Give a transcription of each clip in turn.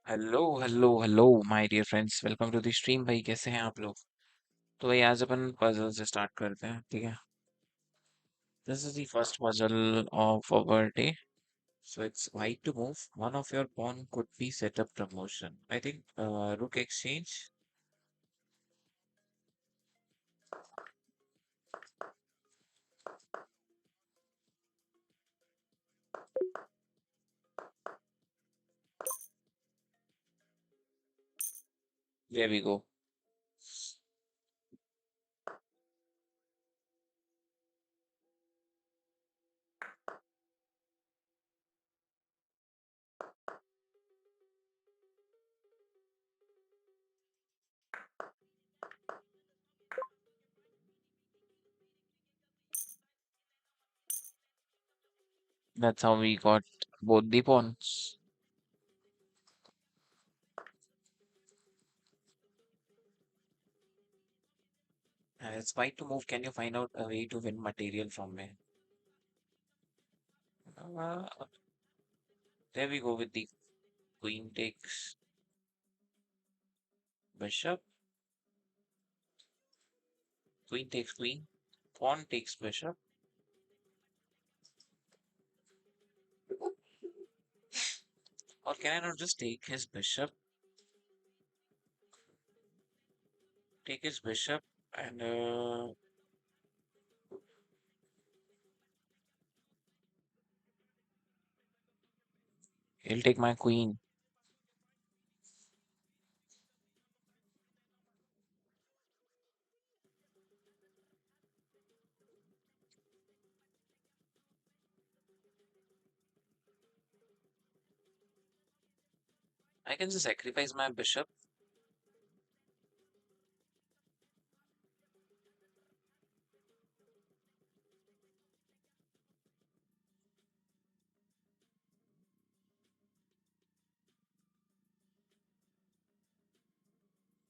Hello hello hello my dear friends, welcome to the stream. भाई कैसे हैं आप लोग? तो भाई आज अपन पजल से स्टार्ट करते हैं, ठीक है? This is the first puzzle of our day. So it's white to move, one of your pawn could be set up promotion. I think rook exchange. There we go. That's how we got both the pawns. It's white to move. Can you find out a way to win material from me? uh, there we go with the queen takes bishop, queen takes queen, pawn takes bishop. Or can I not just take his bishop? Take his bishop and he'll take my queen. I can just sacrifice my bishop.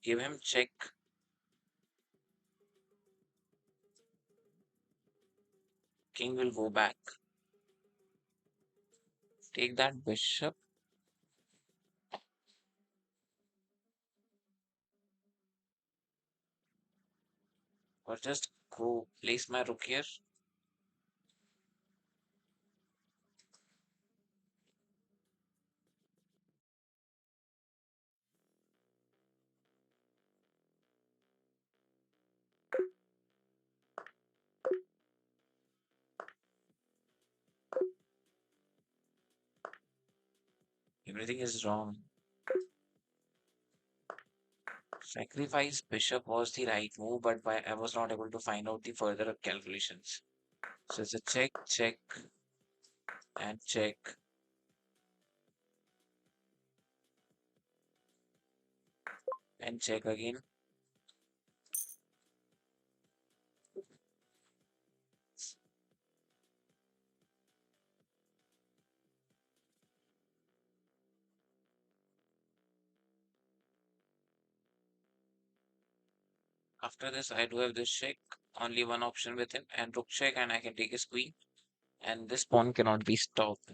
Give him check. King will go back. Take that bishop. Or just go place my rook here. Everything is wrong. Sacrifice bishop was the right move, but I was not able to find out the further calculations. So it's a check, check, and check. And check again. After this, I do have this check. Only one option with him. And rook check, and I can take his queen. And this pawn cannot be stopped.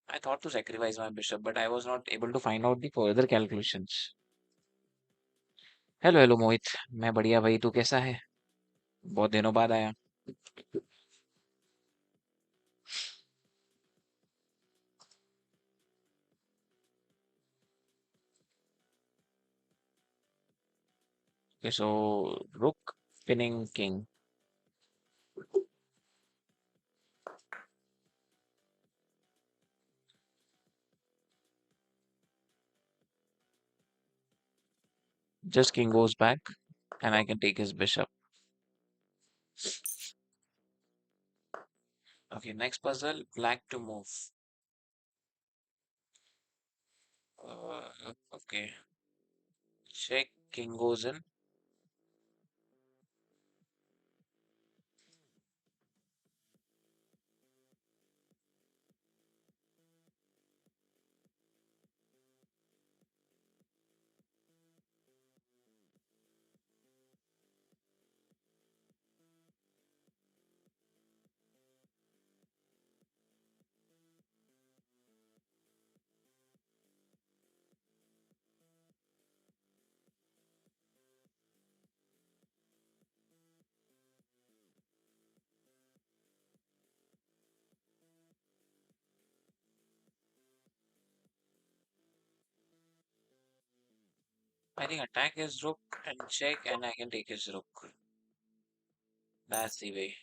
I thought to sacrifice my bishop, but I was not able to find out the further calculations. Hello hello Mohit, मैं बढ़िया भाई। तू कैसा है? बहुत दिनों बाद आया। Okay, so rook pinning king. Just king goes back, and I can take his bishop. Okay, next puzzle, black to move. Okay, check, king goes in. I think attack his rook and check, and I can take his rook. That's the way.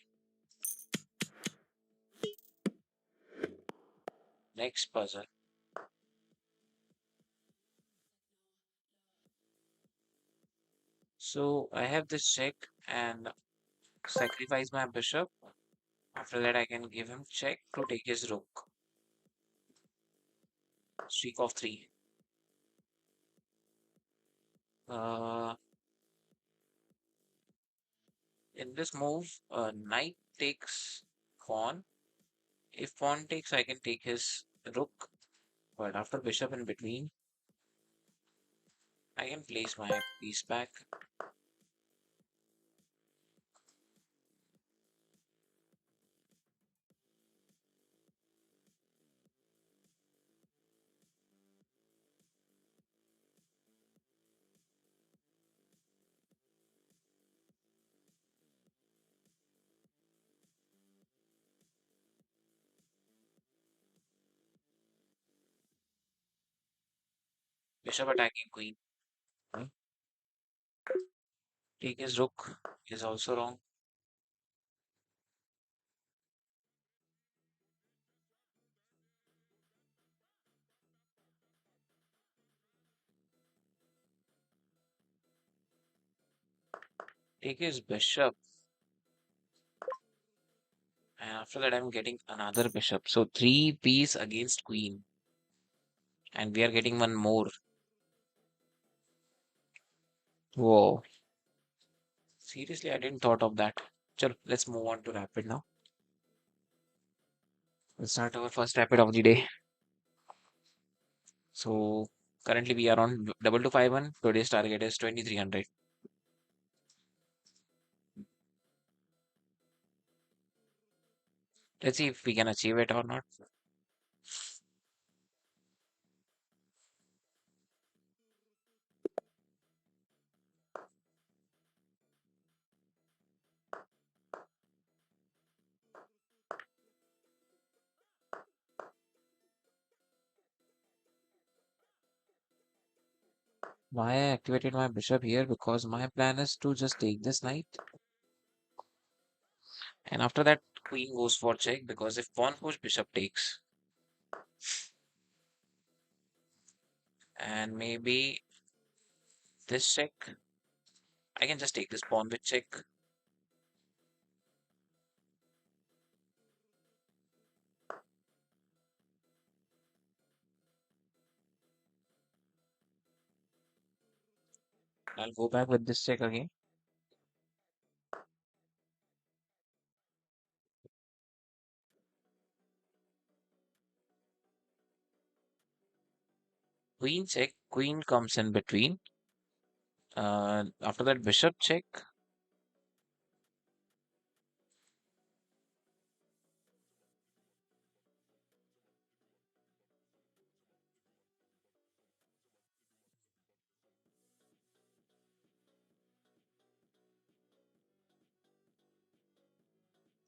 Next puzzle. So I have this check and sacrifice my bishop. After that, I can give him check to take his rook. Streak of three. Uh, in this move, knight takes pawn. If pawn takes, I can take his rook. But after bishop in between, I can place my piece back. Bishop attacking queen. Hmm. Take his rook is also wrong. Take his bishop. And after that, I'm getting another bishop. So three piece against queen. And we are getting one more. Whoa. Seriously, I didn't thought of that. Chalo, let's move on to rapid now. Let's start our first rapid of the day. So currently we are on 2251. Today's target is 2300. Let's see if we can achieve it or not. Why I activated my bishop here? Because my plan is to just take this knight. And after that, queen goes for check because if pawn push, bishop takes. And maybe this check. I can just take this pawn with check. I'll go back with this check again. Queen check. Queen comes in between. After that, bishop check.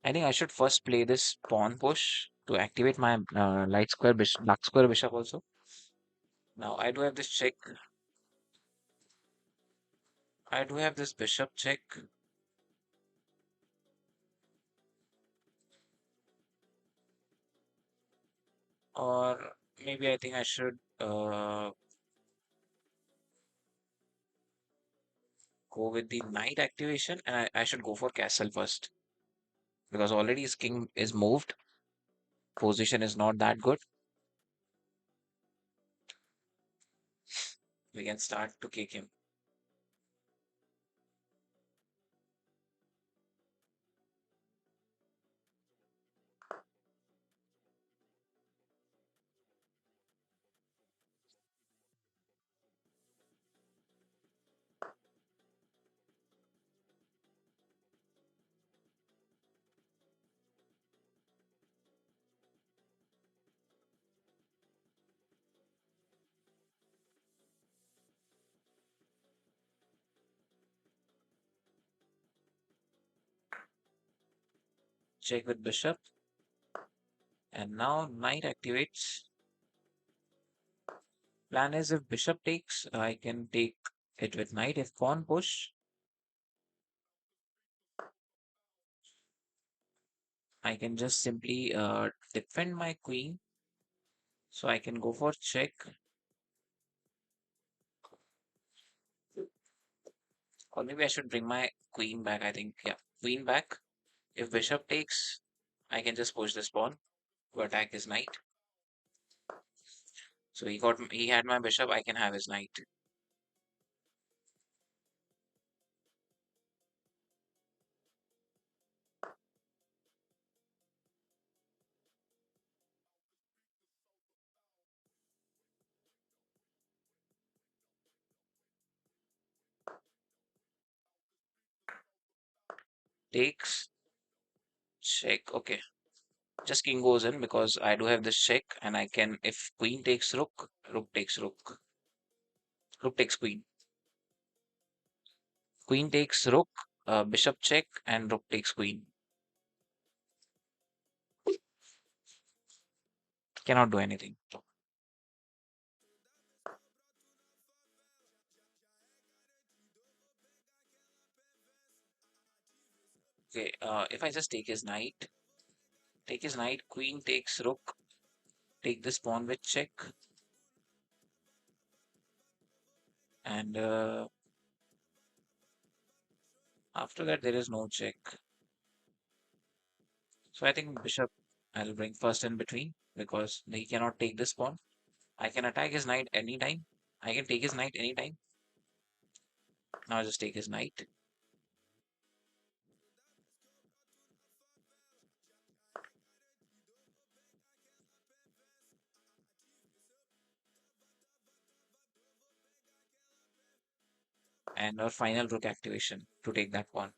I think I should first play this pawn push to activate my light square bishop, dark square bishop also. Now I do have this check. I do have this bishop check. Or maybe I think I should go with the knight activation and I should go for castle first because already his king is moved. Position is not that good. We can start to kick him. Check with bishop. And now knight activates. Plan is if bishop takes, I can take it with knight. If pawn push, I can just simply defend my queen. So I can go for check, or maybe I should bring my queen back. I think, yeah, queen back. If bishop takes, I can just push this pawn to attack his knight. So he had my bishop. I can have his knight. Takes, check. Okay, just king goes in because I do have this check, and I can, if queen takes rook, rook takes rook, rook takes queen, queen takes rook, bishop check, and rook takes queen. Cannot do anything. Okay, if I just take his knight, queen takes rook, take this pawn with check, and after that there is no check. So I think bishop I'll bring first in between because he cannot take this pawn. I can attack his knight anytime. I can take his knight anytime. Now I just take his knight. And our final rook activation to take that pawn.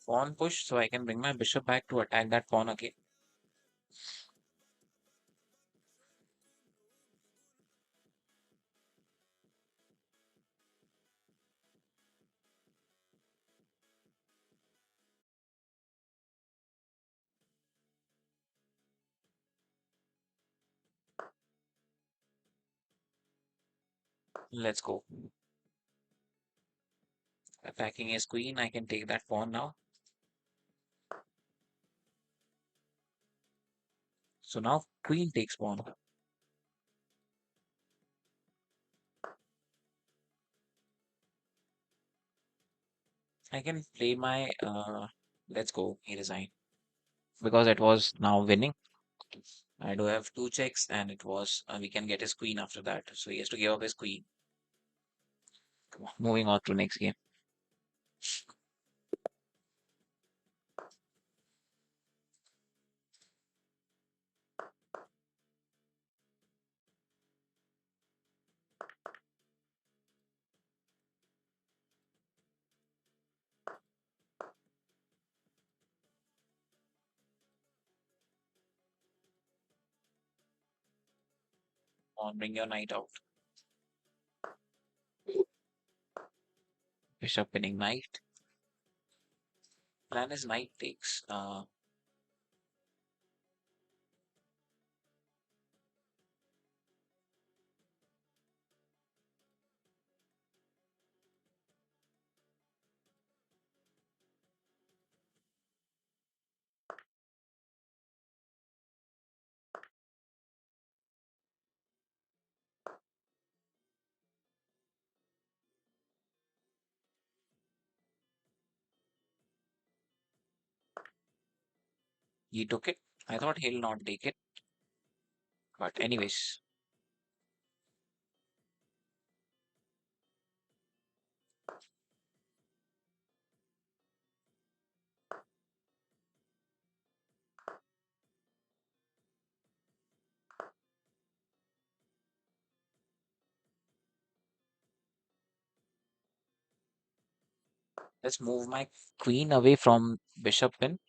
Pawn push, so I can bring my bishop back to attack that pawn again. Let's go. Attacking his queen, I can take that pawn now. So now queen takes pawn. I can play my let's go. He resigned because it was now winning. I do have two checks, and it was we can get his queen after that. So he has to give up his queen. Come on, moving on to next game. On, bring your knight out. Bishop winning knight. Plan is knight takes. He took it. I thought he'll not take it, but anyways, let's move my queen away from bishop pin.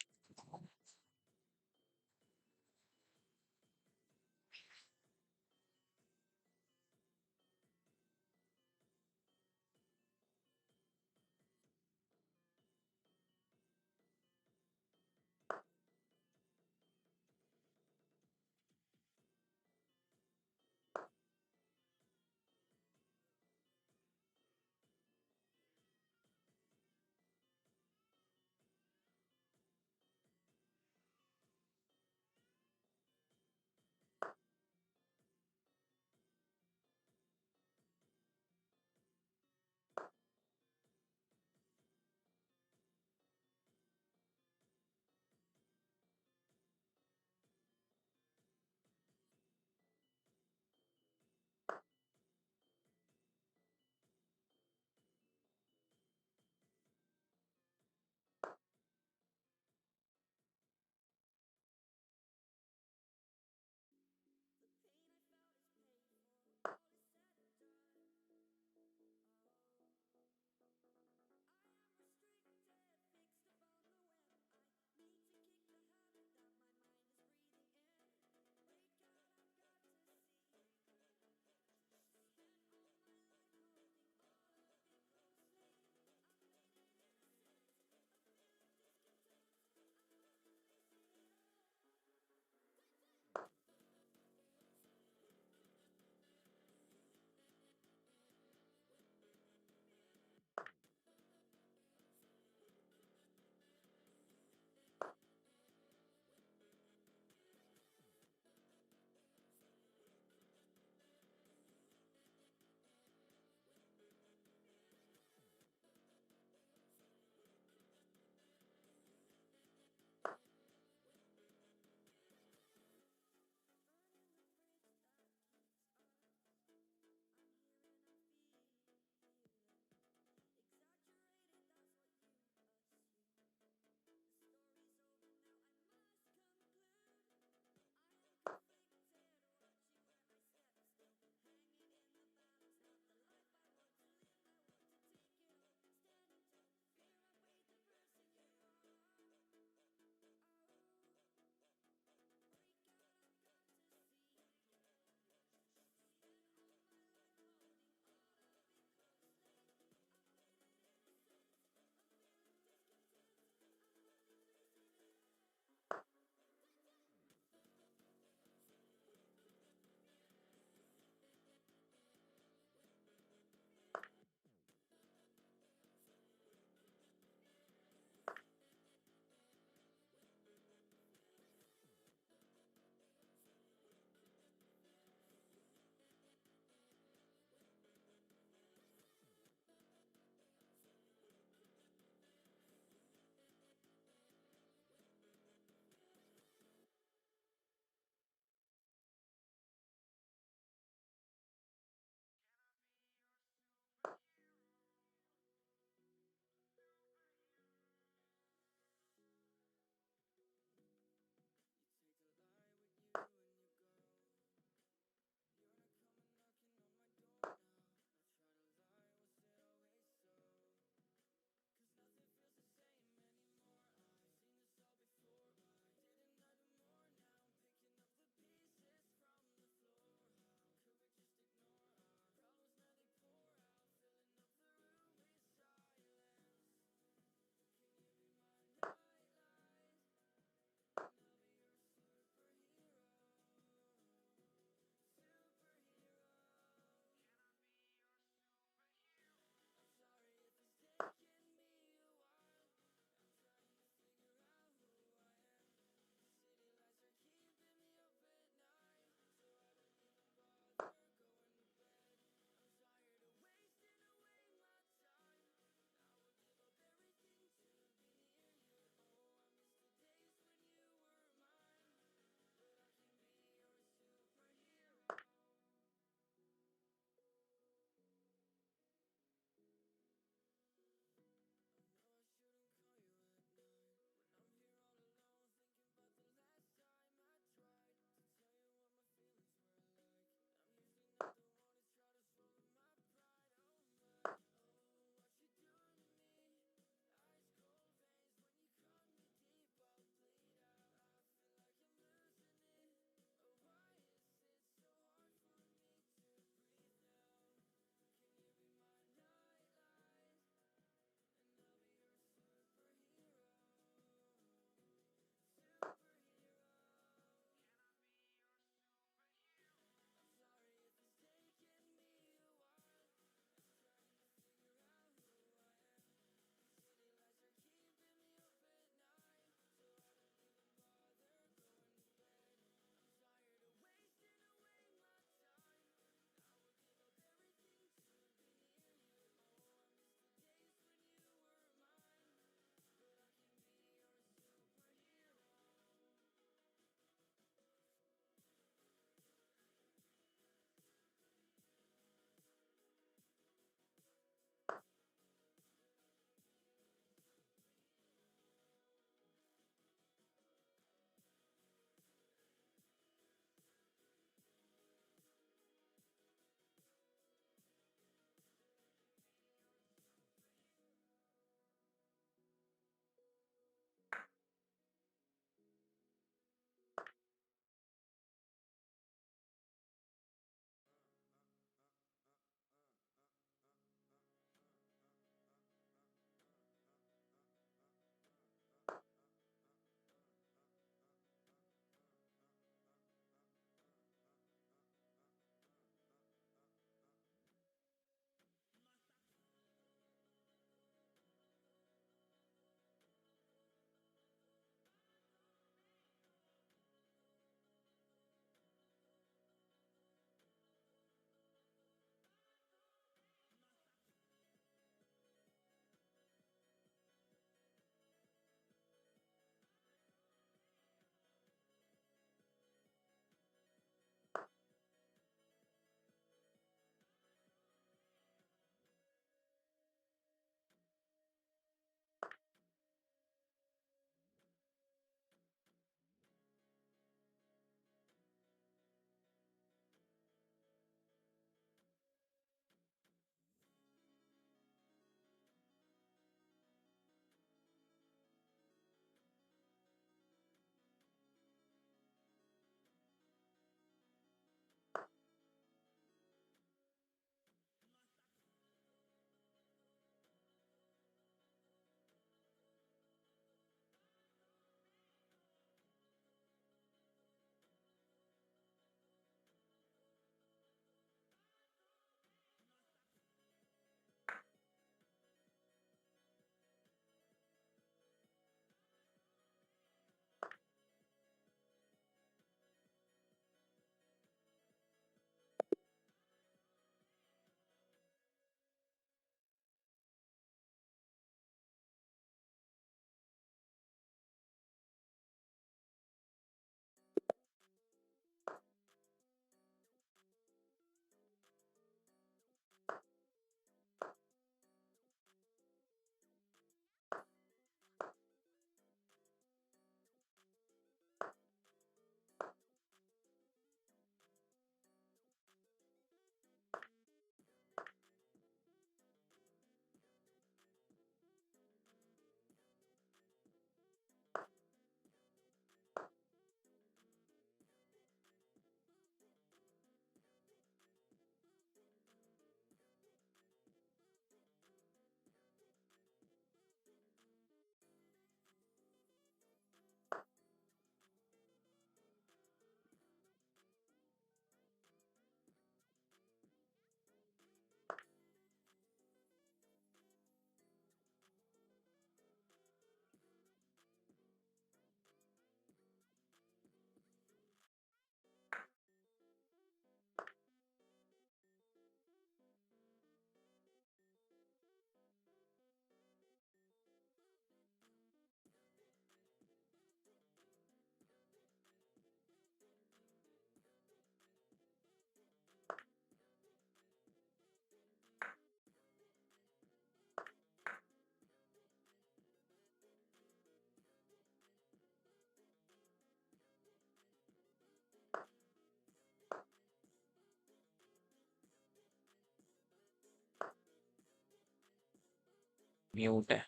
Mute.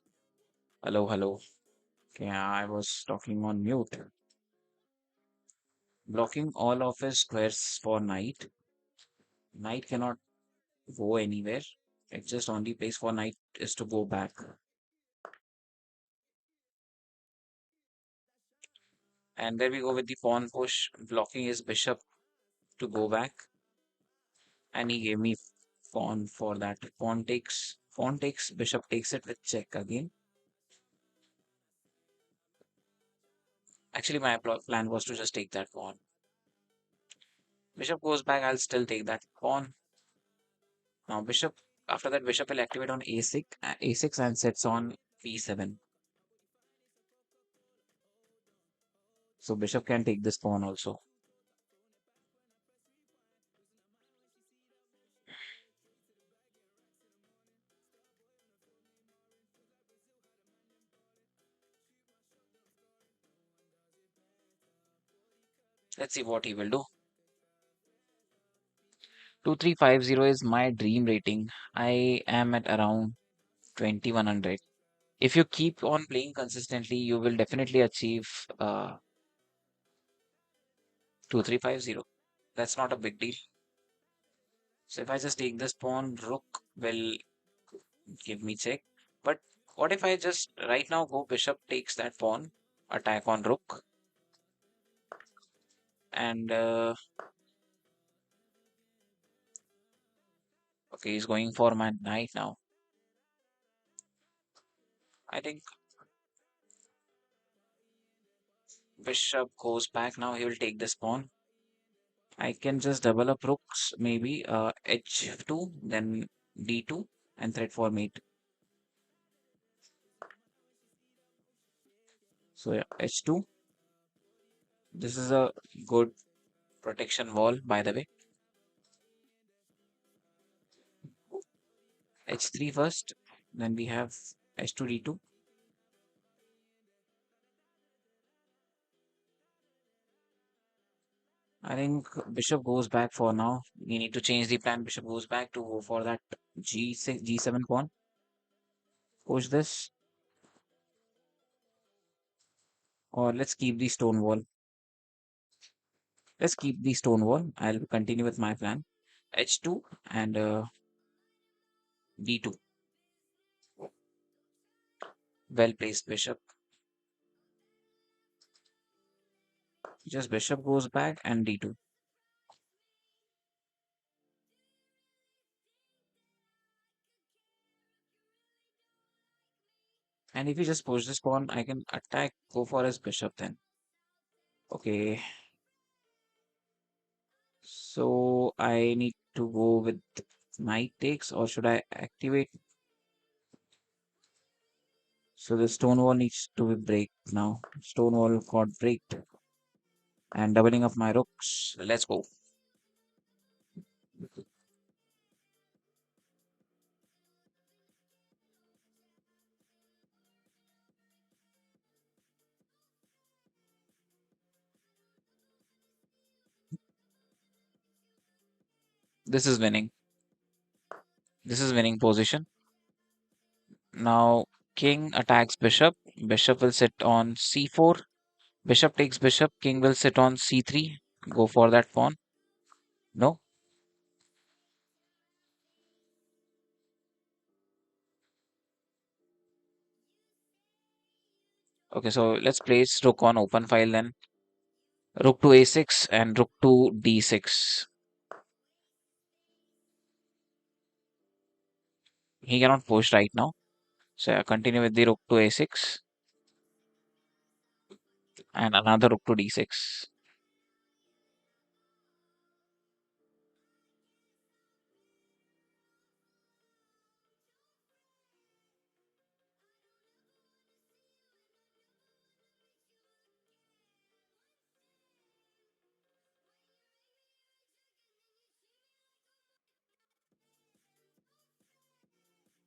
Hello, hello. Yeah, I was talking on mute. Blocking all of his squares for knight. Knight cannot go anywhere. It just only place for knight is to go back. And there we go with the pawn push, blocking his bishop to go back. And he gave me pawn for that. Pawn takes, bishop takes it with check again. Actually, my plan was to just take that pawn. Bishop goes back, I'll still take that pawn. Now bishop, after that bishop will activate on a6 and sets on b7. So bishop can take this pawn also. Let's see what he will do. 2350 is my dream rating. I am at around 2100. If you keep on playing consistently, you will definitely achieve 2350. That's not a big deal. So if I just take this pawn, rook will give me check. But what if I just right now go bishop takes that pawn, attack on rook, and okay, he's going for my knight now. I think bishop goes back now. He will take this pawn. I can just double up rooks, maybe h2, then d2, and threat for mate. So yeah, h2. This is a good protection wall, by the way. h3 first, then we have h2 d2. I think bishop goes back for now. We need to change the plan. Bishop goes back to go for that g6, g7 pawn. Push this, or let's keep the stone wall. Let's keep the stone wall. I'll continue with my plan. h2 and d2. Well placed bishop. Just bishop goes back and d2. And if you just push this pawn, I can attack, go for his bishop then. Okay, so I need to go with knight takes, or should I activate? So the stone wall needs to be break now. Stone wall got breaked and doubling of my rooks. Let's go. This is winning. This is winning position. Now king attacks bishop. Bishop will sit on c4. Bishop takes bishop. King will sit on c3. Go for that pawn. No. Okay, so let's place rook on open file then. Rook to a6 and rook to d6. He cannot push right now. So I continue with the rook to a6 and another rook to d6.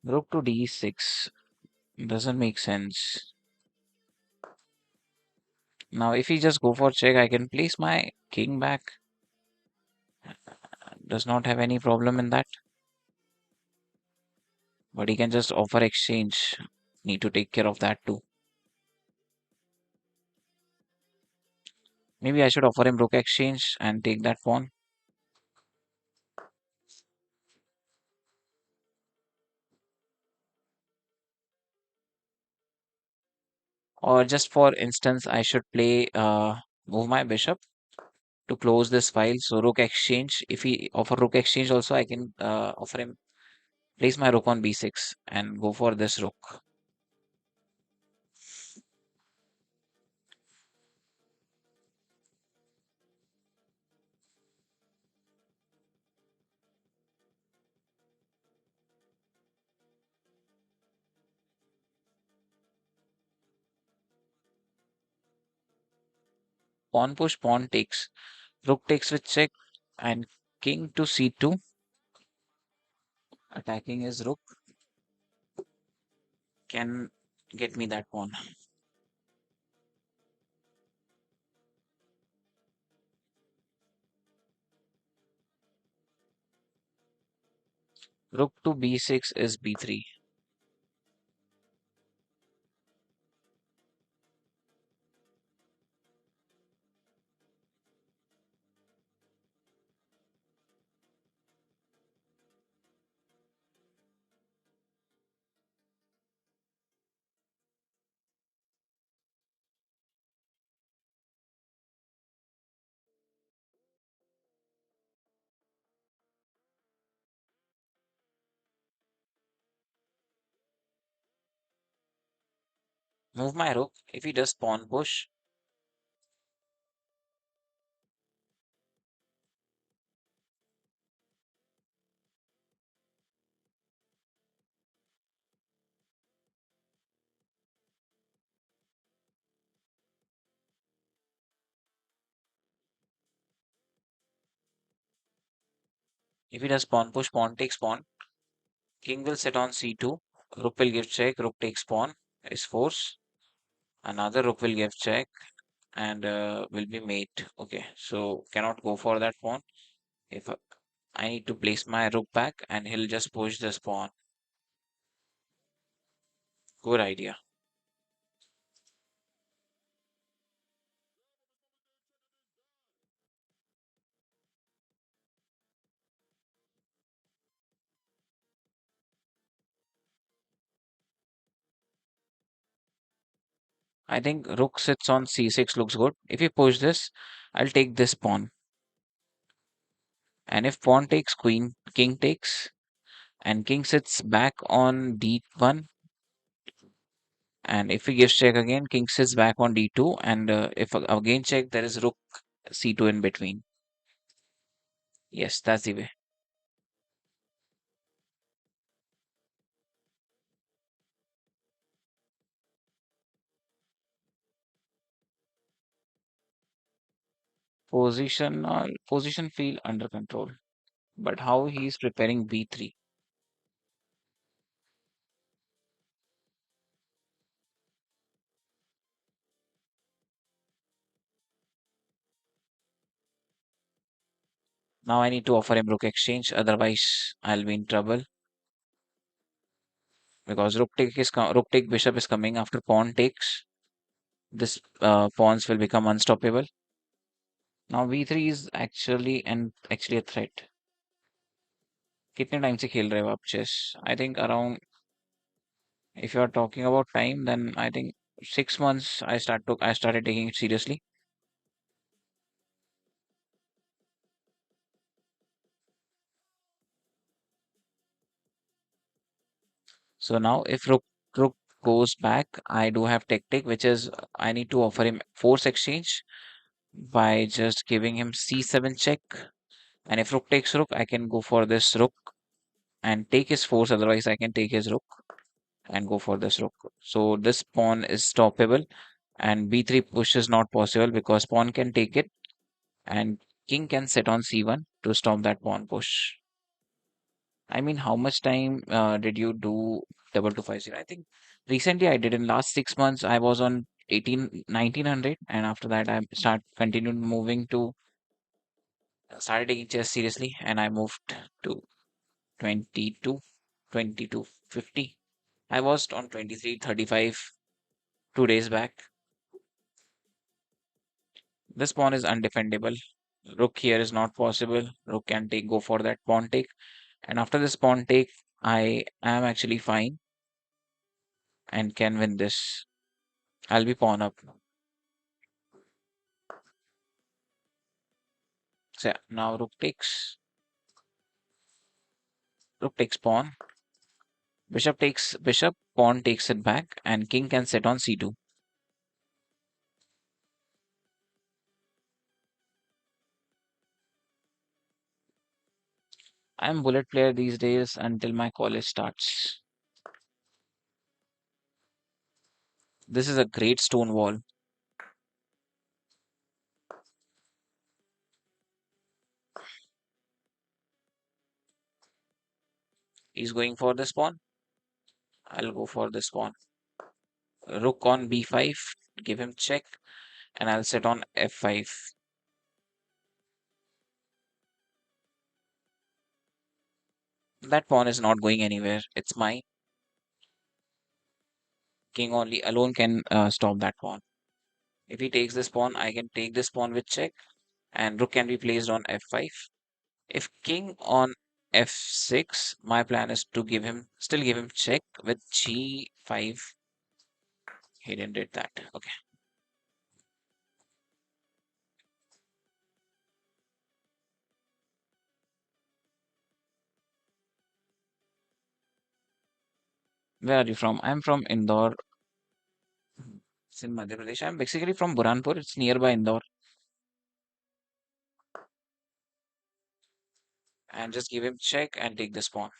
Rook to d6 doesn't make sense. Now if he just go for check, I can place my king back. Does not have any problem in that. But but he can just offer exchange. Need to take care of that too. Maybe I should offer him rook exchange and take that pawn. Or just for instance, I should play move my bishop to close this file. So rook exchange. If he offer rook exchange also, I can offer him place my rook on b6 and go for this rook. Pawn push, pawn takes. Rook takes with check and king to c2, attacking his rook can get me that pawn. Rook to b6 is b3. Move my rook. If he does pawn push, if he does pawn push, pawn takes pawn. King will sit on c2. Rook will give check. Rook takes pawn is force. Another rook will give check and will be mate. Okay, so cannot go for that pawn. If I need to place my rook back and he'll just push this pawn. Good idea. I think rook sits on c6 looks good. If you push this, I'll take this pawn. And if pawn takes queen, king takes, and king sits back on d1. And if he gives check again, king sits back on d2. And if again check, there is rook c2 in between. Yes, that's the way. Position feel under control. But how he's preparing b3? Now I need to offer him rook exchange, otherwise I'll be in trouble because rook take bishop is coming after pawn takes. This pawns will become unstoppable. Now b3 is actually a threat. कितने time से खेल रहे हो आप chess? I think around, if you are talking about time, then I think 6 months I started taking it seriously. So now if rook goes back, I do have tactic, which is I need to offer him force exchange by just giving him c7 check. And if rook takes rook, I can go for this rook and take his force. Otherwise, I can take his rook and go for this rook. So this pawn is stoppable, and b3 push is not possible because pawn can take it and king can sit on c1 to stop that pawn push. I mean, how much time did you do double 250? I think recently I did in last 6 months. I was on 1900, and after that I continued moving to started taking chess seriously, and I moved to 22. 2250. I was on 2335 2 days back. This pawn is undefendable. Rook here is not possible. Rook can take go for that pawn take. And after this pawn take, I am actually fine and can win this. I'll be pawn up. So yeah, now rook takes pawn. Bishop takes bishop, pawn takes it back, and king can sit on c2. I'm bullet player these days until my college starts. This is a great stone wall. He's going for this pawn. I'll go for this pawn. Rook on b5, give him check, and I'll sit on f5. That pawn is not going anywhere. It's mine. King only alone can stop that pawn. If he takes this pawn, I can take this pawn with check, and rook can be placed on f5. If king on f6, my plan is to still give him check with g5. He didn't did that. Okay. Where are you from? I'm from Indore. It's in Madhya Pradesh. I'm basically from Burhanpur. It's nearby Indore. And just give him check and take this pawn.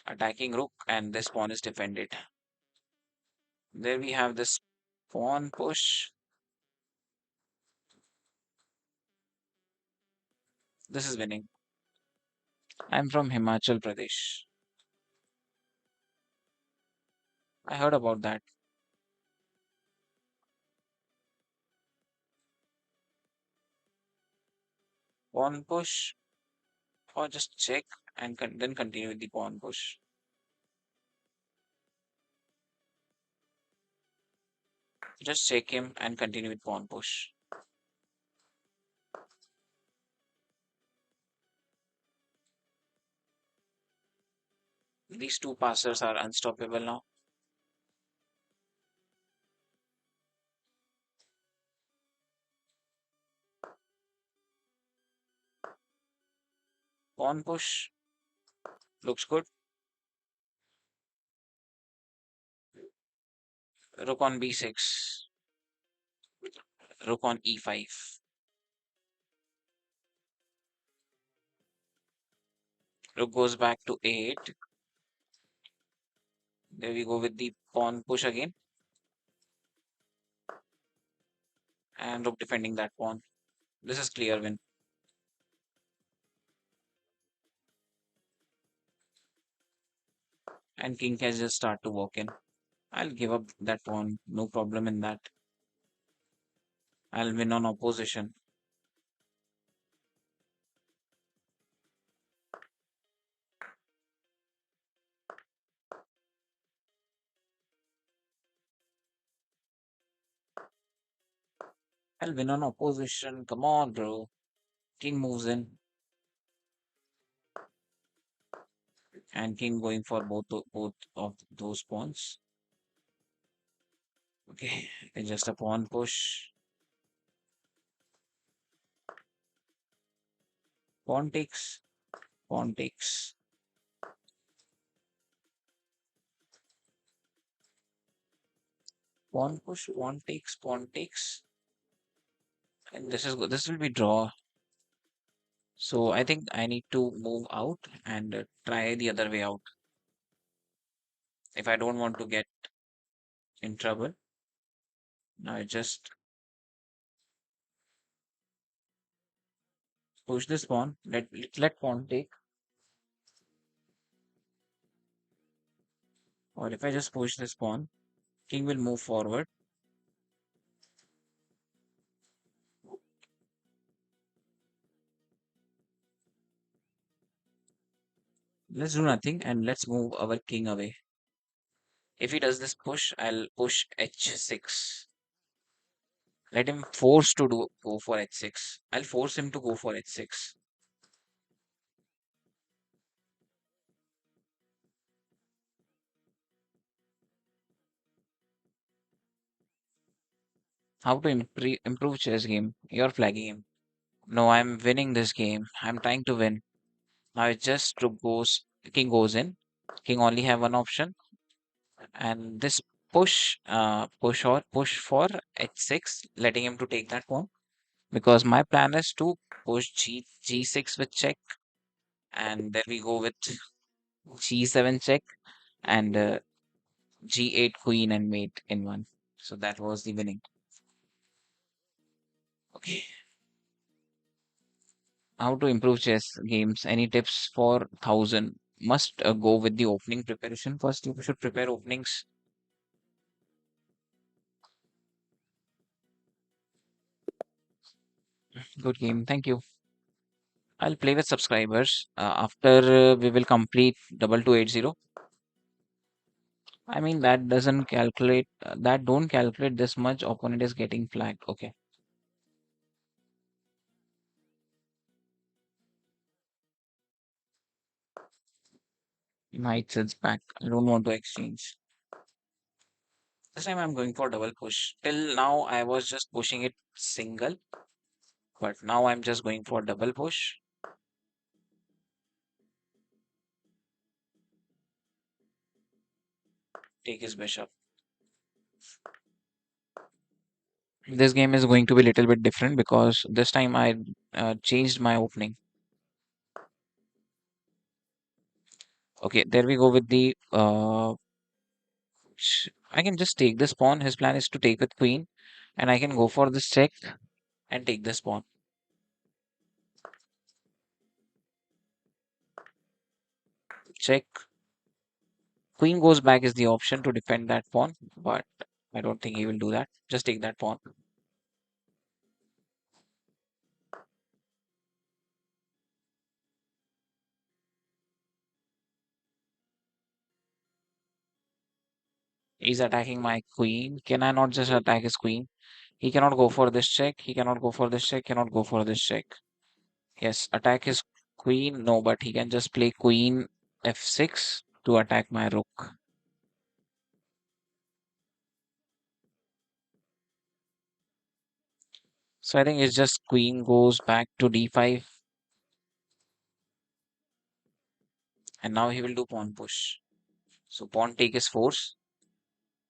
Attacking rook, and this pawn is defended. There we have this pawn push. This is winning. I'm from Himachal Pradesh. I heard about that. Pawn push, or just check and then continue with the pawn push. Just check him and continue with pawn push. These two passers are unstoppable now. Pawn push looks good. Rook on b6. Rook on e5. Rook goes back to 8. There we go with the pawn push again. And rook defending that pawn. This is clear win. And king can just start to walk in. I'll give up that pawn. No problem in that. I'll win on opposition. I'll win on opposition. Come on, bro. King moves in. And king going for both of those pawns. Okay, it's just a pawn push. Pawn takes. Pawn takes. Pawn push. Pawn takes. Pawn takes. And this is good. This will be draw. So I think I need to move out and try the other way out. If I don't want to get in trouble, now I just push this pawn. Let pawn take. Or if I just push this pawn, king will move forward. Let's do nothing and let's move our king away. If he does this push, I'll push h6. Let him force to go for h6. I'll force him to go for h6. How to improve chess game? You're flagging him. No, I'm winning this game. I'm trying to win. Now it just rook goes, king goes in. King only have one option, and this push for h6, letting him to take that pawn. Because my plan is to push g6 with check, and then we go with g7 check and g8 queen and mate in one. So that was the winning. Okay. How to improve chess games? Any tips for 1000? Must go with the opening preparation first. You should prepare openings. Good game. Thank you. I'll play with subscribers after we will complete 2280. I mean that doesn't calculate that don't calculate this much opponent is getting flagged. Okay. Knight sits back. I don't want to exchange. This time I'm going for double push. Till now I was just pushing it single, but now I'm just going for double push. Take his bishop. This game is going to be a little bit different because this time I changed my opening. Okay, there we go with the I can just take this pawn. His plan is to take with queen, and I can go for this check and take this pawn. Check. Queen goes back is the option to defend that pawn, but I don't think he will do that. Just take that pawn. He's attacking my queen. Can I not just attack his queen? He cannot go for this check. He cannot go for this check. Cannot go for this check. Yes, attack his queen. No, but he can just play queen f6 to attack my rook. So I think it's just queen goes back to d5, and now he will do pawn push. So pawn take is force,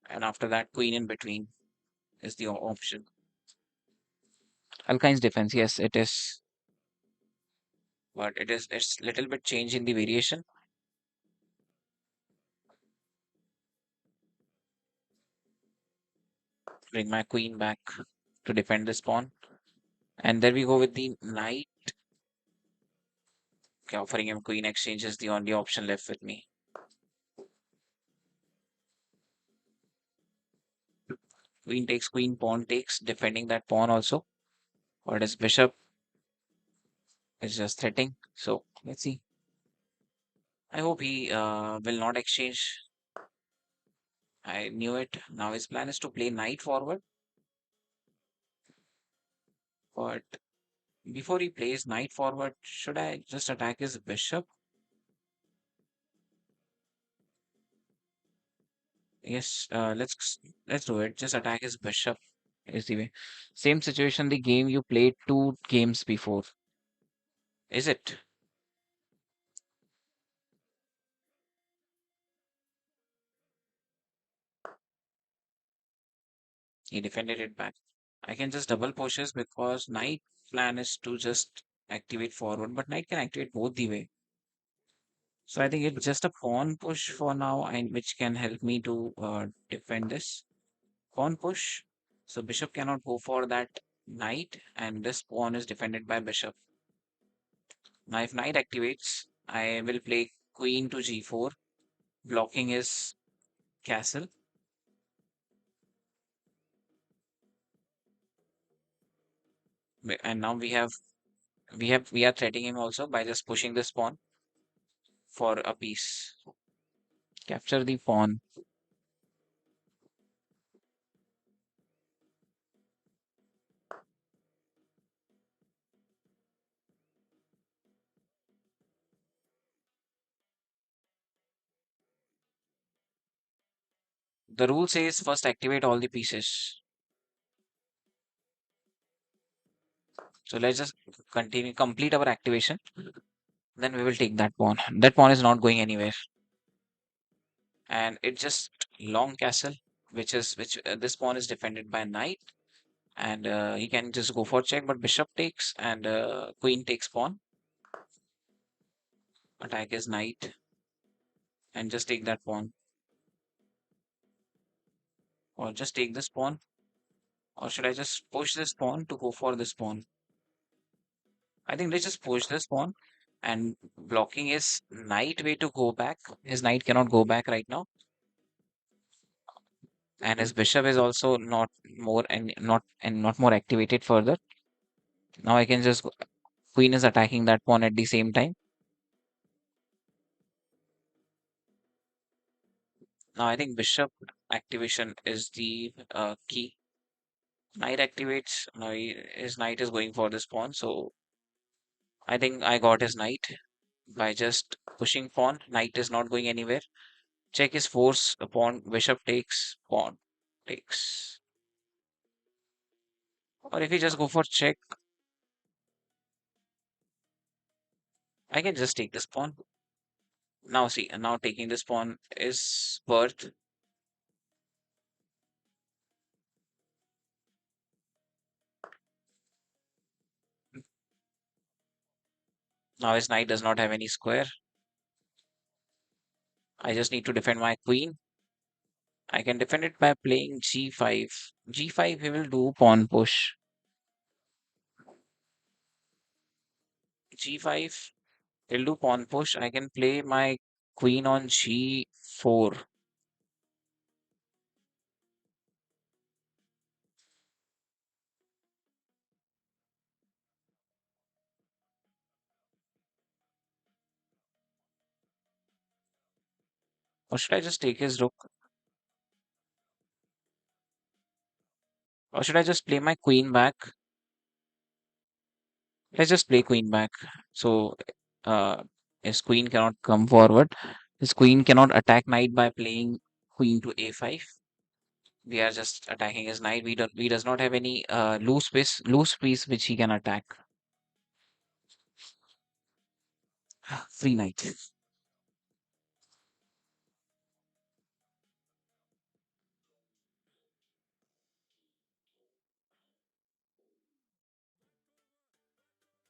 and after that queen in between is the option. Alkine's defense, yes, it is, but it's little bit change in the variation. Bring my queen back to defend this pawn, and there we go with the knight. Okay, offering him queen exchange is the only option left with me. Queen takes queen, pawn takes, defending that pawn also. But his bishop is just threatening. So let's see. I hope he will not exchange. I knew it. Now his plan is to play knight forward. But before he plays knight forward, should I just attack his bishop? Yes, let's do it. Just attack his bishop is the way. Same situation, the game you played 2 games before. Is it? He defended it back. I can just double pushes because knight plan is to just activate forward, but knight can activate both the way. So I think it's just a pawn push for now, and which can help me to defend this pawn push. So bishop cannot go for that knight, and this pawn is defended by bishop. Now if knight activates, I will play queen to g4, blocking his castle. And now we are threatening him also by just pushing this pawn. for a piece. Capture the pawn. The rule says first activate all the pieces. So let's just complete our activation. Then we will take that pawn. That pawn is not going anywhere. And it's just long castle, which this pawn is defended by knight. And he can just go for check, but bishop takes and queen takes pawn. Attack is knight and just take that pawn. Or just take this pawn. Or should I just push this pawn to go for this pawn? I think let's just push this pawn and blocking his knight way to go back. His knight cannot go back right now. And his bishop is also not more activated further. Now I can just queen is attacking that pawn at the same time. Now I think bishop activation is the key. Knight activates. Now his knight is going for this pawn. So I think I got his knight by just pushing pawn. Knight is not going anywhere. Check his force. Pawn. Bishop takes. Pawn takes. Or if you just go for check, I can just take this pawn. Now see, now taking this pawn is worth. Now his knight does not have any square. I just need to defend my queen. I can defend it by playing g5. G5 he will do pawn push. G5 he'll do pawn push. I can play my queen on g4. Or should I just take his rook? Or should I just play my queen back? Let's just play queen back. So uh, his queen cannot come forward. His queen cannot attack knight by playing queen to a5. We are just attacking his knight. We does not have any loose piece which he can attack. Free knight.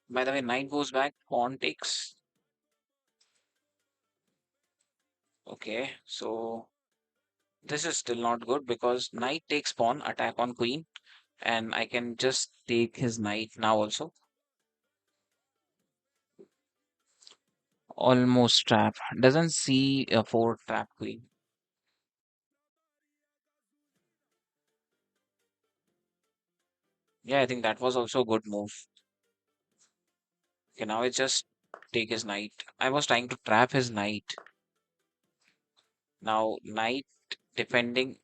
By the way, knight goes back, pawn takes. Okay, so this is still not good because knight takes pawn, attack on queen, and I can just take his knight now also. Almost trap. Doesn't see a four trap queen. Yeah, I think that was also a good move. Okay, now I just take his knight. I was trying to trap his knight. Now knight defending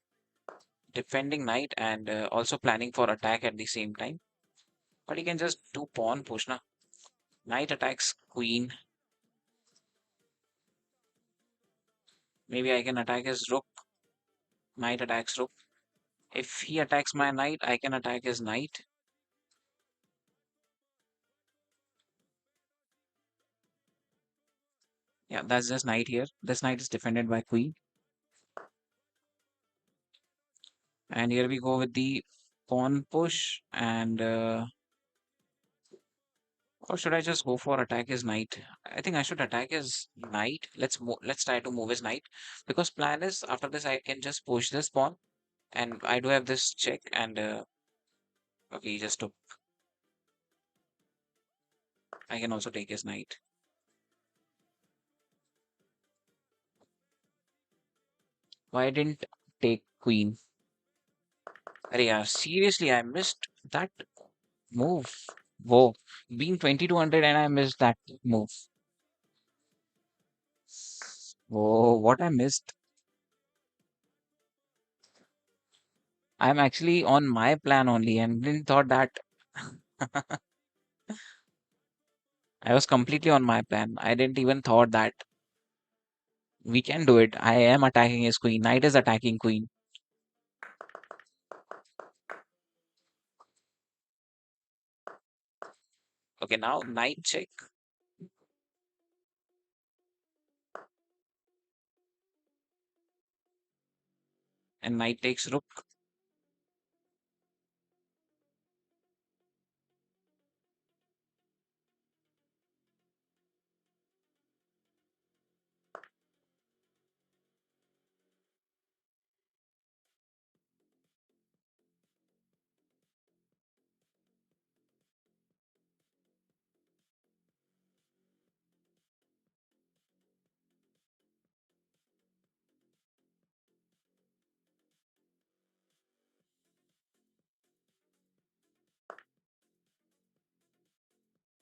defending knight and also planning for attack at the same time. But he can just do pawn push na. Knight attacks queen. Maybe I can attack his rook. Knight attacks rook. If he attacks my knight, I can attack his knight. Yeah, that's just knight here. This knight is defended by queen. And here we go with the pawn push. And or should I just go for attack his knight? I think I should attack his knight. Let's try to move his knight because plan is after this I can just push this pawn and I do have this check and okay, he just took. I can also take his knight. Why didn't take queen? Arey yaar, seriously, I missed that move. Whoa, being 2200 and I missed that move. Oh, what I missed. I'm actually on my plan only and didn't thought that I was completely on my plan. I didn't even thought that we can do it. I am attacking his queen. Knight is attacking queen. Okay, now knight check and knight takes rook.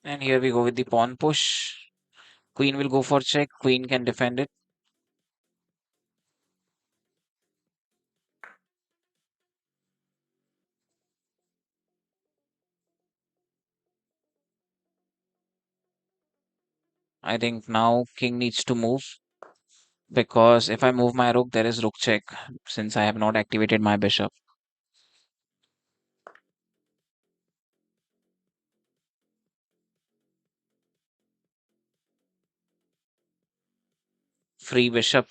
And here we go with the pawn push. Queen will go for check. Queen can defend it. I think now king needs to move because if I move my rook, there is rook check since I have not activated my bishop. Free bishop.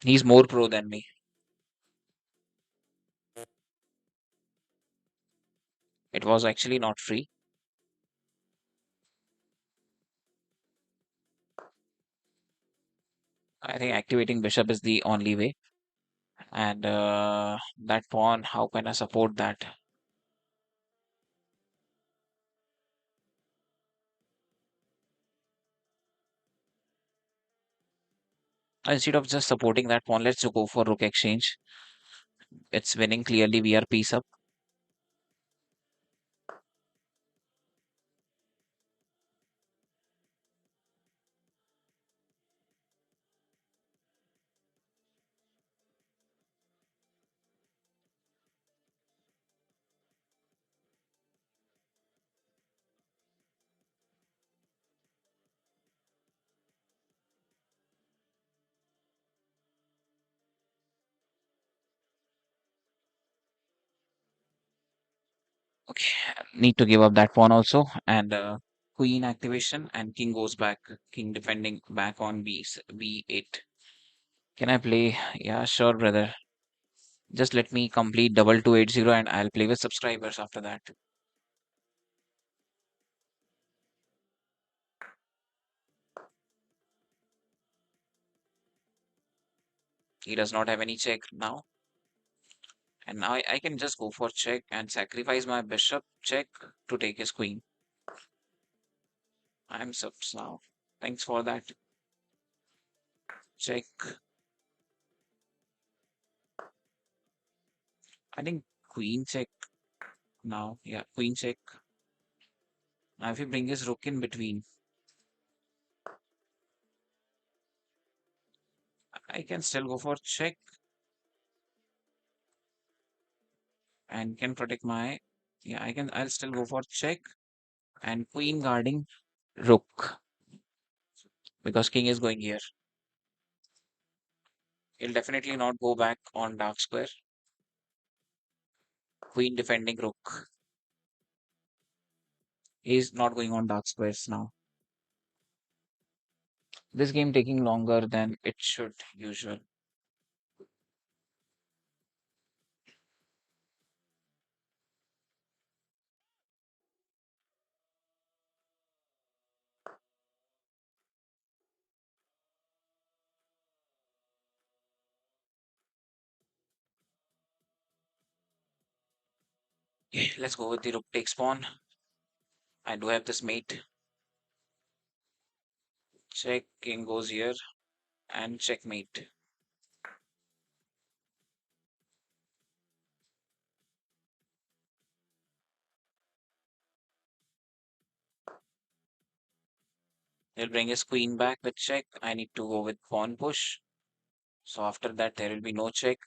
He's more pro than me. It was actually not free. I think activating bishop is the only way. And that pawn, how can I support that? Instead of just supporting that pawn, let's go for rook exchange. It's winning clearly. We are piece up. Okay, need to give up that pawn also. And queen activation and king goes back. King defending back on b8. Can I play? Yeah, sure, brother. Just let me complete double 280 and I'll play with subscribers after that. He does not have any check now. And now I can just go for check and sacrifice my bishop check to take his queen. I'm subs now. Thanks for that. Check. I think queen check now. Yeah, queen check. Now if you bring his rook in between, I can still go for check and can protect my. Yeah, I'll still go for check and queen guarding rook because king is going here. He'll definitely not go back on dark square. Queen defending rook. He's not going on dark squares now. This game taking longer than it should usual. Okay, let's go with the rook takes pawn. I do have this mate. Check, king goes here and checkmate. He'll bring his queen back with check. I need to go with pawn push. So after that, there will be no check.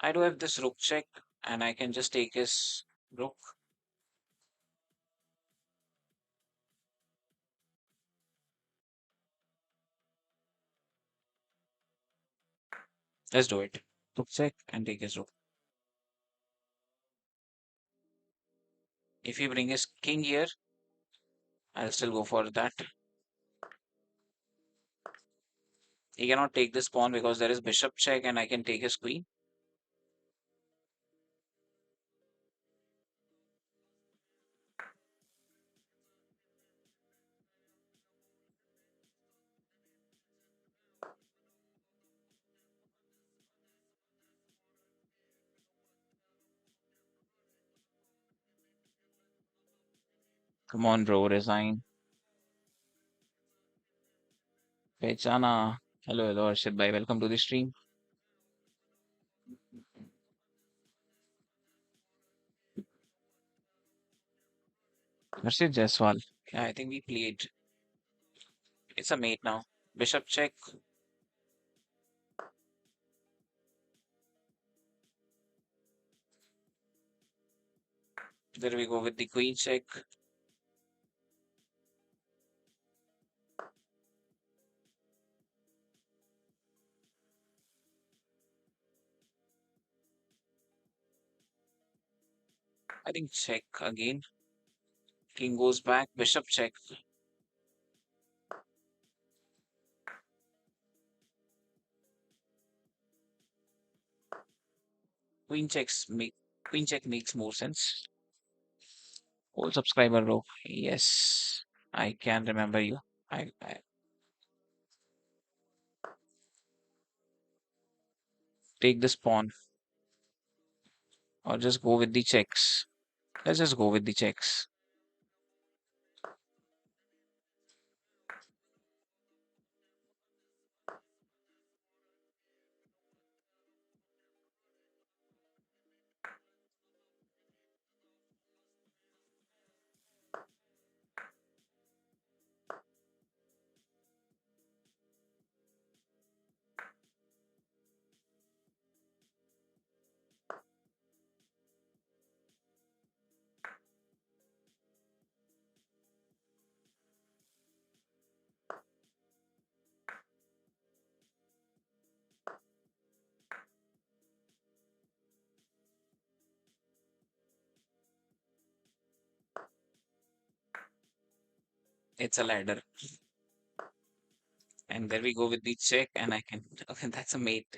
I do have this rook check, and I can just take his rook. Let's do it. Rook check and take his rook. If he bring his king here, I'll still go for that. He cannot take this pawn because there is bishop check, and I can take his queen. Come on, bro, resign. Pehchana. Hello, hello, Arshad bhai. Welcome to the stream. Arshad Jaiswal. Yeah, I think we played. It's a mate now. Bishop check. There we go with the queen check. I think check again. King goes back. Bishop check. Queen checks make Queen check makes more sense. Old subscriber bro. Yes, I can remember you. I take this pawn or just go with the checks. Let's just go with the checks. It's a ladder. And there we go with the check, and I can. Okay, that's a mate.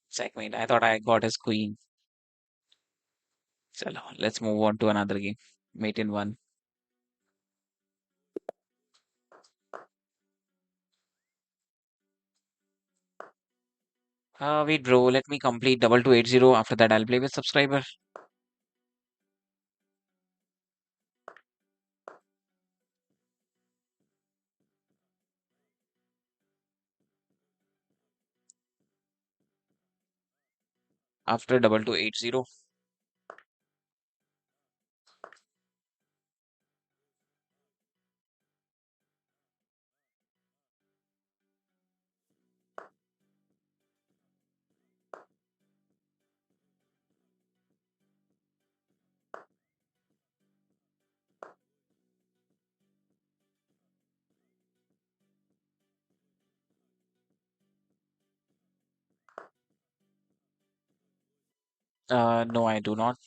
Checkmate. I thought I got his queen. Chalo, let's move on to another game. Mate in one. Wait, bro. Let me complete 2280. After that, I'll play with subscriber. After 2280. No, I do not.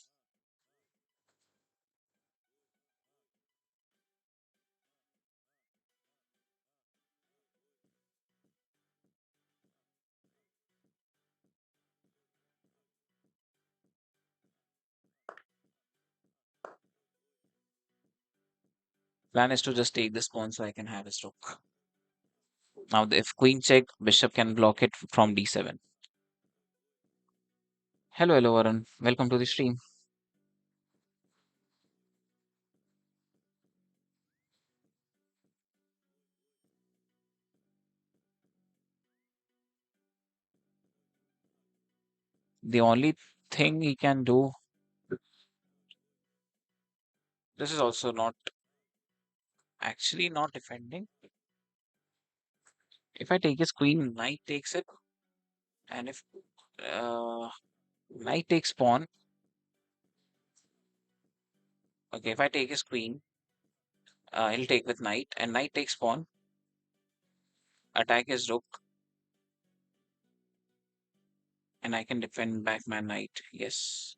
Plan is to just take this pawn so I can have his rook. Now, if queen check, bishop can block it from d7. Hello, hello, Varun. Welcome to the stream. The only thing he can do, this is also not actually not defending. If I take his queen, knight takes it, and if uh, knight takes pawn, okay, if I take his queen, he'll take with knight, and knight takes pawn, attack his rook, and I can defend back my knight. Yes,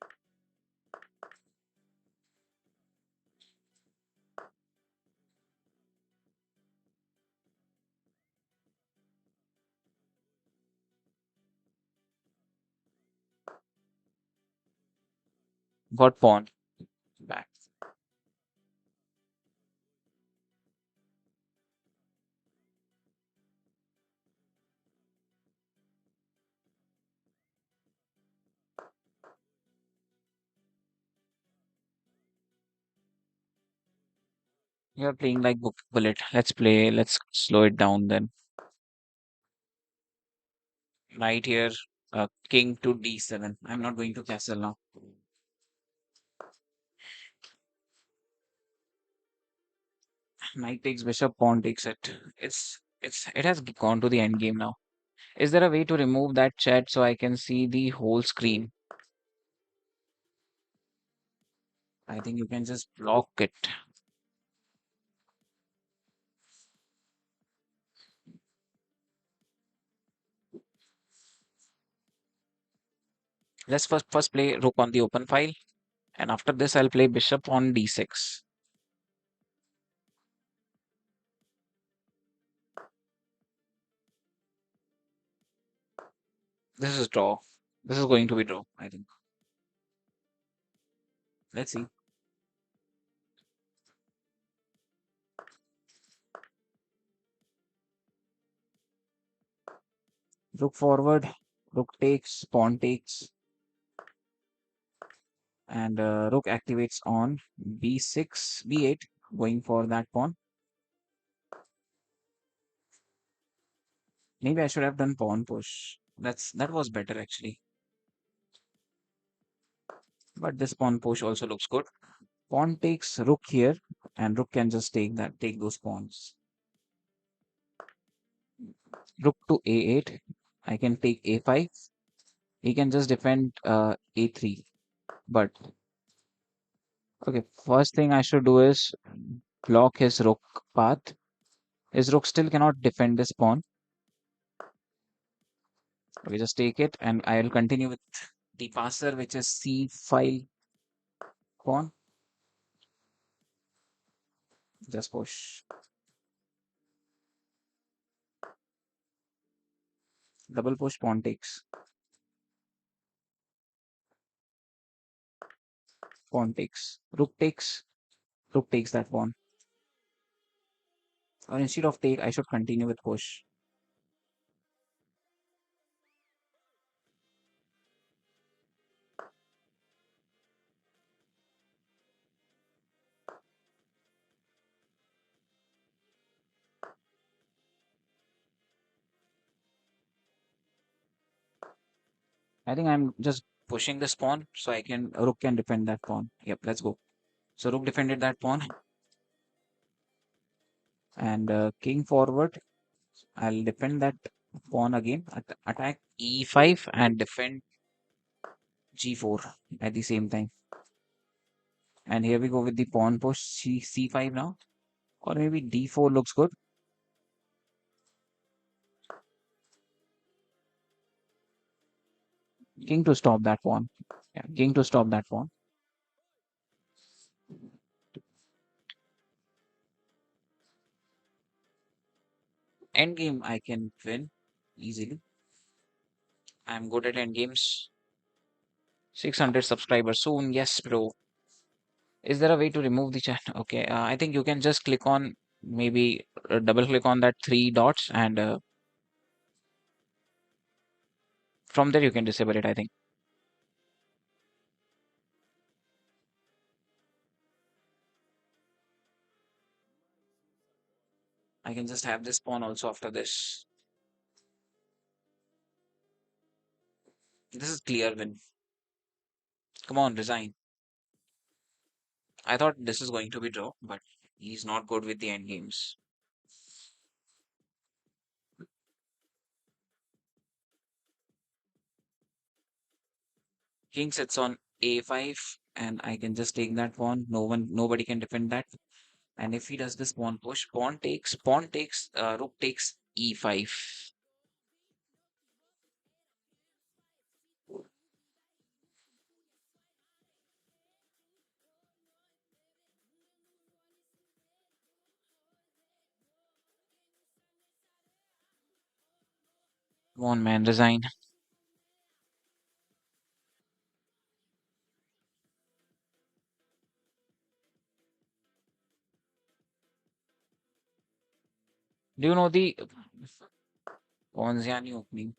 got pawn back. You're playing like book bullet. Let's play. Let's slow it down then. Knight here, king to d7. I'm not going to castle now. Knight takes bishop, pawn takes it. It has gone to the end game now. Is there a way to remove that chat so I can see the whole screen? I think you can just block it. Let's first play rook on the open file, and after this I'll play bishop on d6. This is draw. This is going to be draw, I think. Let's see. Rook forward, rook takes, pawn takes, and rook activates on b6, b8, going for that pawn. Maybe I should have done pawn push. That was better actually. But this pawn push also looks good. Pawn takes rook here, and rook can just take those pawns. Rook to a8. I can take a5. He can just defend a3. But okay, first thing I should do is block his rook path. His rook still cannot defend this pawn. We just take it, and I will continue with the passer, which is c5 pawn. Just push. Double push, pawn takes. Pawn takes. Rook takes. Rook takes that pawn. Or instead of take, I should continue with push. I think I'm just pushing this pawn so I can rook can defend that pawn. Yep, let's go. So rook defended that pawn, and king forward. I'll defend that pawn again. Attack e5 and defend g4 at the same time. And here we go with the pawn push c5 now, or maybe d4 looks good. King to stop that pawn. Yeah, king to stop that pawn. Endgame I can win easily. I'm good at endgames. 600 subscribers soon. Yes, bro. Is there a way to remove the chat? Okay, I think you can just click on, maybe double click on that three dots, and from there you can disable it, I think. I can just have this pawn also after this. This is clear win. Come on, resign. I thought this is going to be draw, but he's not good with the end games. King sits on a5, and I can just take that pawn. Nobody can defend that. And if he does this pawn push, rook takes e5. Come on, man, resign. Do you know the Ponziani opening?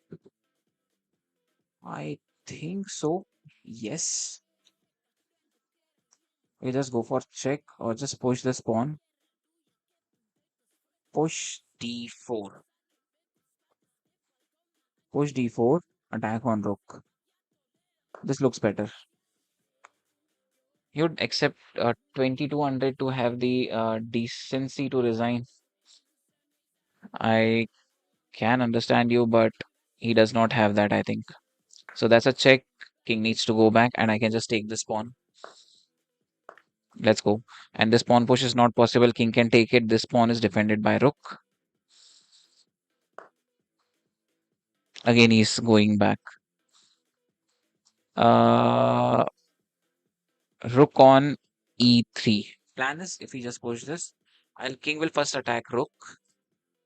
I think so. Yes. We just go for check or just push this pawn. Push d4. Push d4. Attack on rook. This looks better. You'd accept 2200 to have the decency to resign. I can understand you, but he does not have that, I think. So that's a check. King needs to go back, and I can just take this pawn. Let's go. And this pawn push is not possible. King can take it. This pawn is defended by rook. Again, he's going back. Uh, Rook on e3. Plan is if he just push this, king will first attack rook,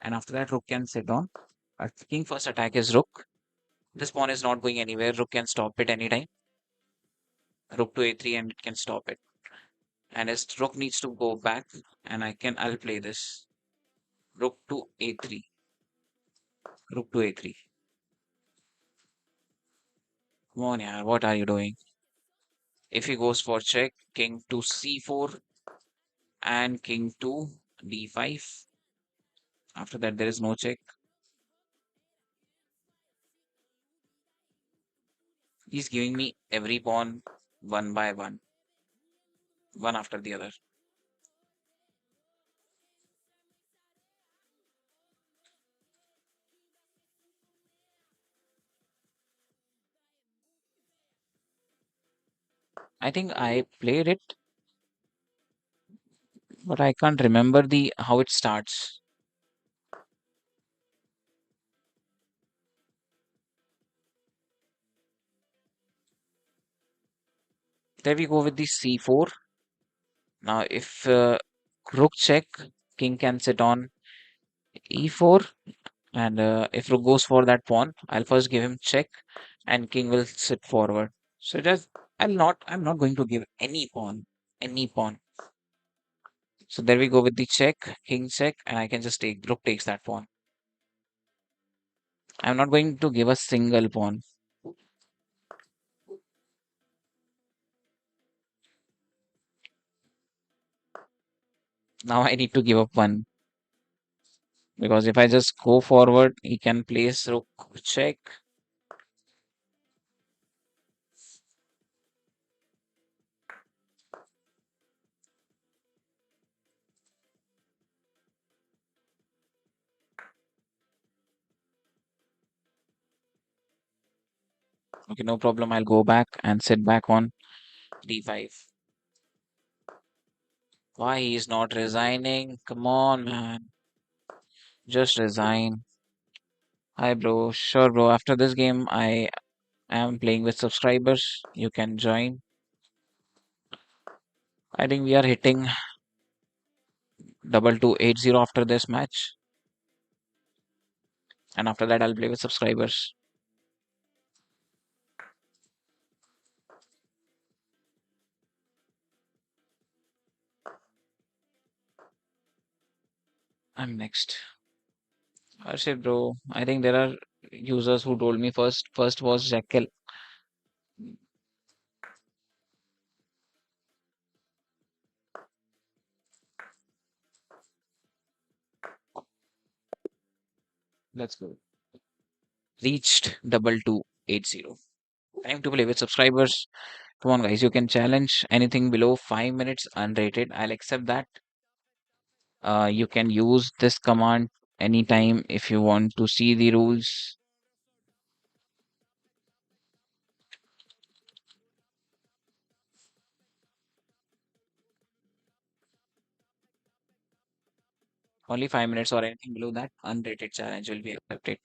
and after that rook can sit on. King first attack is rook. This pawn is not going anywhere. Rook can stop it anytime. Rook to a3 and it can stop it. And his rook needs to go back, and I'll play this. Rook to a3. Rook to a3. Come on, yeah. What are you doing? If he goes for check, king to c4 and king to d5. After that, there is no check. He's giving me every pawn one by one, one after the other. I think I played it, but I can't remember the how it starts. There we go with the c4. Now, if rook check, king can sit on e4, and if rook goes for that pawn, I'll first give him check, and king will sit forward. So just I'm not going to give any pawn. So there we go with the check, king check, and I can just take rook takes that pawn. I'm not going to give a single pawn. Now I need to give up one because if I just go forward, he can place rook check. Okay, no problem. I'll go back and sit back on d5. Why he's not resigning? Come on, man. Just resign. Hi, bro. Sure, bro. After this game, I am playing with subscribers. You can join. I think we are hitting 2280 after this match. And after that, I'll play with subscribers. I'm next. Harshit, bro. I think there are users who told me first. First was Jekyll. Let's go. Reached 2280. Time to play with subscribers. Come on, guys, you can challenge anything below 5 minutes unrated. I'll accept that. You can use this command anytime if you want to see the rules. Only 5 minutes or anything below that unrated challenge will be accepted.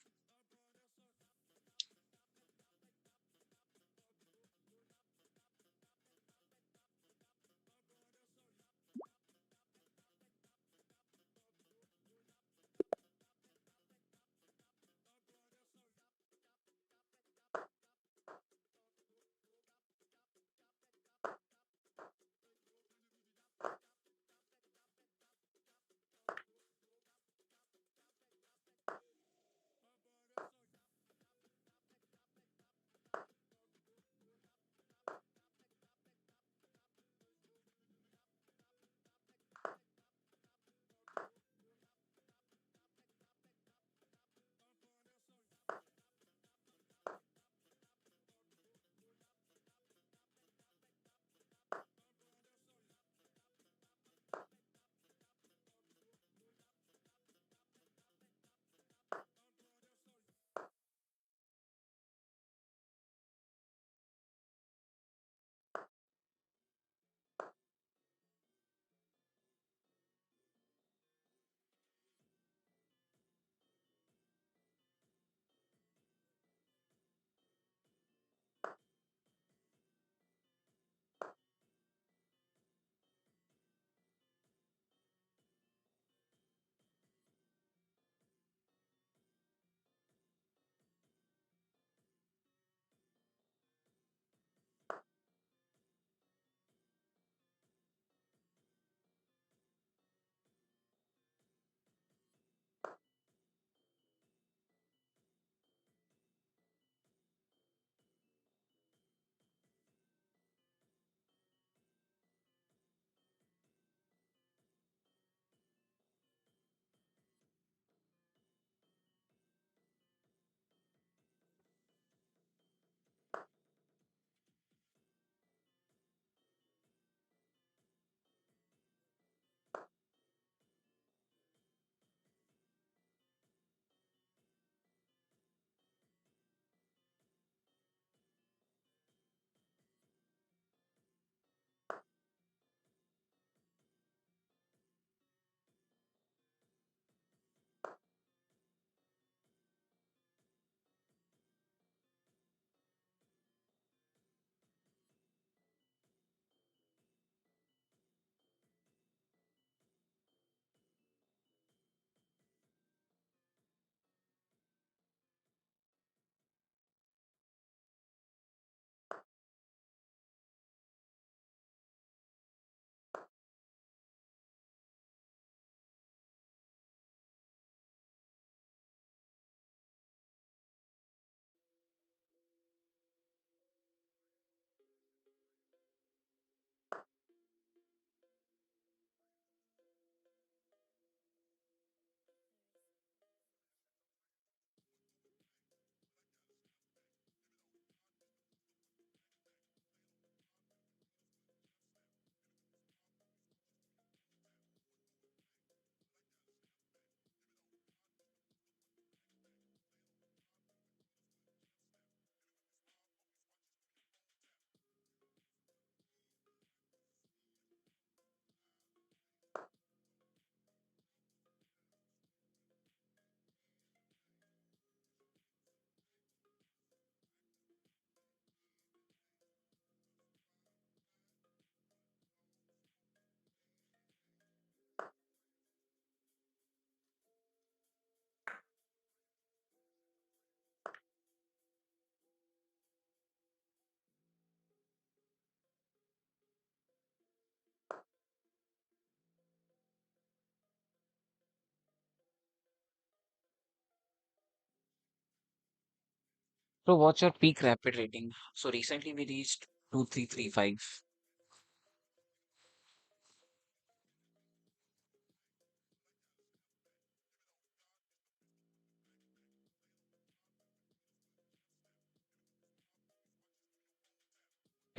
So, what's your peak rapid rating? So, recently we reached 2335.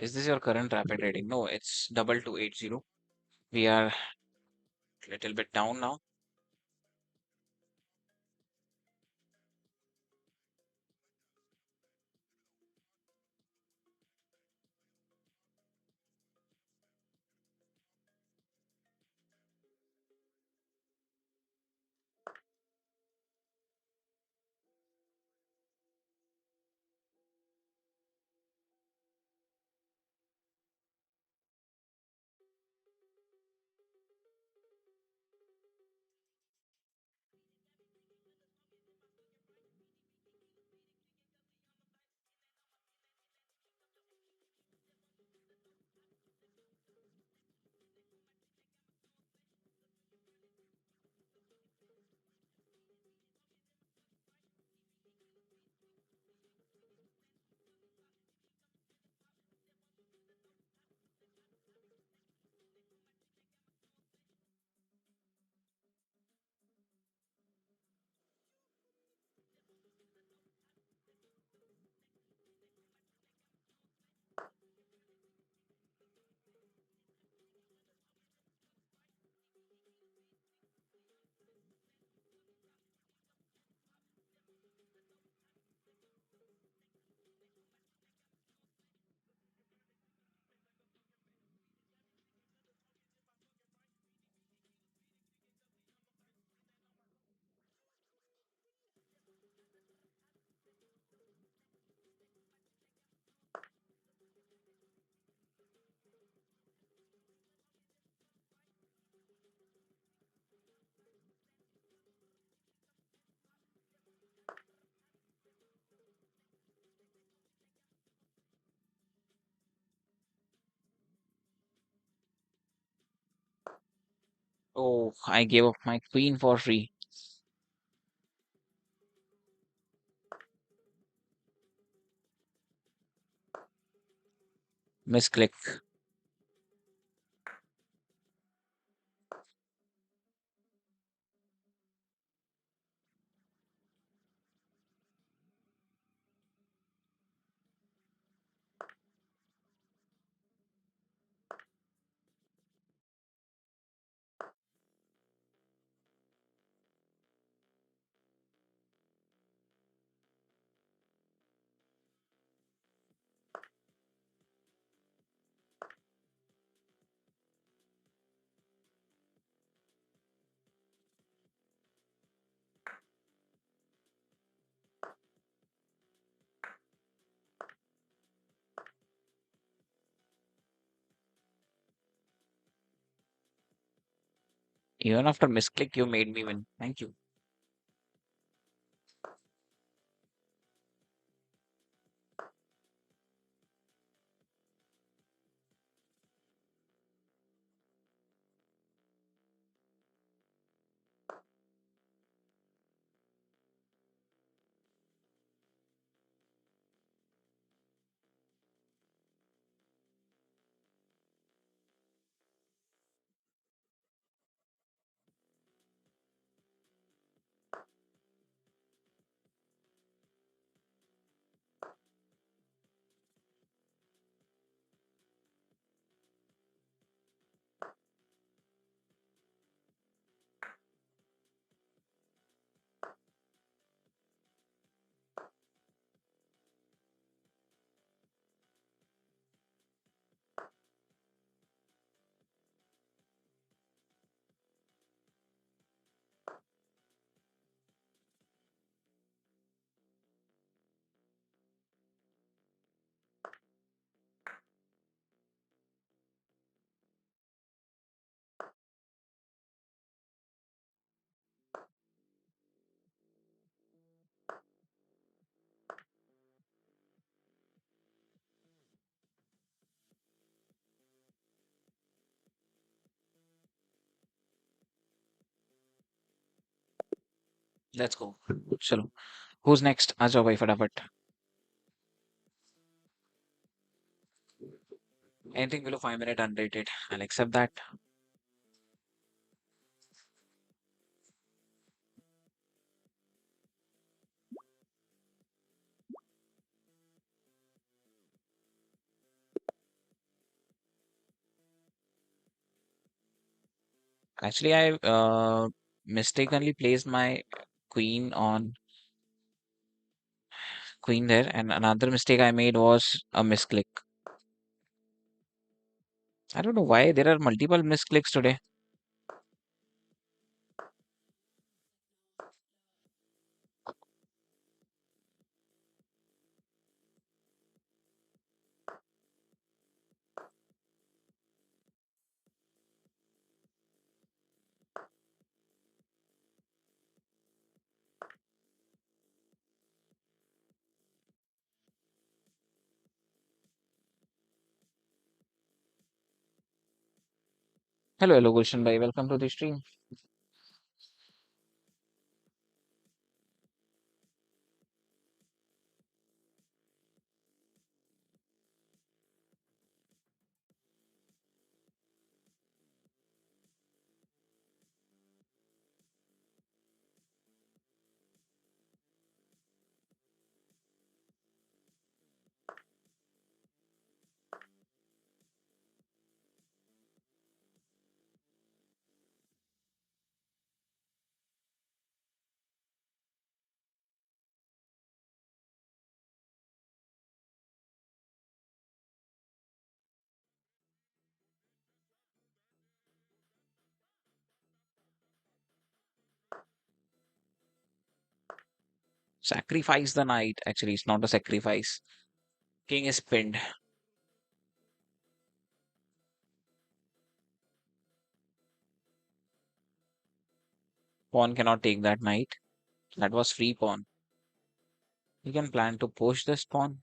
Is this your current rapid rating? No, it's 2280. We are a little bit down now. Oh, I gave up my queen for free. Misclick. Even after misclick, you made me win. Thank you. Let's go. चलो. Who's next? आ जाओ भाई फटाफट. Anything below 5 minute unrated. I'll accept that. Actually, I mistakenly placed my queen on queen there, and another mistake I made was a misclick. I don't know why there are multiple misclicks today. Hello, hello, Gulshan bhai. Welcome to the stream. Sacrifice the knight. Actually, it's not a sacrifice. King is pinned. Pawn cannot take that knight. That was free pawn. You can plan to push this pawn.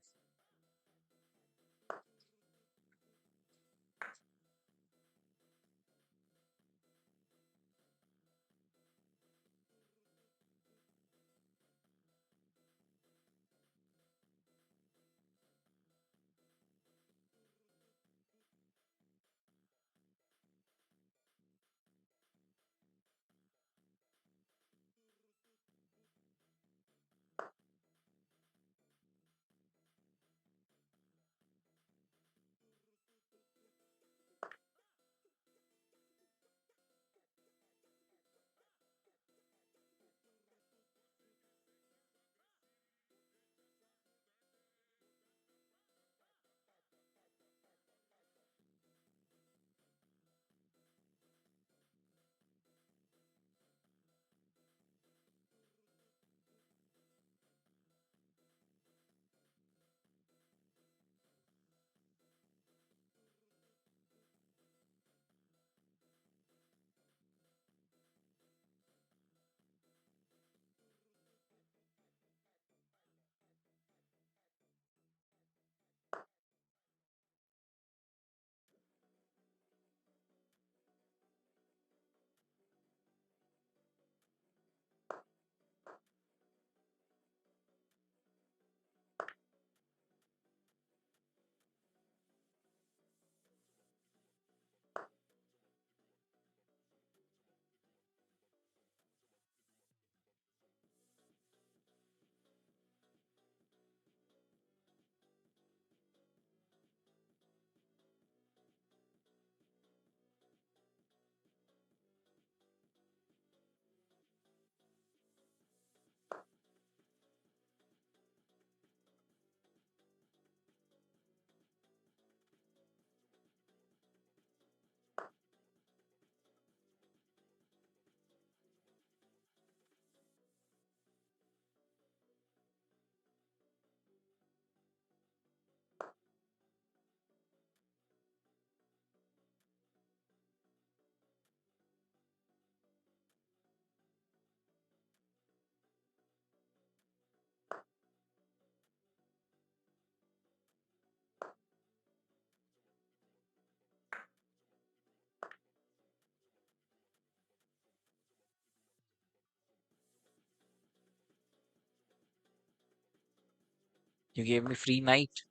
You gave me free knight.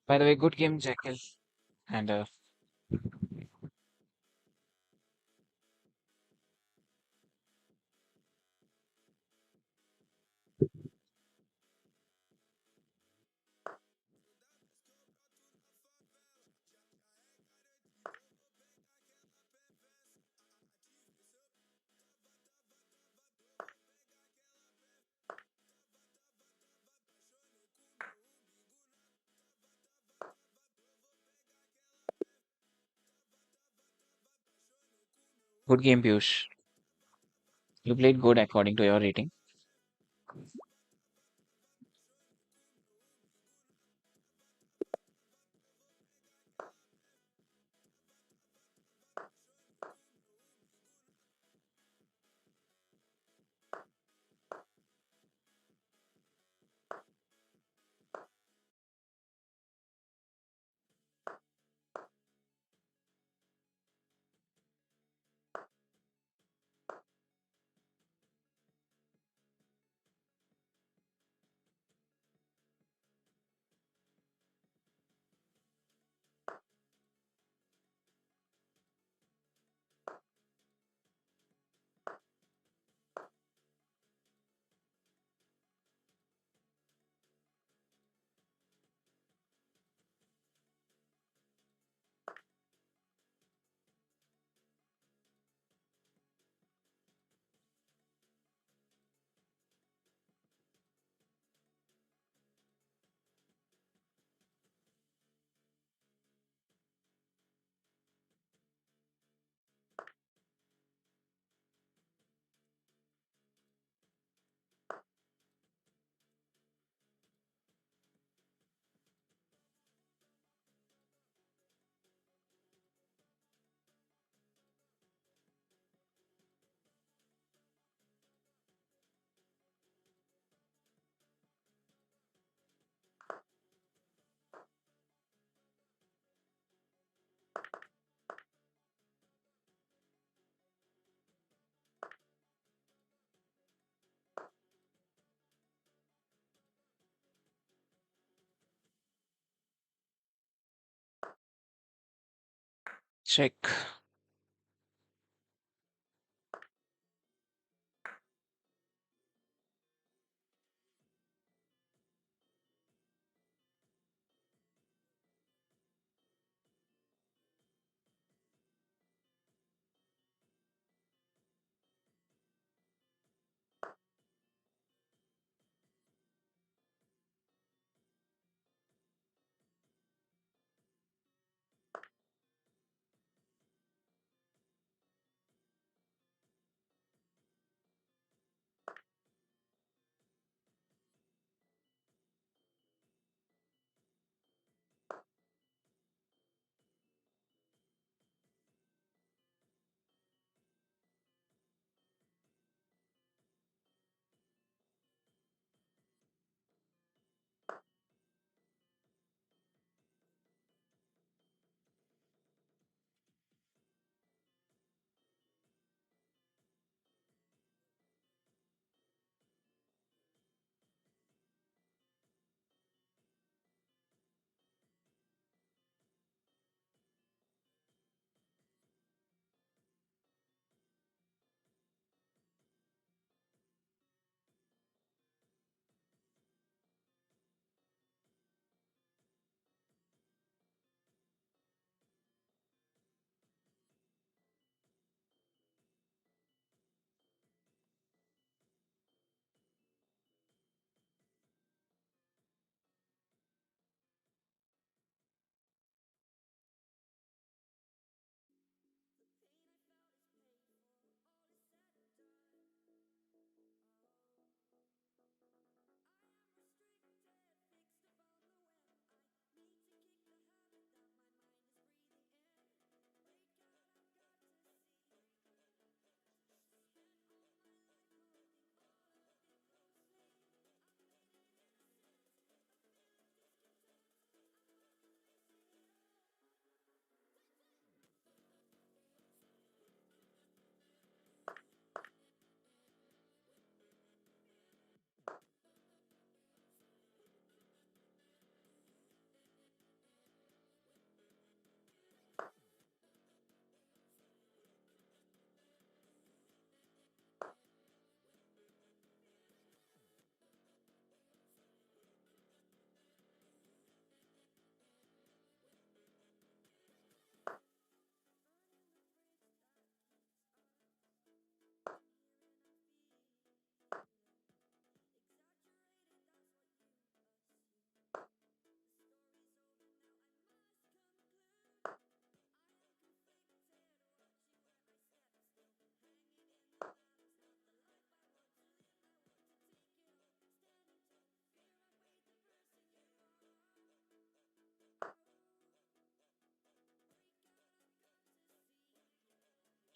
By the way, good game, Jekyll. And good game, Piyush. You played good according to your rating. Check.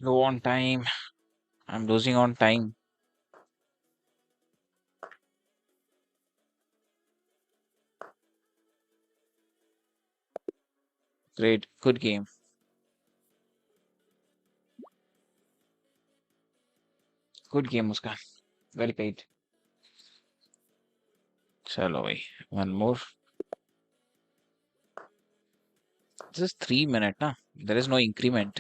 Low on time. I'm losing on time. Great. Good game. Good game, Muskan. Well played. Chalo bhai. One more. This is 3 minutes, na? There is no increment.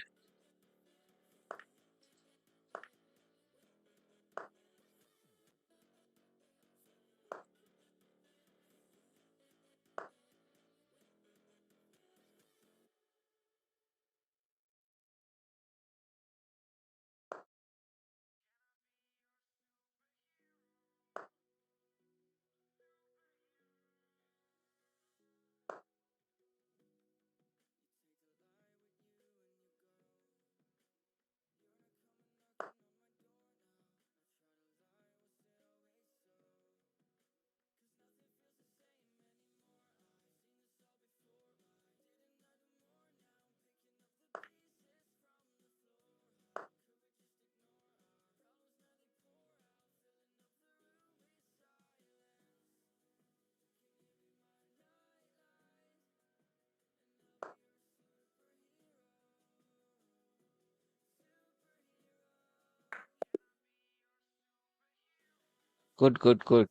Good, good, good.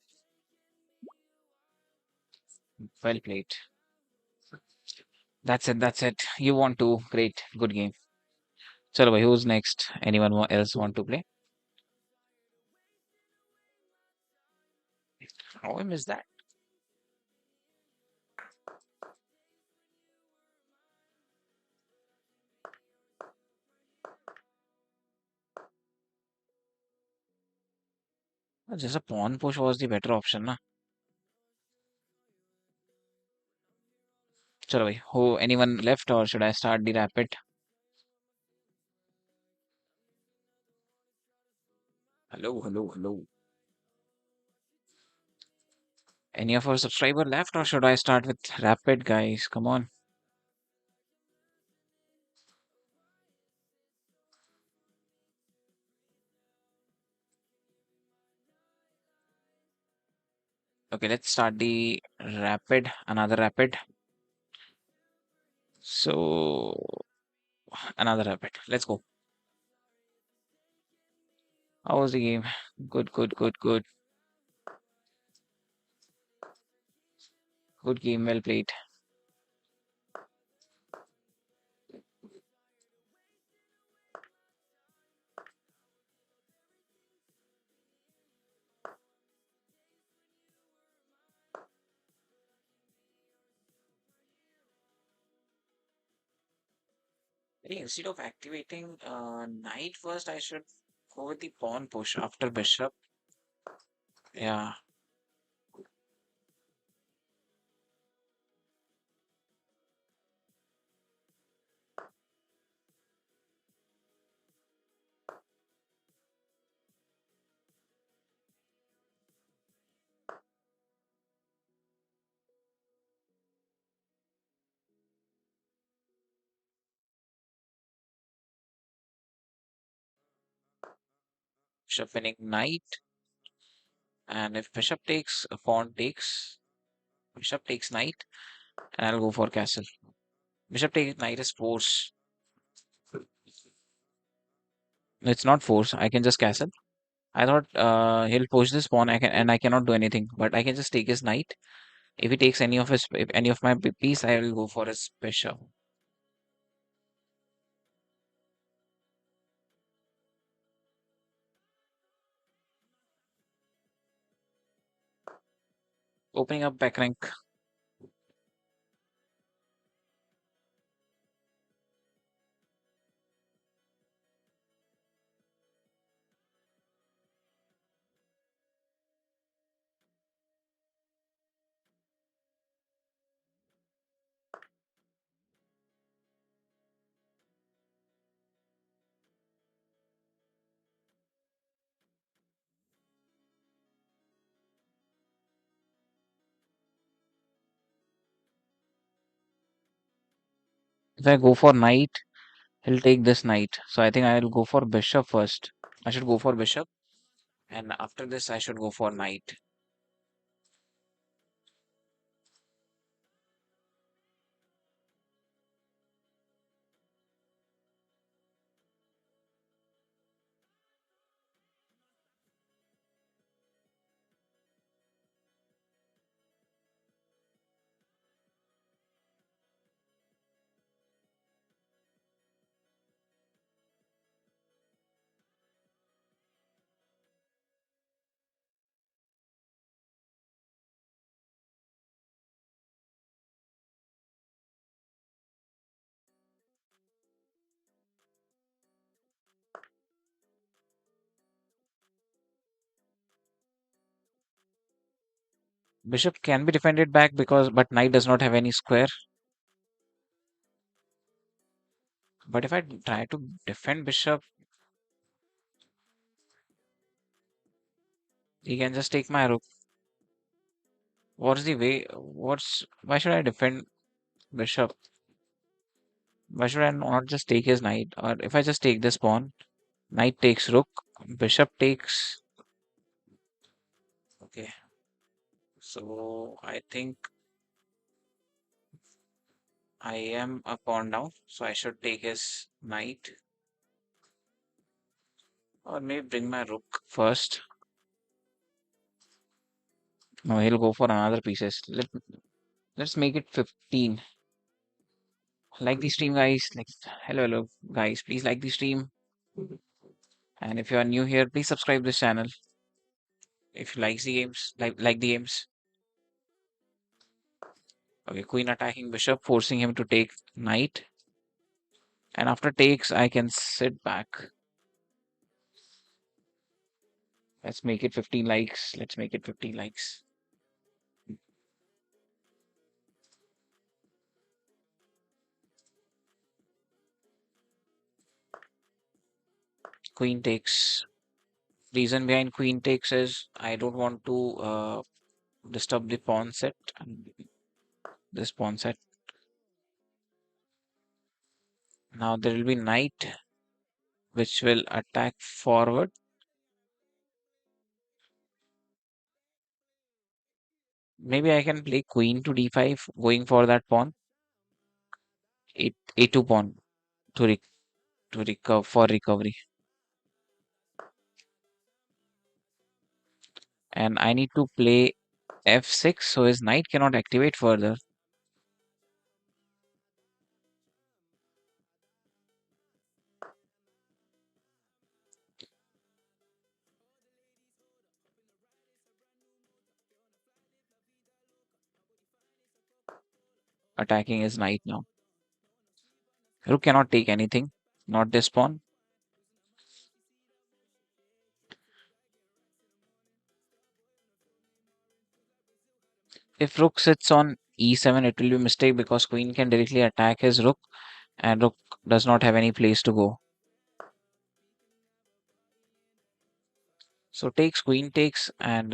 Well played. That's it. That's it. You want to. Great. Good game. Chalo bhai. Who's next? Anyone else want to play? How I missed that? Just a pawn push was the better option, na? Chalo bhai. Who? Anyone left or should I start the rapid? Hello, hello, hello. Any of our subscriber left or should I start with rapid, guys? Come on. Okay, let's start the rapid. Another rapid. So, another rapid. Let's go. How was the game? Good, good, good, good. Good game. Well played. Hey, instead of activating knight first, I should go with the pawn push after bishop. Yeah, bishop winning knight. And if bishop takes, pawn takes, bishop takes knight, and I'll go for castle. Bishop takes knight is force. It's not force. I can just castle. I thought he'll push this pawn. I can and I cannot do anything, but I can just take his knight. If he takes any of his, if any of my piece, I will go for his bishop. Opening up back rank. If I go for knight, He'll take this knight. So I think I'll go for bishop first. I should go for bishop, and after this I should go for knight. Bishop can be defended back because but knight does not have any square. But if I try to defend bishop, he can just take my rook. What's the way? What's why should I defend bishop? Why should I not just take his knight? Or if I just take this pawn, knight takes rook, bishop takes. Okay, so I think I am a pawn down, so I should take his knight, or maybe bring my rook first. No, he'll go for another pieces. Let's make it 15. Like the stream, guys. Like, hello, guys. Please like the stream, and if you are new here, please subscribe this channel. If you like the games, like the games. Okay, queen attacking bishop, forcing him to take knight. And after takes, I can sit back. Let's make it 15 likes. Let's make it 15 likes. Queen takes. Reason behind queen takes is I don't want to disturb the pawn set. And this pawn set. Now there will be knight, which will attack forward. Maybe I can play queen to d5, going for that pawn. A2 pawn to recover for recovery. And I need to play f6 so his knight cannot activate further. Attacking his knight now. Rook cannot take anything, not this pawn. If rook sits on e7, it will be a mistake because queen can directly attack his rook, and rook does not have any place to go. So takes, queen takes, and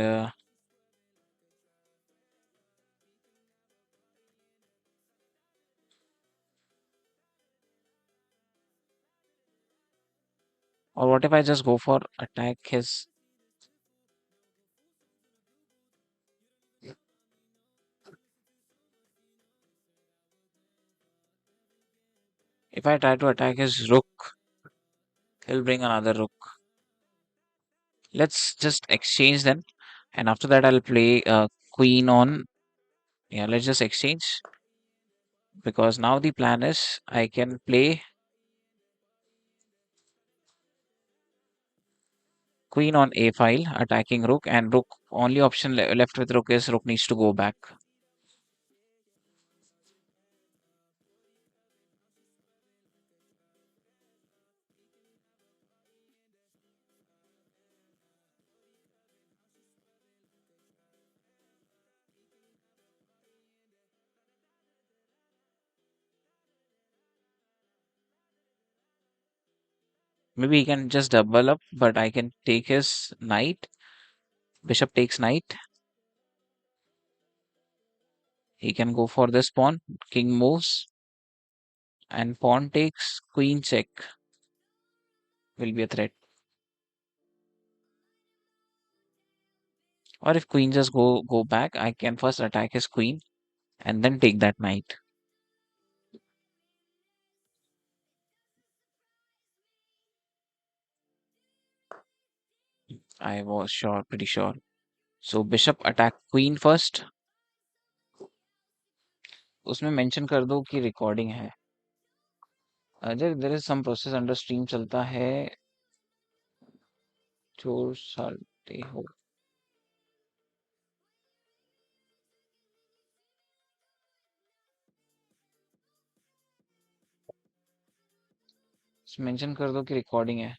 or what if I just go for attack his? If I try to attack his rook, he'll bring another rook. Let's just exchange then, and after that I'll play queen on. Yeah, let's just exchange because now the plan is I can play queen on a file, attacking rook, and rook only option left with rook is rook needs to go back. Maybe he can just double up, but I can take his knight. Bishop takes knight. He can go for this pawn. King moves. and pawn takes queen check will be a threat. Or if queen just go back, I can first attack his queen and then take that knight. I was sure, pretty sure. So bishop attack queen first. उसमें mention कर दो कि recording है. Ajay, there is some process under stream चलता है जो सालते हो. Mention कर दो कि रिकॉर्डिंग है.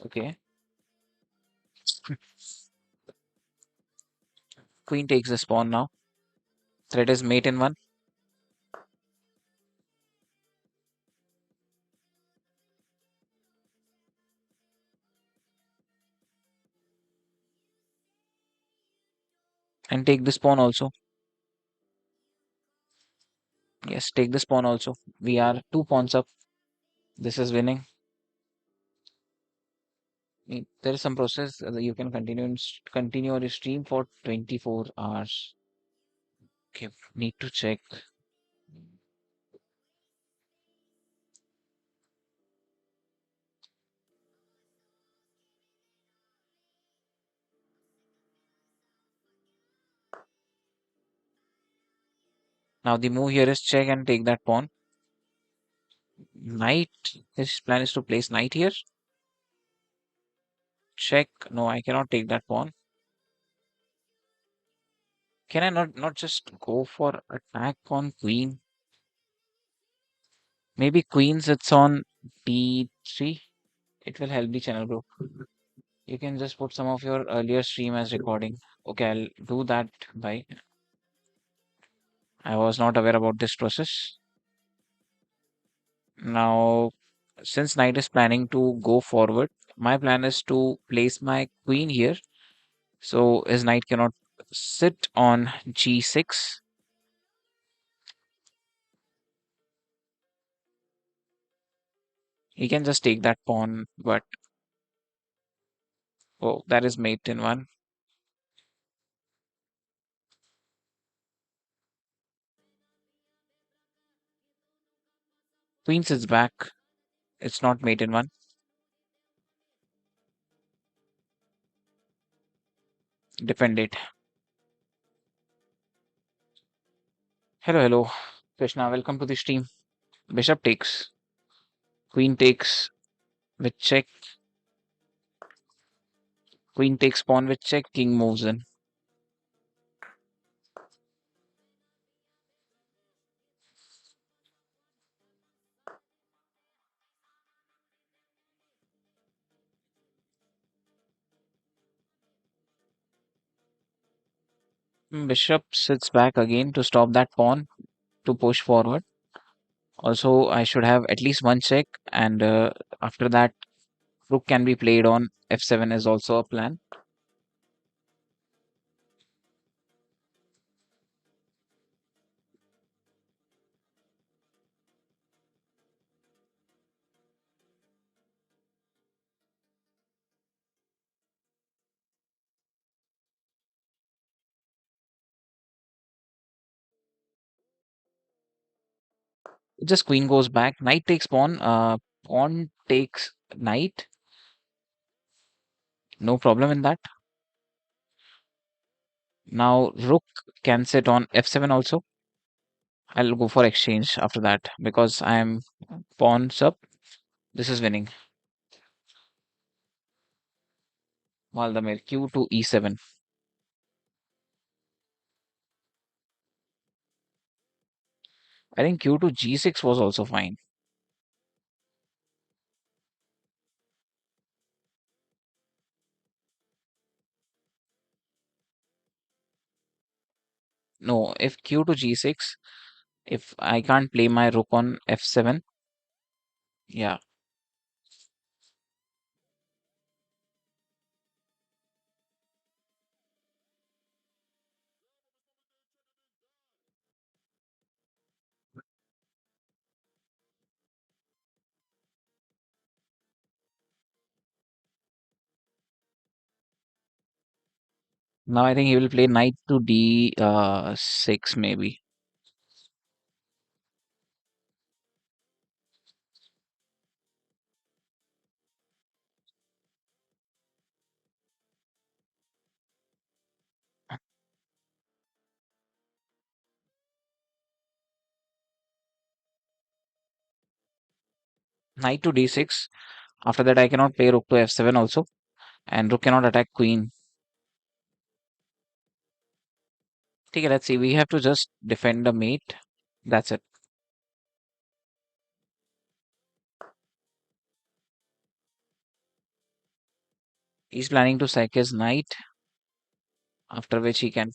Okay. Queen takes this pawn now. Threat is mate in one. And take this pawn also. Yes, take this pawn also. We are 2 pawns up. This is winning. There is some process that you can continue your stream for 24 hours. Okay, need to check. Now the move here is check and take that pawn. Knight. His plan is to place knight here. Check. No, I cannot take that pawn. Can I not just go for attack on queen? Maybe queen sits on d3. It will help the channel grow. You can just put some of your earlier stream as recording. Okay, I'll do that. By I was not aware about this process. Now, since knight is planning to go forward, my plan is to place my queen here. So his knight cannot sit on g6. He can just take that pawn, but oh, that is mate in one. Queen sits back. It's not mate in one. Defend it. Hello, hello. Krishna, welcome to the stream. Bishop takes. Queen takes with check. Queen takes pawn with check. King moves in. Bishop sits back again to stop that pawn to push forward. Also, I should have at least one check, and after that, rook can be played on f7 is also a plan. Just queen goes back. Knight takes pawn. Pawn takes knight. No problem in that. Now rook can sit on f7 also. I'll go for exchange after that because I'm pawns up. This is winning. Valdemir q to e7. I think q to g6 was also fine. No, if q to g6, if I can't play my rook on f7, yeah. Now I think he will play knight to d6 maybe. Knight to d6. After that, I cannot play rook to f7 also, and rook cannot attack queen. Okay, let's see. We have to just defend the mate. That's it. He's planning to sack his knight, after which he can.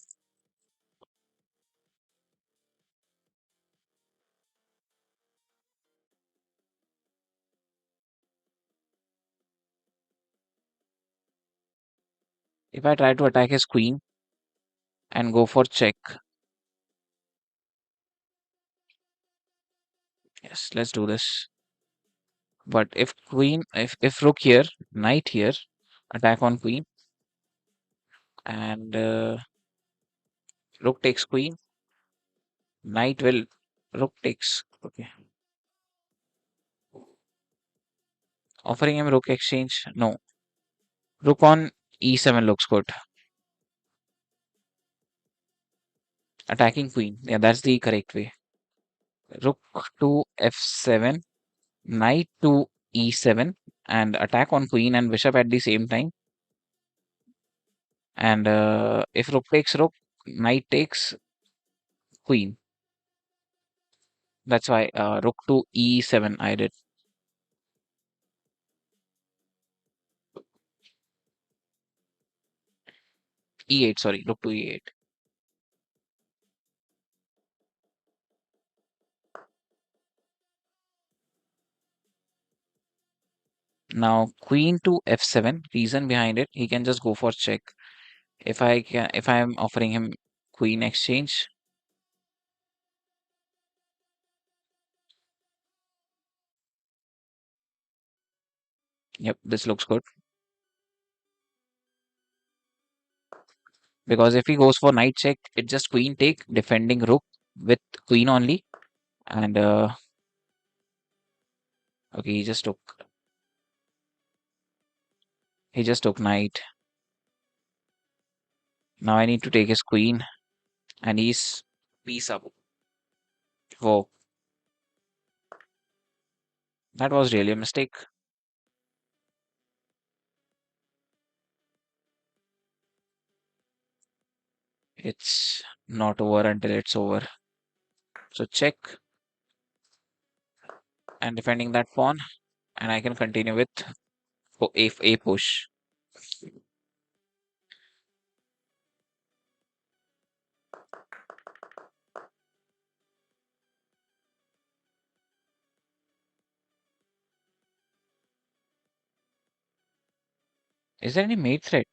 If I try to attack his queen and go for check, yes, let's do this. But if rook here, knight here, attack on queen, and rook takes queen, knight will, rook takes. Okay, offering him rook exchange. No, rook on e7 looks good. Attacking queen. Yeah, that's the correct way. Rook to f7, knight to e7, and attack on queen and bishop at the same time. And if rook takes rook, knight takes queen. That's why rook to e7 I did. E8, sorry, rook to e8. Now queen to f7. Reason behind it, he can just go for check. If I am offering him queen exchange, yep, this looks good. Because if he goes for knight check, it's just queen take, defending rook with queen only. And okay, he just took knight. Now I need to take his queen, and he's piece up. Whoa, that was really a mistake. It's not over until it's over. So check and defending that pawn, and I can continue with a push. Is there any mate threat?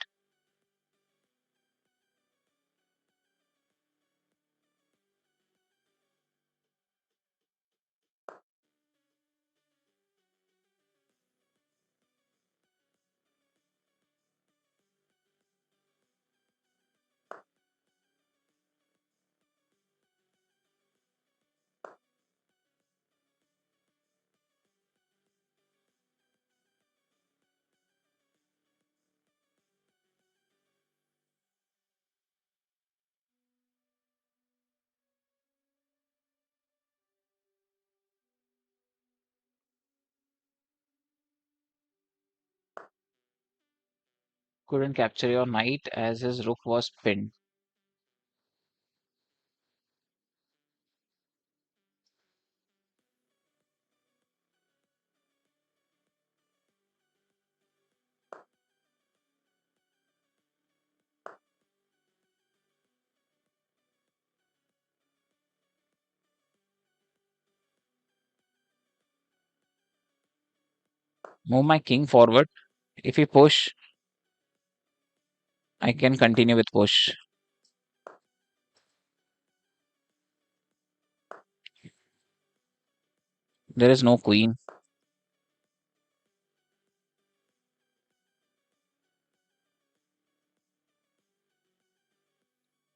Couldn't capture your knight as his rook was pinned. Move my king forward. If he push, I can continue with push. There is no queen.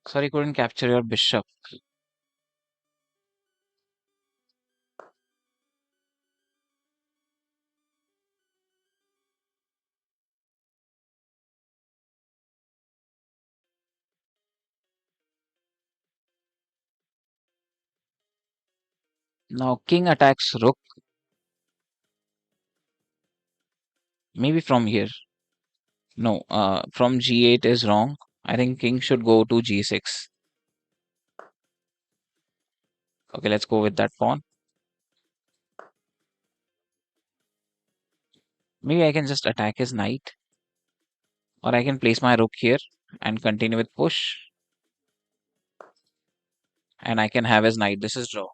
Sorry, couldn't capture your bishop. Now king attacks rook. Maybe from here. No, from g8 is wrong. I think king should go to g6. Okay, let's go with that pawn. Maybe I can just attack his knight, or I can place my rook here and continue with push, and I can have his knight. This is draw.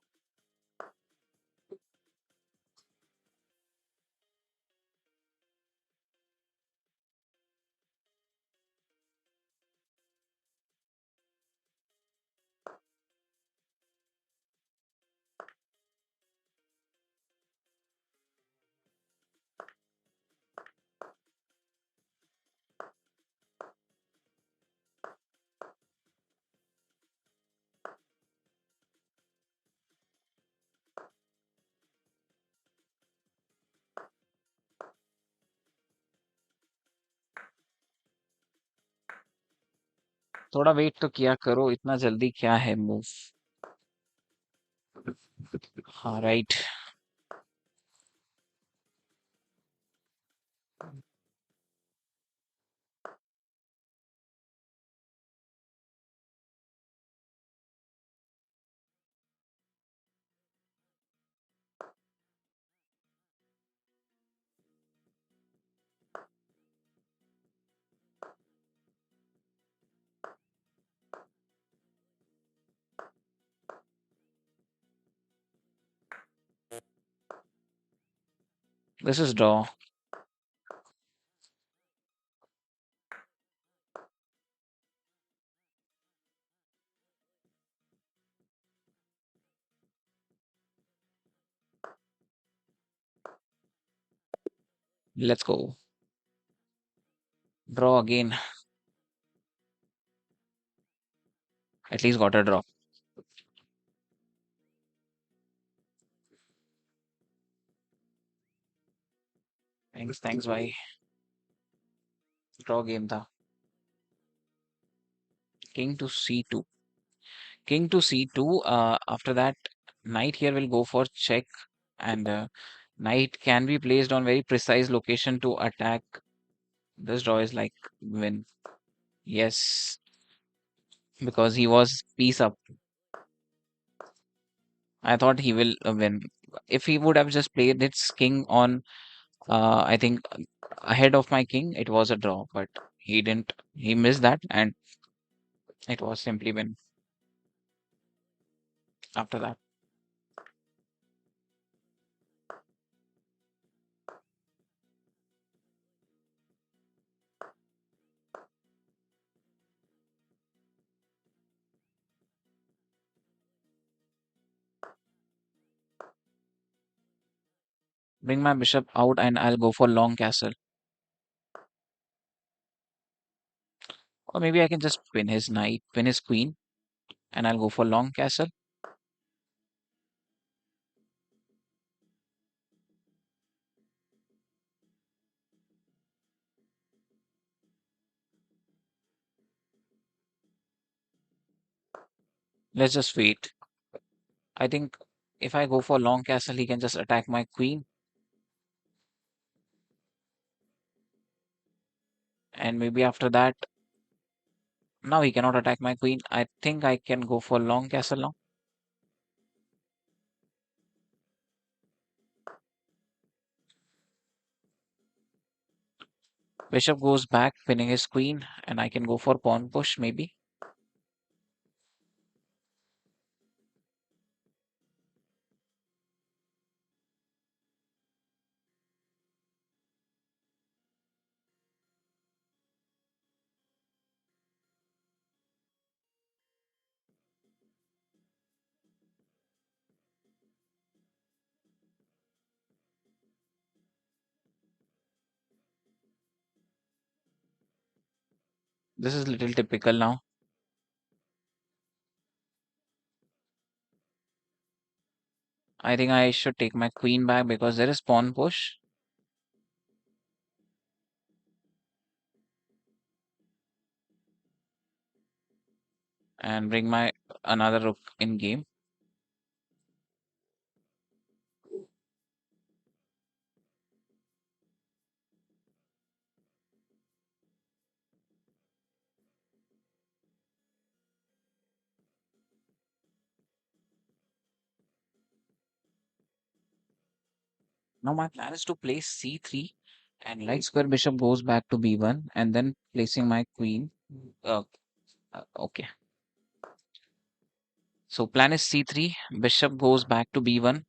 थोड़ा wait तो किया करो, इतना जल्दी क्या है move? हाँ, right. This is draw. Let's go. Draw again. At least got a draw. Thanks, thanks, bye. Draw game था. King to c2. King to c2. After that, knight here will go for check, and knight can be placed on very precise location to attack. This draw is like win. Yes, because he was piece up. I thought he will win. If he would have just played its king on, I think ahead of my king, it was a draw. But he didn't. He missed that, and it was simply win after that. Bring my bishop out, and I'll go for long castle. Or maybe I can just pin his knight, pin his queen, and I'll go for long castle. Let's just wait. I think if I go for long castle, he can just attack my queen, and maybe after that, now he cannot attack my queen. I think I can go for long castle now. Bishop goes back, pinning his queen, and I can go for pawn push maybe. This is little typical now. I think I should take my queen back because there is pawn push and bring my another rook in game. Now my plan is to place c3 and light square bishop goes back to b1 and then placing my queen. Uh, okay. So plan is c3, bishop goes back to b1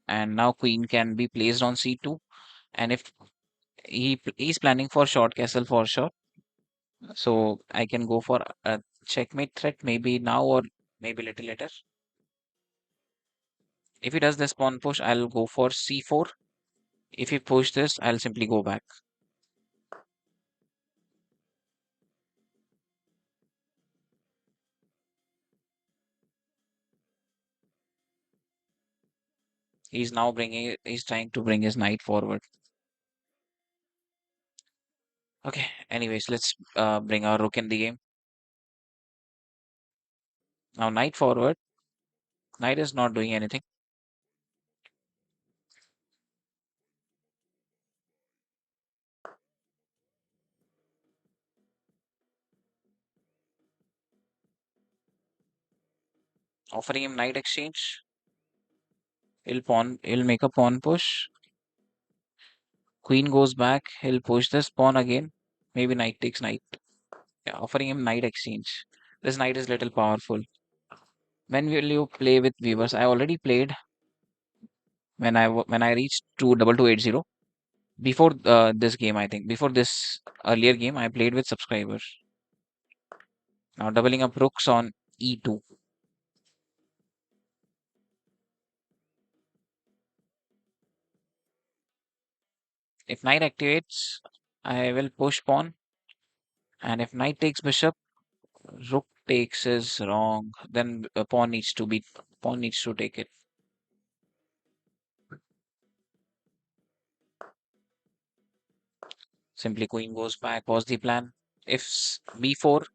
and now queen can be placed on c2. And if he's planning for short castle for sure, so I can go for a checkmate threat maybe now or maybe little later. If he does this pawn push, I'll go for c4. If he push this, I'll simply go back. He's trying to bring his knight forward. Okay, anyways, let's bring our rook in the game. Now knight forward. Knight is not doing anything. Offering him knight exchange. He'll make a pawn push. Queen goes back. He'll push this pawn again. Maybe knight takes knight. Yeah, offering him knight exchange. This knight is little powerful. When will you play with viewers? I already played when I reached to 2280. Before this game, I think before this earlier game, I played with subscribers. Now doubling up rooks on e2. If knight activates, I will push pawn, and if knight takes bishop, rook takes is wrong. Then pawn needs to take it. Simply queen goes back. Was the plan? If b4,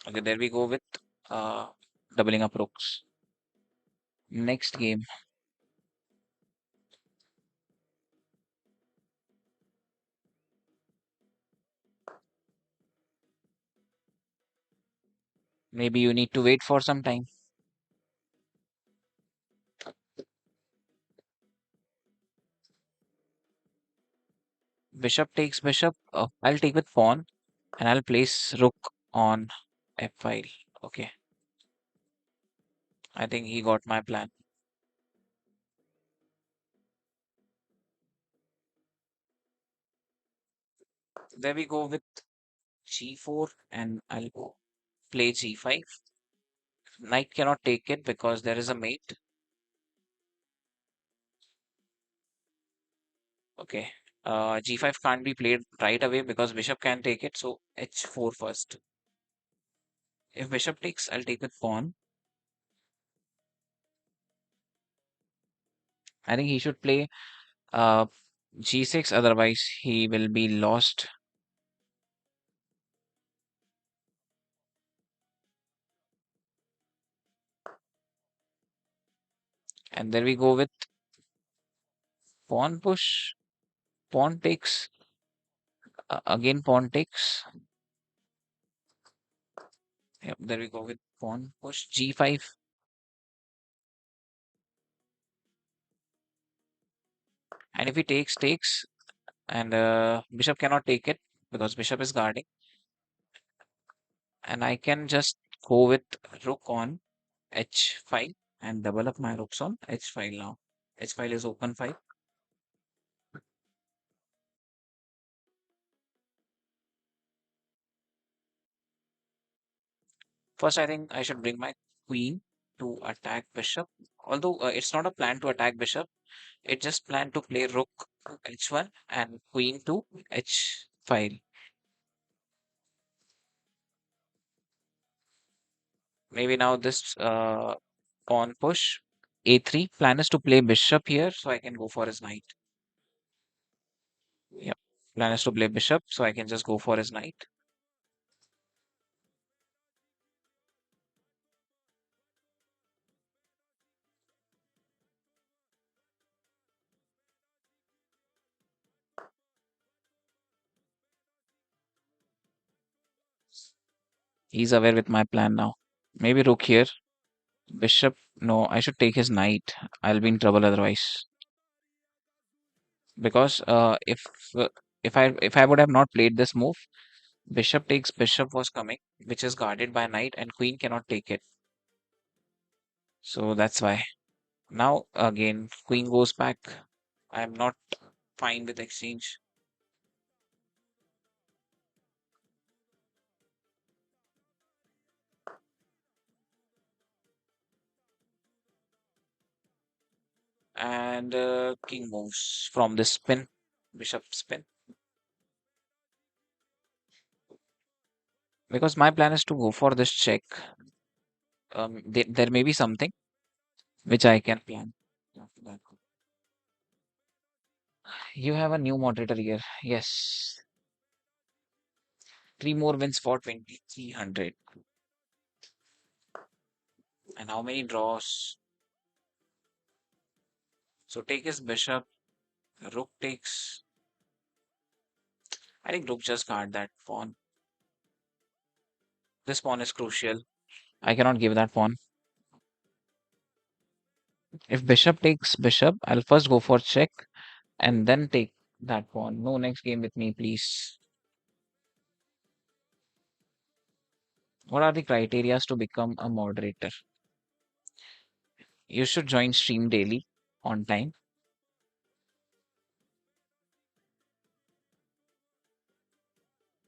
okay, there we go with uh, doubling up rooks. Next game, maybe you need to wait for some time. Bishop takes bishop. I'll take with pawn, and I'll place rook on f5. Okay, I think he got my plan. There we go with g4, and I'll play g5. Knight cannot take it because there is a mate. Okay. G5 can't be played right away because bishop can take it. So h4 first. If bishop takes, I'll take with pawn. I think he should play uh, g6. Otherwise, he will be lost. And there we go with pawn push. Pawn takes. Again, pawn takes. Yep, there we go with pawn push. G5. And if he takes. And bishop cannot take it because bishop is guarding. And I can just go with rook on h5 and double up my rooks on h5 now. H5 is open 5. First, I think I should bring my queen to attack bishop. Although it's not a plan to attack bishop, it just plan to play rook to h1 and queen to h5. Maybe now this pawn push a3. Plan is to play bishop here, so I can go for his knight. Yep. Plan is to play bishop, so I can just go for his knight. He's aware with my plan now. Maybe rook here. Bishop. No, I should take his knight. I'll be in trouble otherwise. Because uh, if I would have not played this move, bishop takes bishop was coming, which is guarded by knight, and queen cannot take it. So that's why. Now again, queen goes back. I'm not fine with exchange. And king moves from the spin, bishop spin. Because my plan is to go for this check. There may be something which I can plan. After that. You have a new moderator here. Yes. Three more wins for 2300. And how many draws? So take his bishop. Rook takes. I think rook just guard that pawn. This pawn is crucial. I cannot give that pawn. If bishop takes bishop, I'll first go for check and then take that pawn. No next game with me, please. What are the criterias to become a moderator? You should join stream daily on time.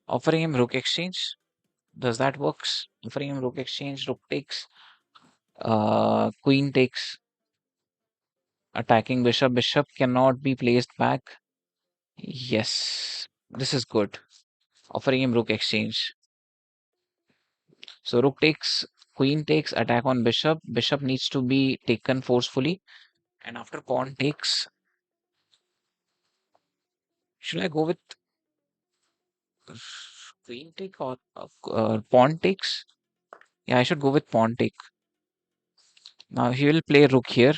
Offering him rook exchange. Does that works? Offering him rook exchange, rook takes, queen takes, attacking bishop. Bishop cannot be placed back. Yes, this is good. Offering him rook exchange. So rook takes, queen takes, attack on bishop. Bishop needs to be taken forcefully. And after pawn takes, should I go with queen take or pawn takes? Yeah, I should go with pawn take. Now he will play rook here.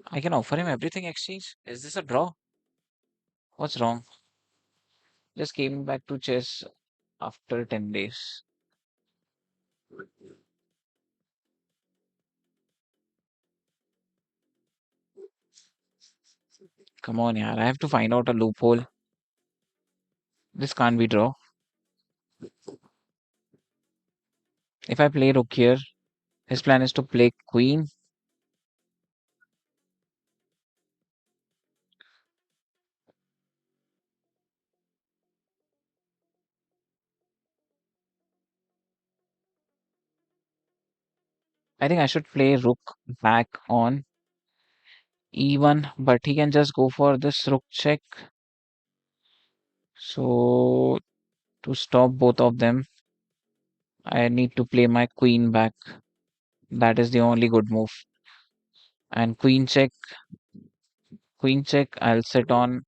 I can offer him everything exchange. Is this a draw? What's wrong? Just came back to chess after 10 days. Come on, yaar. I have to find out a loophole. This can't be draw. If I play rook here, his plan is to play queen. I think I should play rook back on e1, but he can just go for this rook check. So to stop both of them, I need to play my queen back. That is the only good move. And queen check, I'll sit on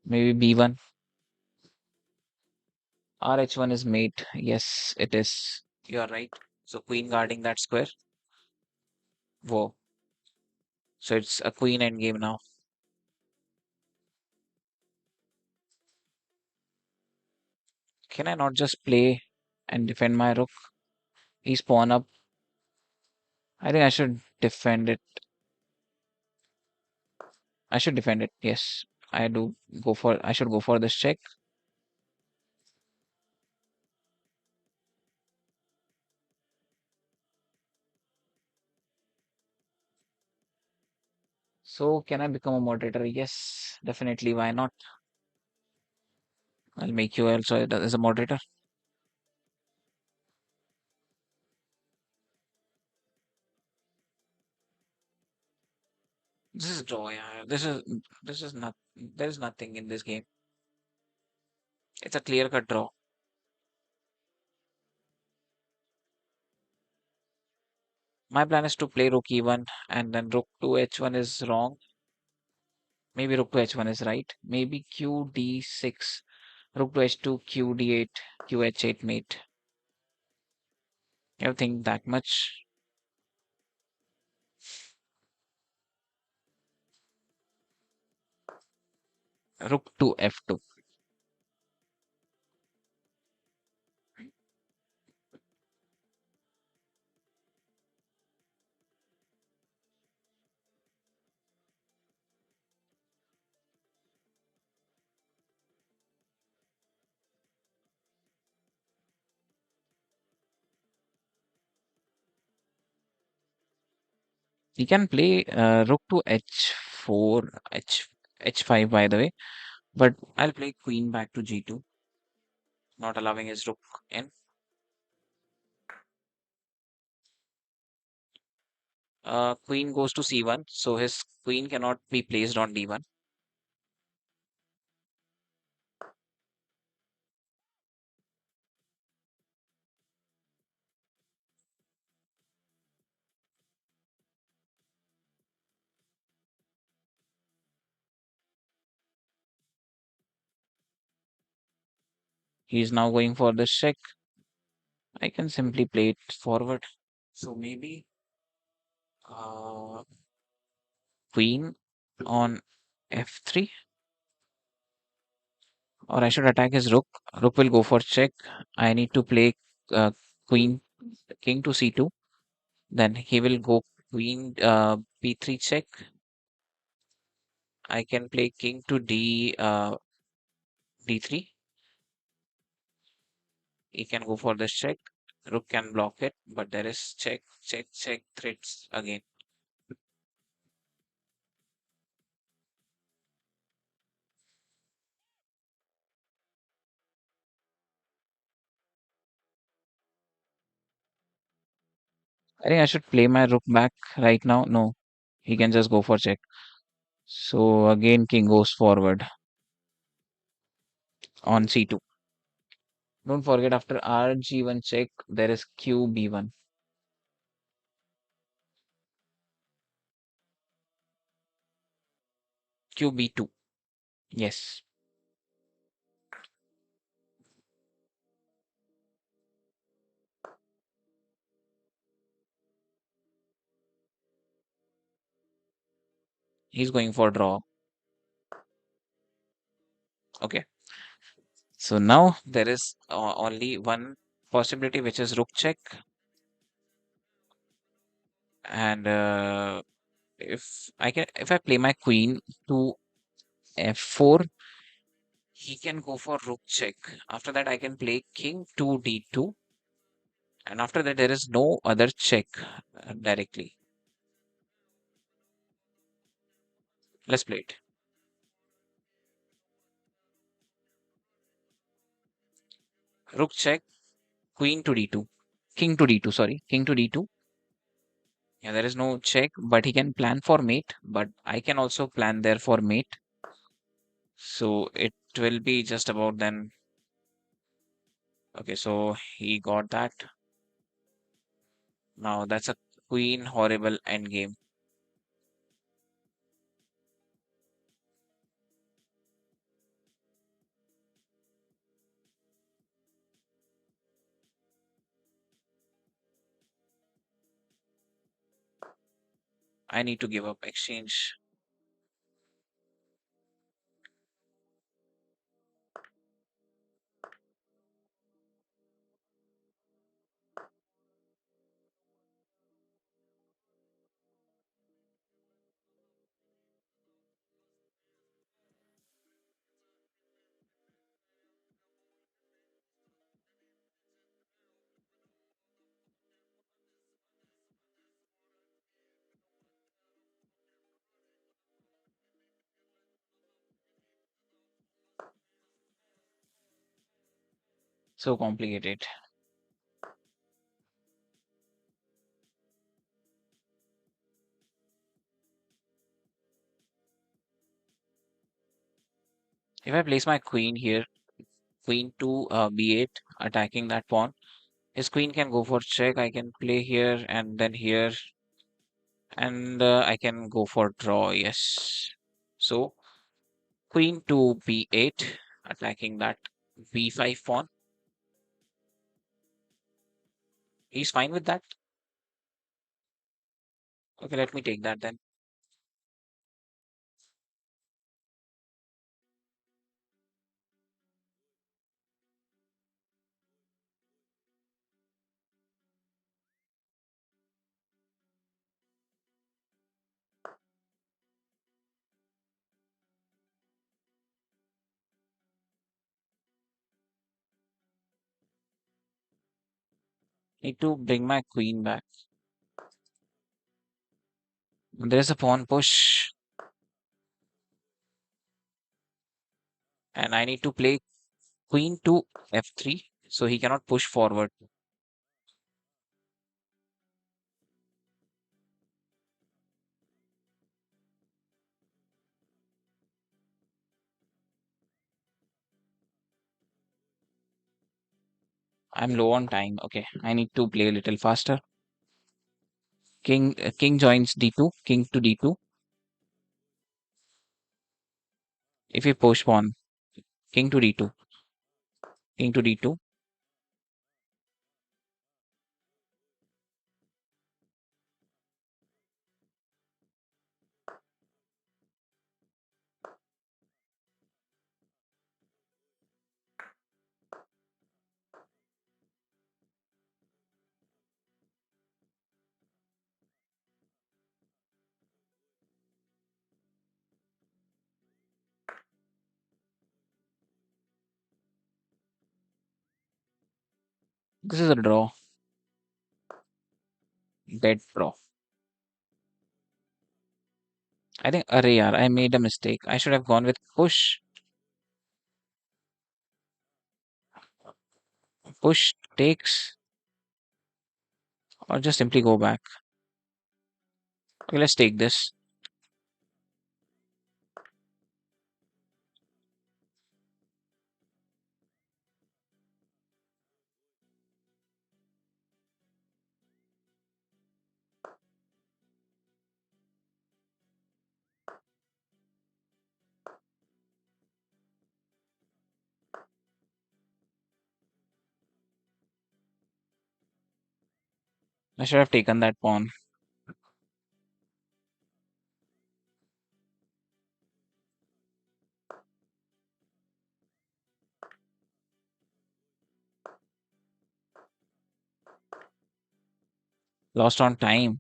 maybe b1. Rh1 is mate. Yes, it is. You are right. So queen guarding that square. Whoa. So it's a queen endgame now. Can I not just play and defend my rook? He's pawn up. I think I should defend it. I should defend it. Yes, I do go for. I should go for this check. So can I become a moderator? Yes, definitely. Why not? I'll make you also as a moderator. This is draw. Yeah. This is not. There is nothing in this game. It's a clear cut draw. My plan is to play rook e1 and then rook to h1 is wrong. Maybe rook to h1 is right. Maybe q d6, rook to h2, q d8, q h8 mate. You think that much? Rook to f2. He can play rook to h4, h5 by the way, but I'll play queen back to g2, not allowing his rook in. Queen goes to c1, so his queen cannot be placed on d1. He is now going for the check. I can simply play it forward. So maybe uh, queen on f3, or I should attack his rook. Rook will go for check. I need to play uh, queen, king to c2. Then he will go queen b3 check. I can play king to d3. He can go for the check. Rook can block it, but there is check, check, check threats again. I think I should play my rook back right now. No, he can just go for check. So again, king goes forward on c2. Don't forget, after rg1 check, there is qb1. qb2. Yes, he's going for draw. Okay. So now there is only one possibility, which is rook check. And if I play my queen to f4, he can go for rook check. After that, I can play king to d2, and after that, there is no other check directly. Let's play it. Rook check, queen to d2, king to d2. Sorry, king to d2. Yeah, there is no check, but he can plan for mate. But I can also plan there for mate. So it will be just about then. Okay, so he got that. Now that's a queen horrible endgame. I need to give up exchange. So complicated. If I place my queen here, queen to b8, attacking that pawn, His queen can go for check. I can play here and then here, and I can go for draw. Yes. So queen to b8, attacking that b5 pawn. He's fine with that. Okay, let me take that then. Need to bring my queen back. There's a pawn push, and I need to play queen to f3, so he cannot push forward. I'm low on time. Okay, I need to play a little faster. King joins d2, king to d2. If we push pawn, king to d2, king to d2. This is a draw, dead draw. I think, array yaar, I made a mistake. I should have gone with push. Push takes, or just simply go back. Okay, let's take this. I should have taken that pawn. Lost on time.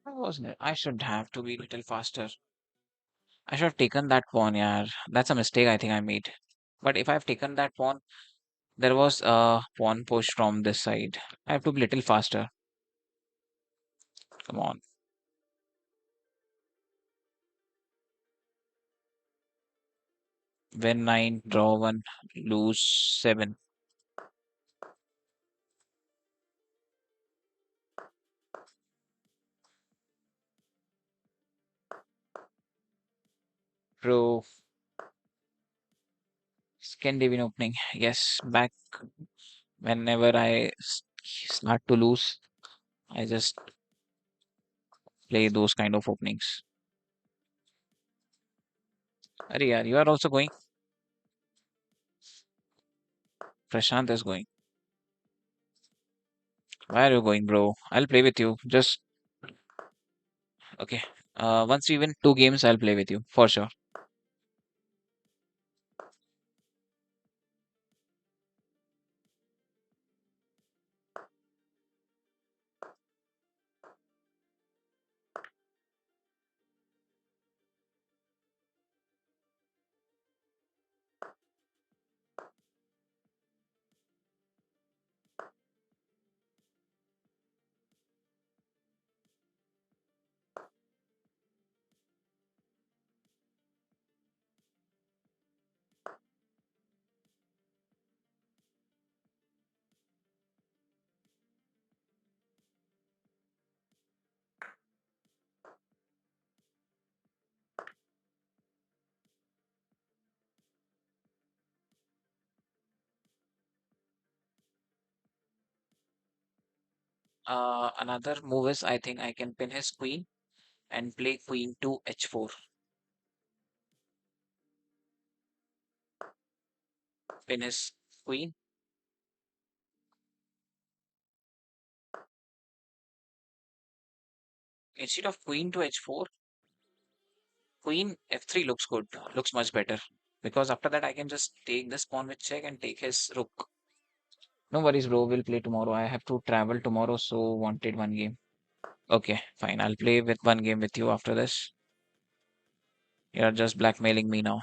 Wasn't it? I should have to be a little faster. I should have taken that pawn, yeah. That's a mistake I think I made. But if I've taken that pawn, there was a pawn push from this side. I have to be a little faster. Come on. Win 9, draw 1, lose 7. Pro Scandinavian opening. Yes, back whenever start to lose, I just play those kind of openings. Arey yaar, you are also going. Prashant is going. Why are you going, bro? I'll play with you. Just okay. Once we win 2 games, I'll play with you for sure. Another move is I think I can pin his queen and play queen to h4. Pin his queen. Instead of queen to h4, queen f3 looks good, looks much better. Because after that I can just take this pawn with check and take his rook. No worries, bro. We'll play tomorrow. I have to travel tomorrow, so wanted one game. Okay, fine. I'll play with one game with you after this. You're just blackmailing me now.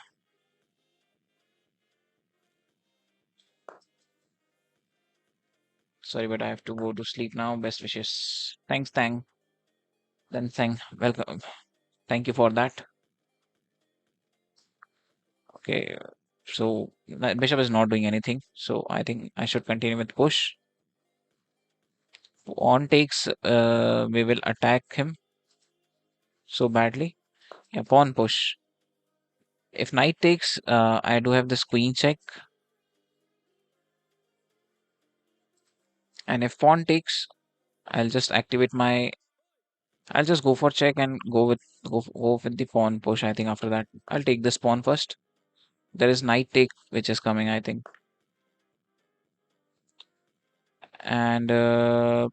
Sorry, but I have to go to sleep now. Best wishes. Thanks, thank. Then thank. Welcome. Thank you for that. Okay. So bishop is not doing anything. So I think I should continue with push. Pawn takes. We will attack him so badly. Yeah, pawn push. If knight takes, I do have this queen check. And if pawn takes, I'll just activate my. I'll just go for check and go with the pawn push. I think after that I'll take this pawn first. There is knight take which is coming. I think, and there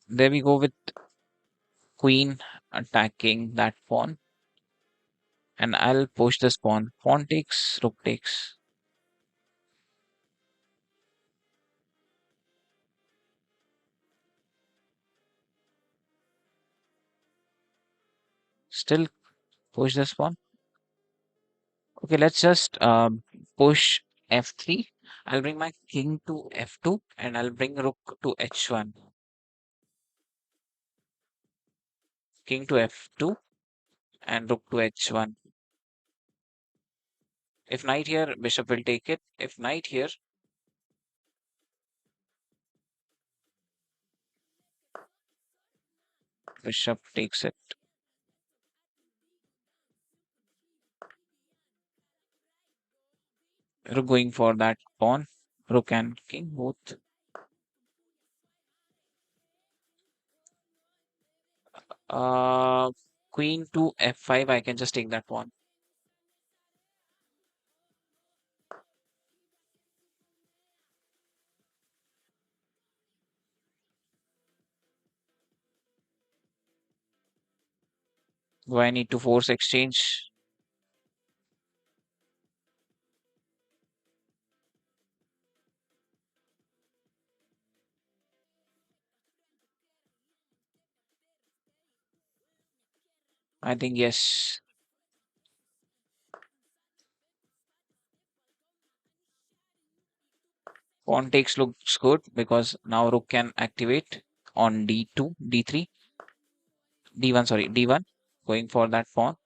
we go with queen attacking that pawn, and I'll push this pawn. Pawn takes, rook takes. Still push this pawn. Okay, let's just push f3. I'll bring my king to f2, and I'll bring rook to h1. King to f2 and rook to h1. If knight here, bishop will take it. If knight here, bishop takes it. Rook going for that pawn. Rook and king both. Uh, Queen to f5. I can just take that pawn. Do I need to force exchange? I think yes. Pawn takes looks good because now rook can activate on d2, d3, d1. Sorry, d1. Going for that pawn.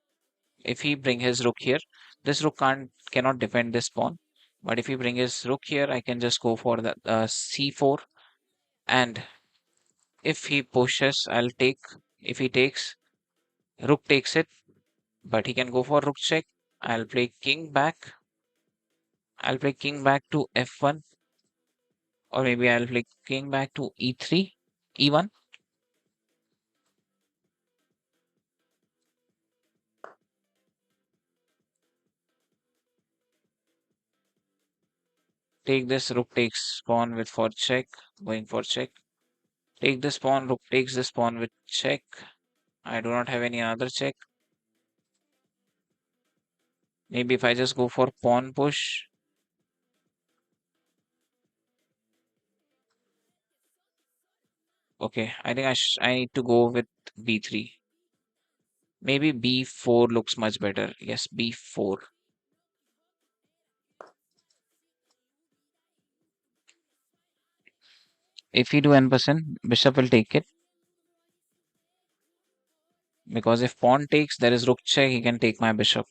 If he bring his rook here, this rook cannot defend this pawn. But if he bring his rook here, I can just go for the c4. And if he pushes, I'll take. If he takes, rook takes it, but he can go for rook check. I'll play king back. I'll play king back to f1, or maybe I'll play king back to e3, e1. Take this, rook takes pawn with for check, going for check. Take this pawn, rook takes this pawn with check. I do not have any other check. Maybe if I just go for pawn push. Okay, I think I need to go with b3. Maybe b4 looks much better. Yes, b4. If he do n%, bishop will take it. Because if pawn takes, there is rook check, he can take my bishop.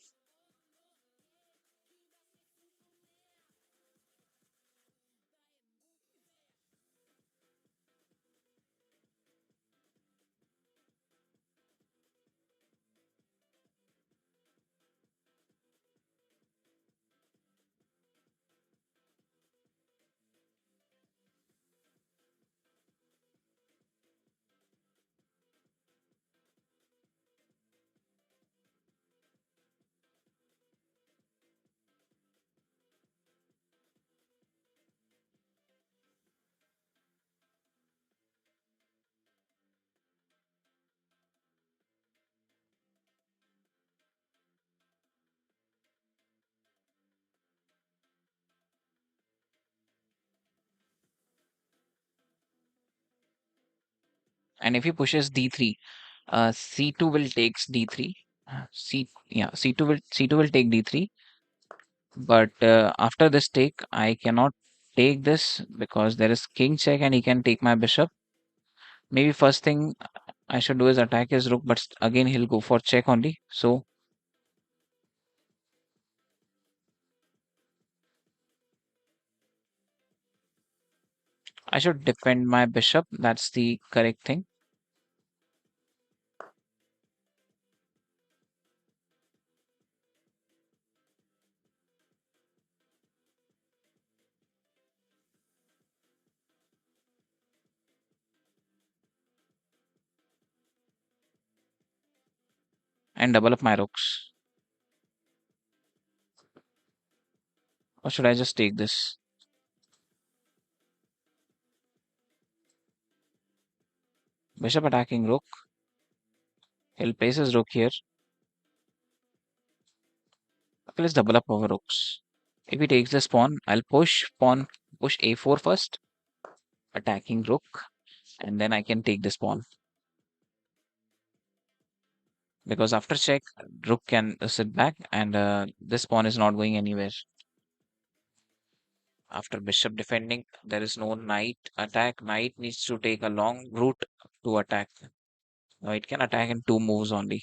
And if he pushes d3, c2 will takes d3. C2 will take d3. But after this take, I cannot take this because there is king check and he can take my bishop. Maybe first thing I should do is attack his rook, but again he'll go for check only. So I should defend my bishop. That's the correct thing. And double up my rooks. Or should I just take this? Bishop attacking rook. He'll place his rook here. Okay, let's double up our rooks. If he takes this pawn, I'll push a4 first, attacking rook, and then I can take this pawn. Because after check, rook can sit back, and this pawn is not going anywhere. After bishop defending, there is no knight attack. Knight needs to take a long route to attack. Now it can attack in two moves only.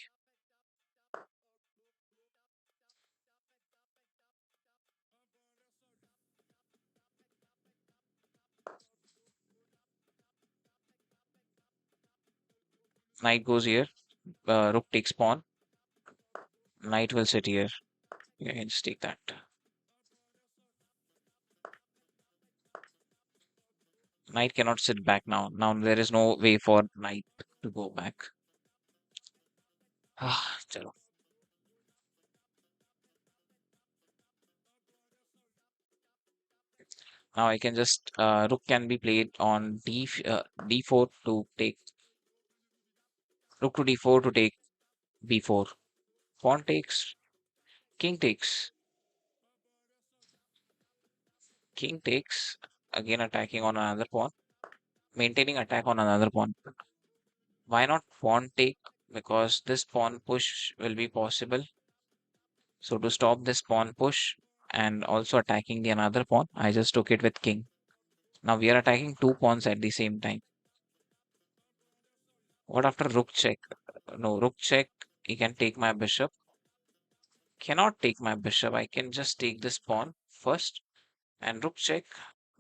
Knight goes here. Rook takes pawn. Knight will sit here. You can just take that. Knight cannot sit back now. Now there is no way for knight to go back. Chalo. Now I can just rook can be played on d4 to take rook to d4 to take b4. Pawn takes, king takes, king takes. Again attacking on another pawn, maintaining attack on another pawn. Why not pawn take? Because this pawn push will be possible. So to stop this pawn push and also attacking the another pawn, I just took it with king. Now we are attacking two pawns at the same time. What after rook check? No, rook check. He can take my bishop. Cannot take my bishop. I can just take this pawn first. And rook check.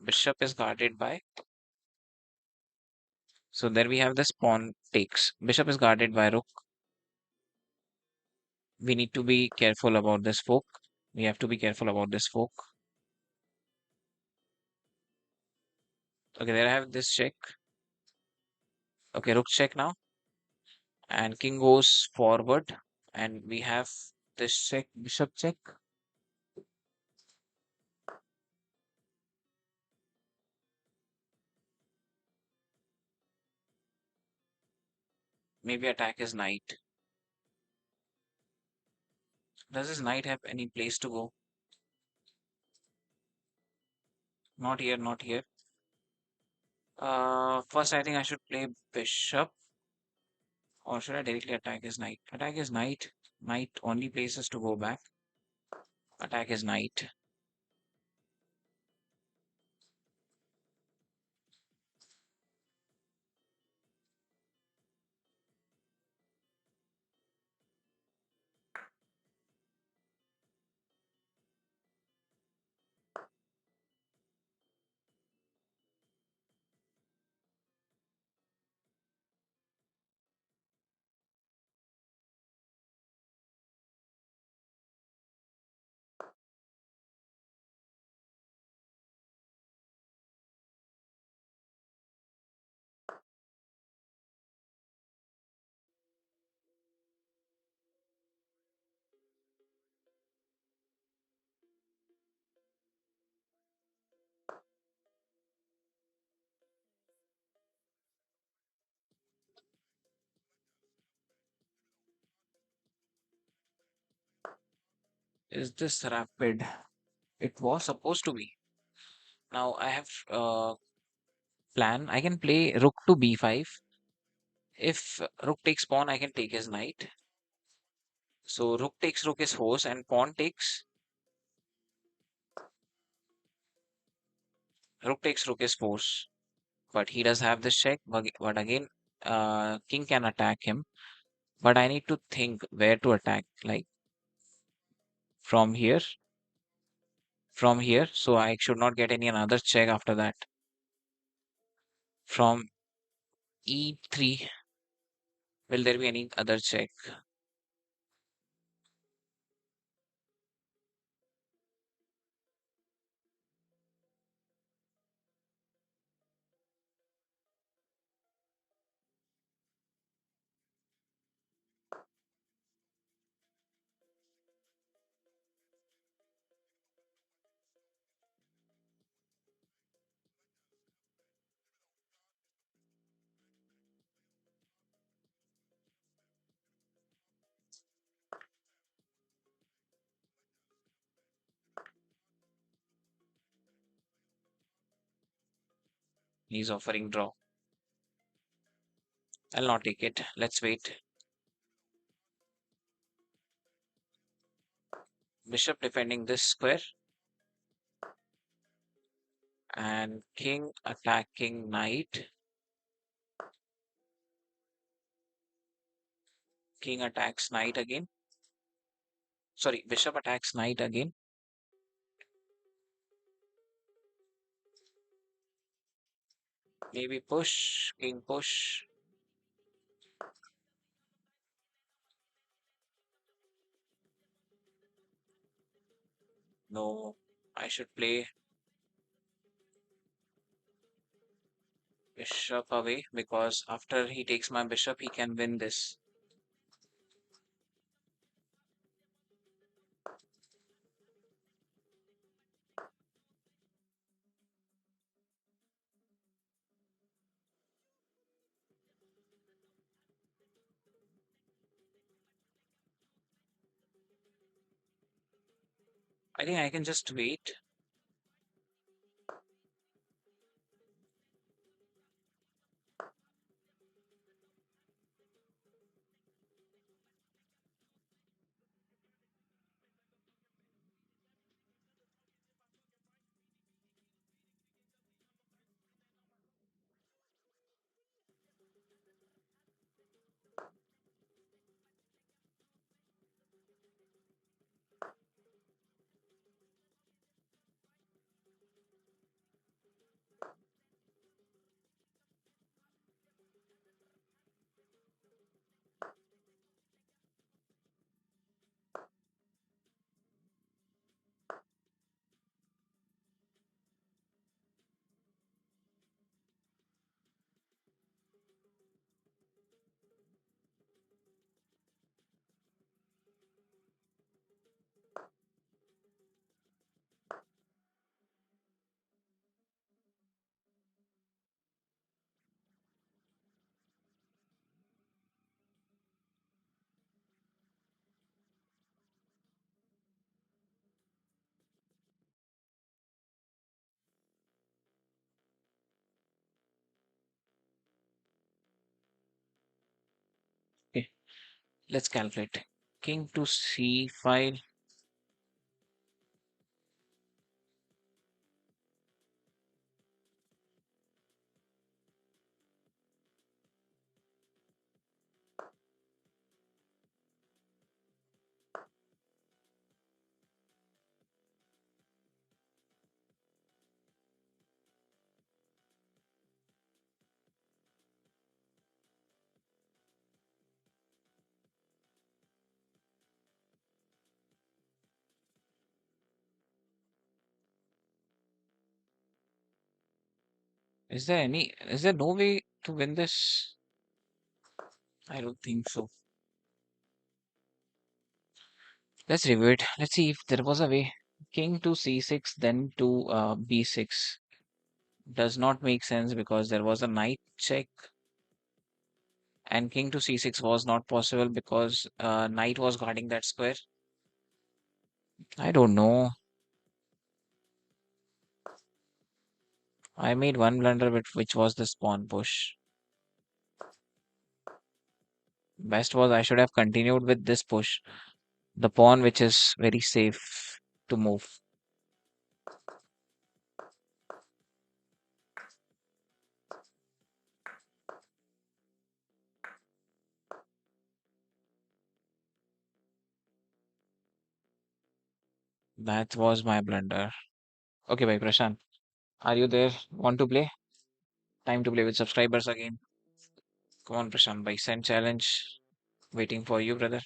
Bishop is guarded by. So there we have this pawn takes. Bishop is guarded by rook. We need to be careful about this fork. We have to be careful about this fork. Okay, there I have this check. Okay, rook check now. And king goes forward. And we have this check, bishop check. Maybe attack his knight. Does his knight have any place to go? Not here, not here. First I think I should play bishop. Or should I directly attack his knight? Attack his knight. Knight only places to go back. Attack his knight. Is this rapid? It was supposed to be. Now I have plan. I can play rook to b5. If rook takes pawn, I can take his knight. So rook takes rook is horse, and pawn takes rook takes rook is force. But he does have this check. But again, king can attack him. But I need to think where to attack. Like from here, from here. So I should not get any another check after that. From e3, will there be any other check? He's offering draw. I'll not take it. Let's wait. Bishop defending this square and king attacking knight. King attacks knight again. Sorry, bishop attacks knight again. Maybe push, king push. No, I should play bishop away because after he takes my bishop, he can win this. I think I can just wait. Okay, let's calculate. King to c5. Is there no way to win this? I don't think so. Let's review it. Let's see if there was a way. King to c6, then to b6. Does not make sense because there was a knight check, and king to c6 was not possible because knight was guarding that square. I don't know. I made one blunder, which was this pawn push. Best was I should have continued with this push. The pawn, which is very safe to move. That was my blunder. Okay, bhai Prashant, are you there? Want to play? Time to play with subscribers again. Come on, Prashant, bhai, send challenge. Waiting for you, brother.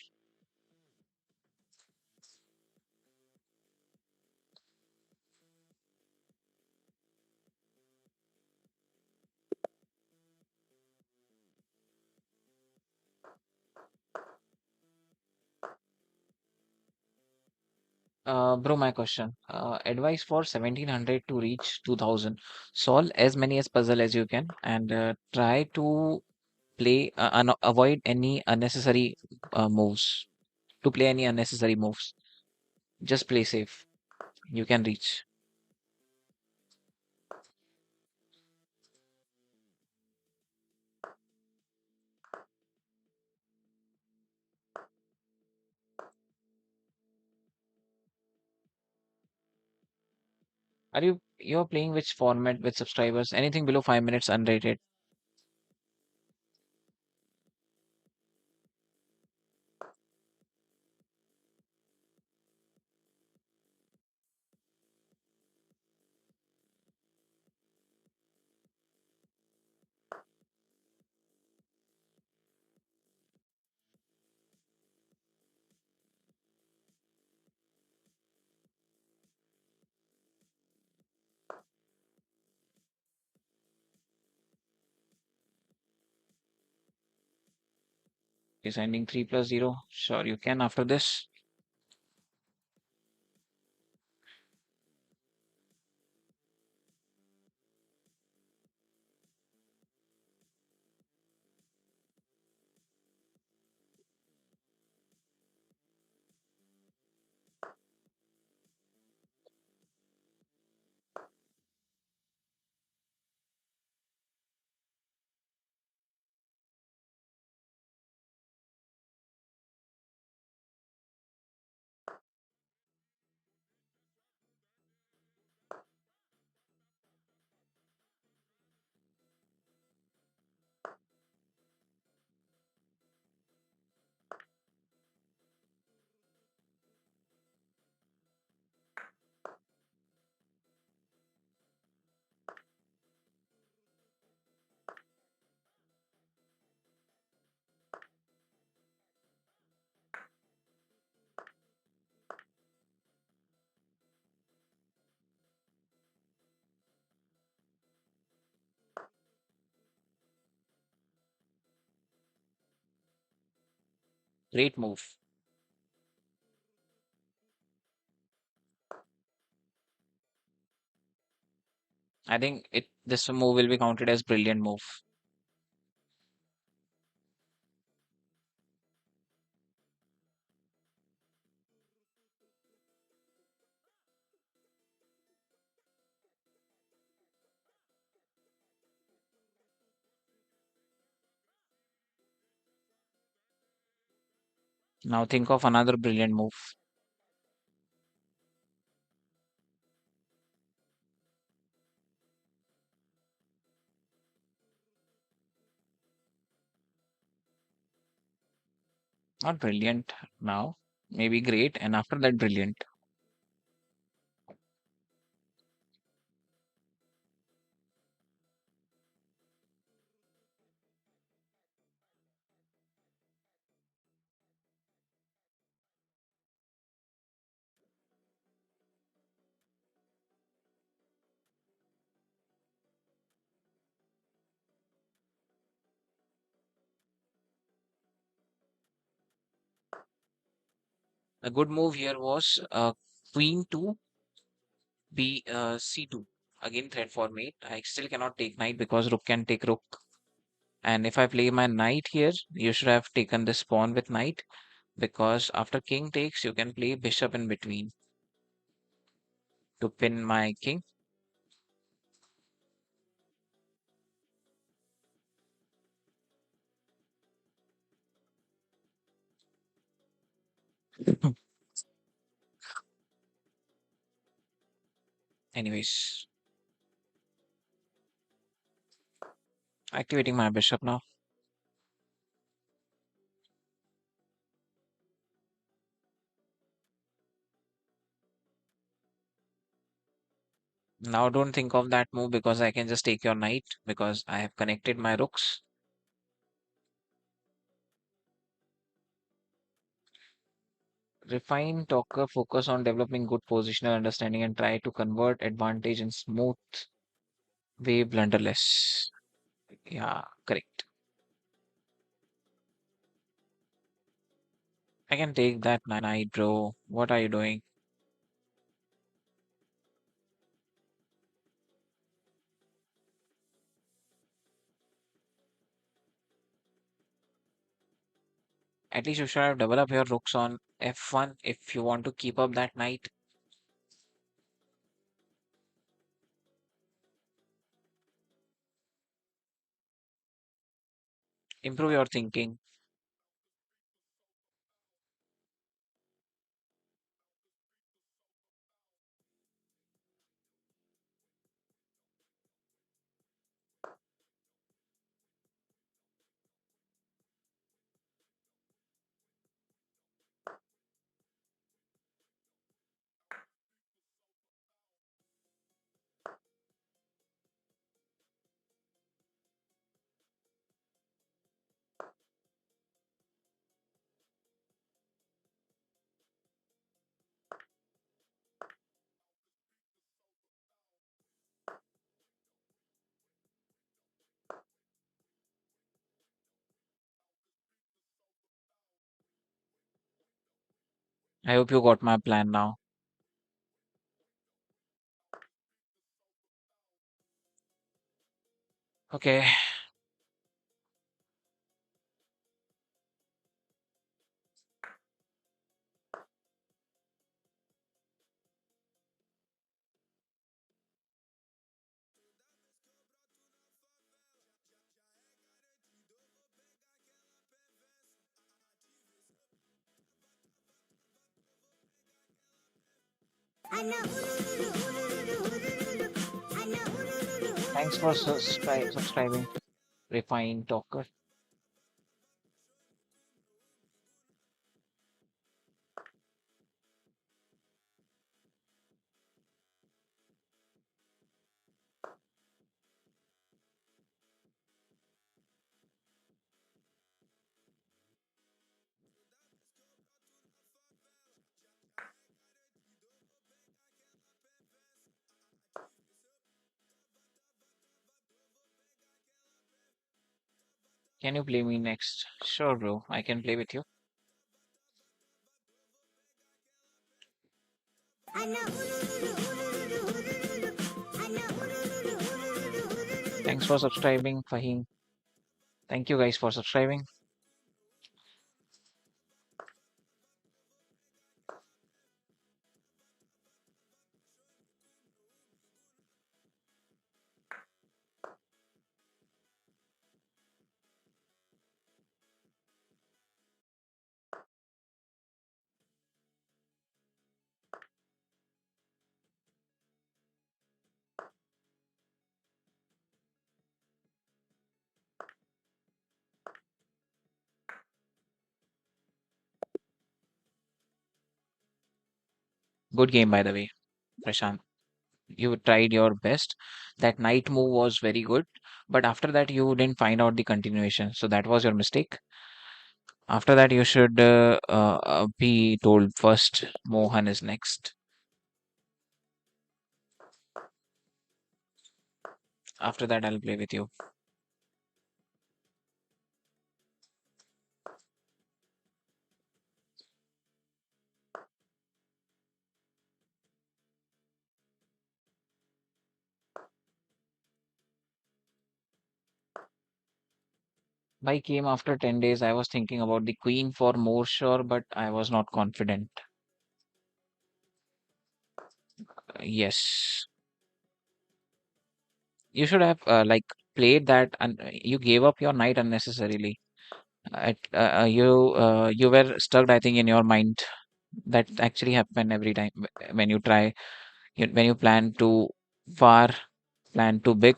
Bro, my question. Advice for 1700 to reach 2000. Solve as many as puzzle as you can and try to play, avoid any unnecessary moves. To play any unnecessary moves. Just play safe. You can reach. You're playing which format with subscribers? Anything below 5 minutes unrated. Is ending 3 plus 0. Sure, you can after this. Great move. I think it this move will be counted as brilliant move. Now think of another brilliant move. Not brilliant now. Maybe great, and after that, brilliant. A good move here was queen to b c2. Again, threat for mate. I still cannot take knight because rook can take rook. And if I play my knight here, you should have taken this pawn with knight because after king takes, you can play bishop in between to pin my king. Anyways, activating my bishop now. Now don't think of that move because I can just take your knight because I have connected my rooks. Refine, talker, focus on developing good positional understanding and try to convert advantage in smooth way blunderless. Yeah, correct. I can take that knight, bro. What are you doing? At least you should have developed your rooks on f1 if you want to keep up that knight. Improve your thinking. I hope you got my plan now. Okay, thanks for subscribing. Refine talker. Can you play me next? Sure, bro. I can play with you. Thanks for subscribing, Fahim. Thank you guys for subscribing. Good game, by the way, Prashant. You tried your best. That knight move was very good, but after that, you didn't find out the continuation. So that was your mistake. After that, you should be told first Mohan is next. After that, I'll play with you. I came after 10 days. I was thinking about the queen for more sure, but I was not confident. Yes. You should have like played that and you gave up your knight unnecessarily. You were stuck, I think, in your mind. That actually happen every time when you try, when you plan too far, plan too big,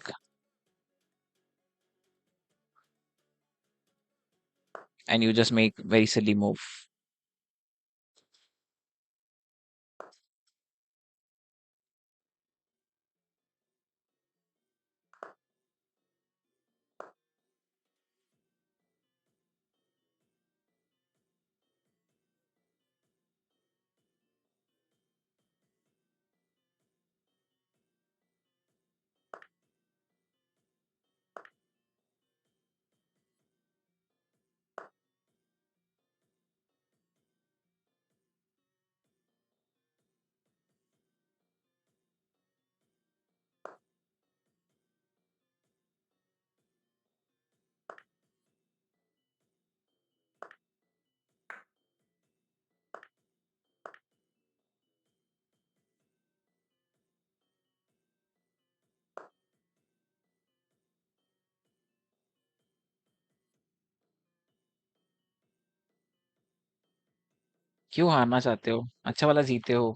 and you just make very silly move. क्यों हारना चाहते हो? अच्छा वाला जीते हो।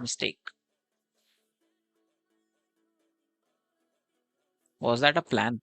Mistake. Was that a plan?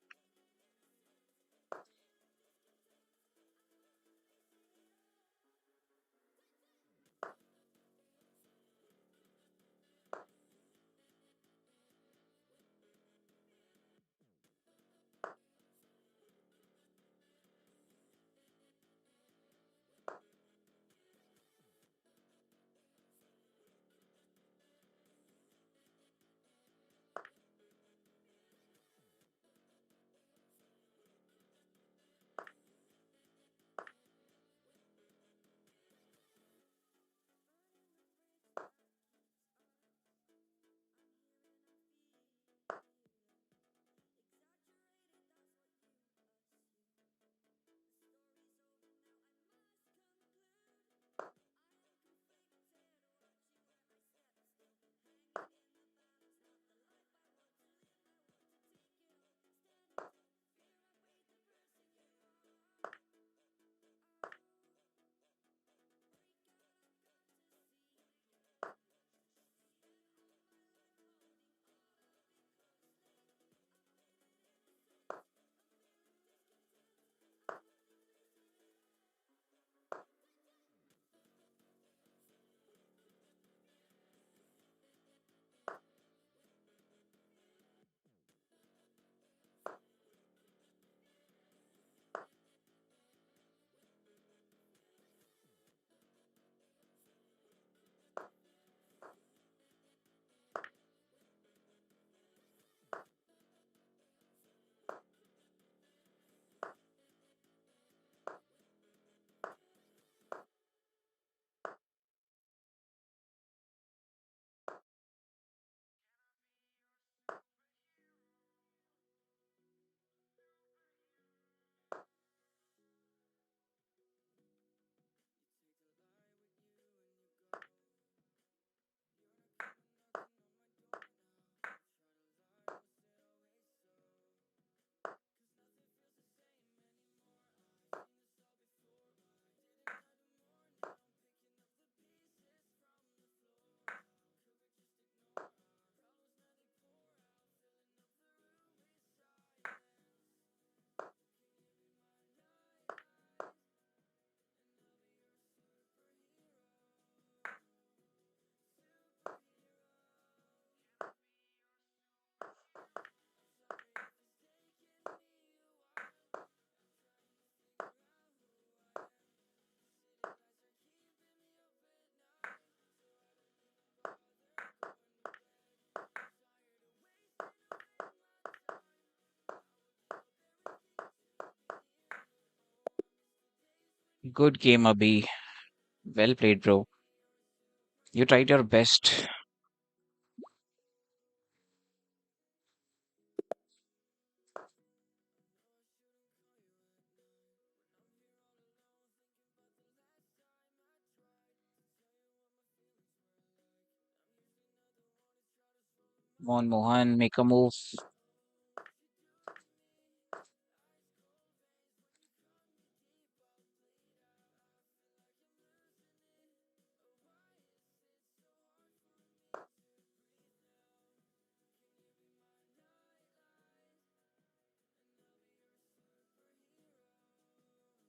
Good game, Abhi. Well played, bro. You tried your best. Come on, Mohan, make a move.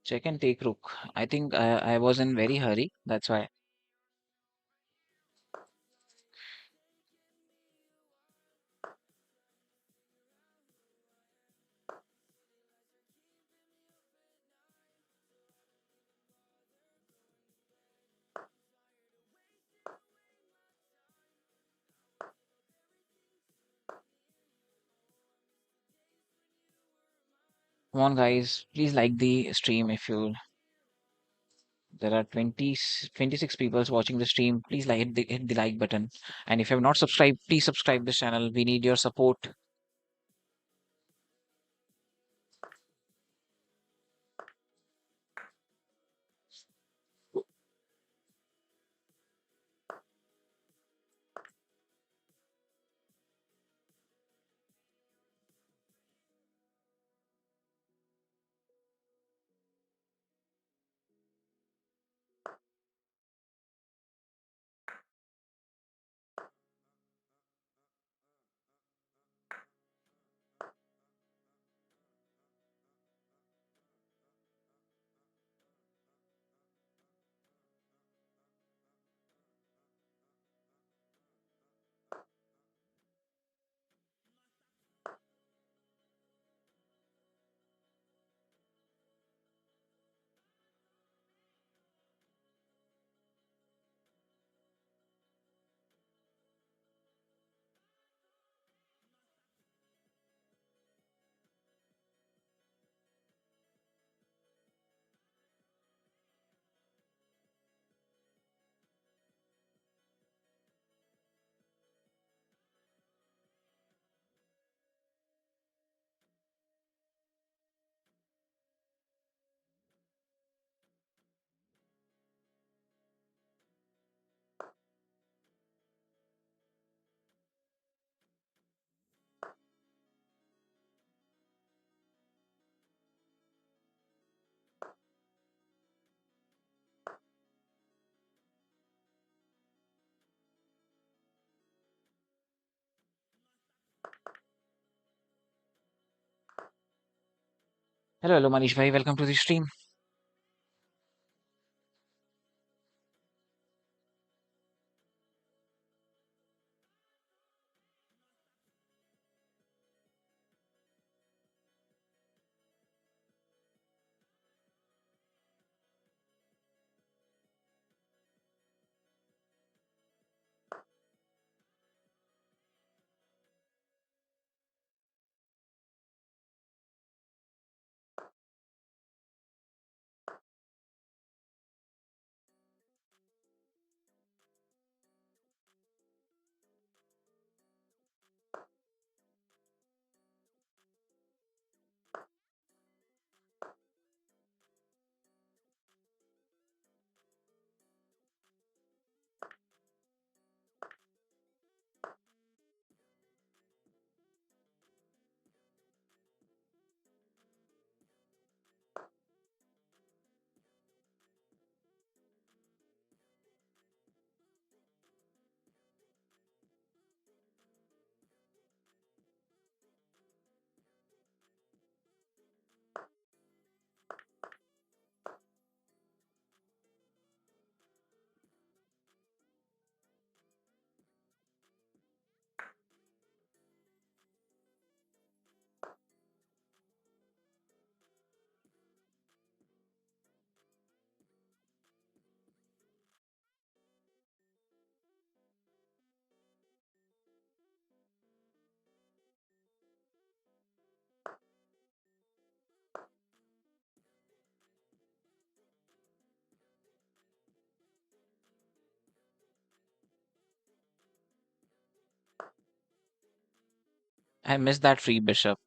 Check and take rook. I think I was in very hurry. That's why. Come on, guys. Please like the stream if you. There are 26 people watching the stream. Please like hit the like button. And if you have not subscribed, please subscribe this channel. We need your support. Hello, Manish bhai. Welcome to the stream. I missed that free bishop.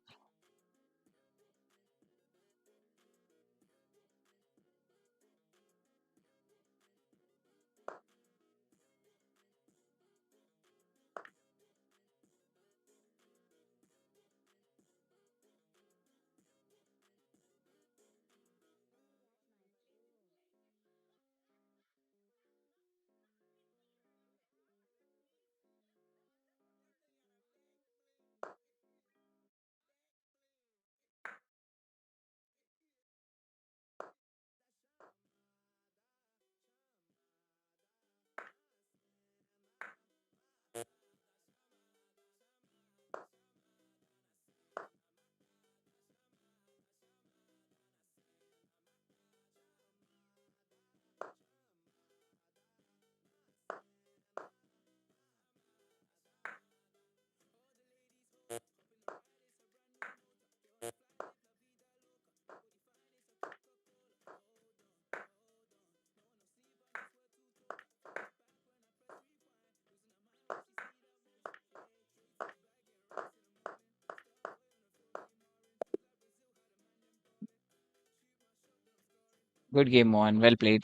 Good game, Mohan. Well played.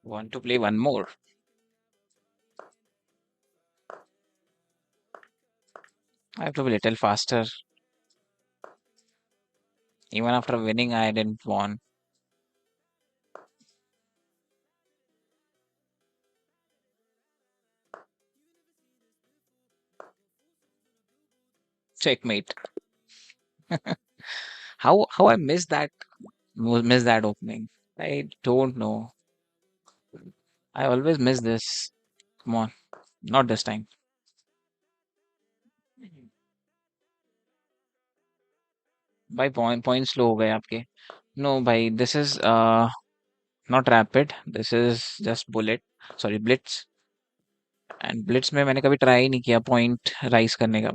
Want to play one more? I have to be a little faster. Even after winning, I didn't want. Checkmate. How I missed that missed that opening? I don't know. I always miss this. Come on, not this time. भाई point slow हो गए आपके. No भाई this is not rapid, this is just bullet, sorry Blitz. And Blitz में मैंने कभी try ही नहीं किया पॉइंट राइज करने का.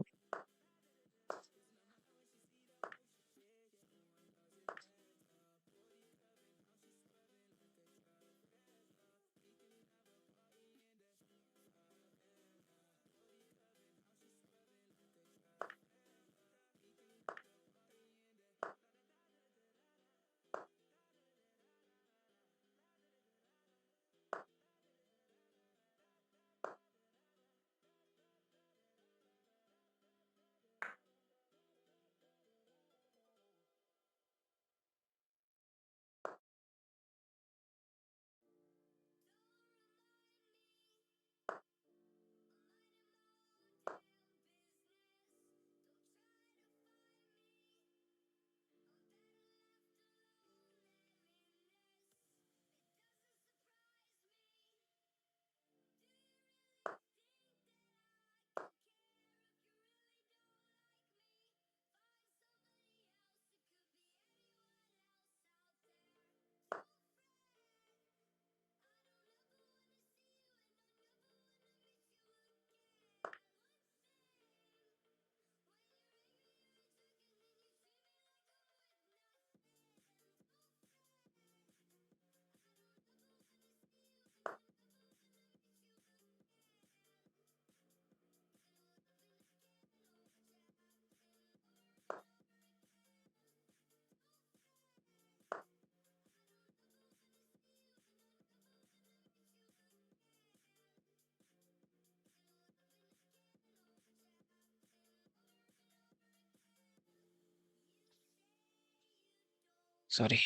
Sorry.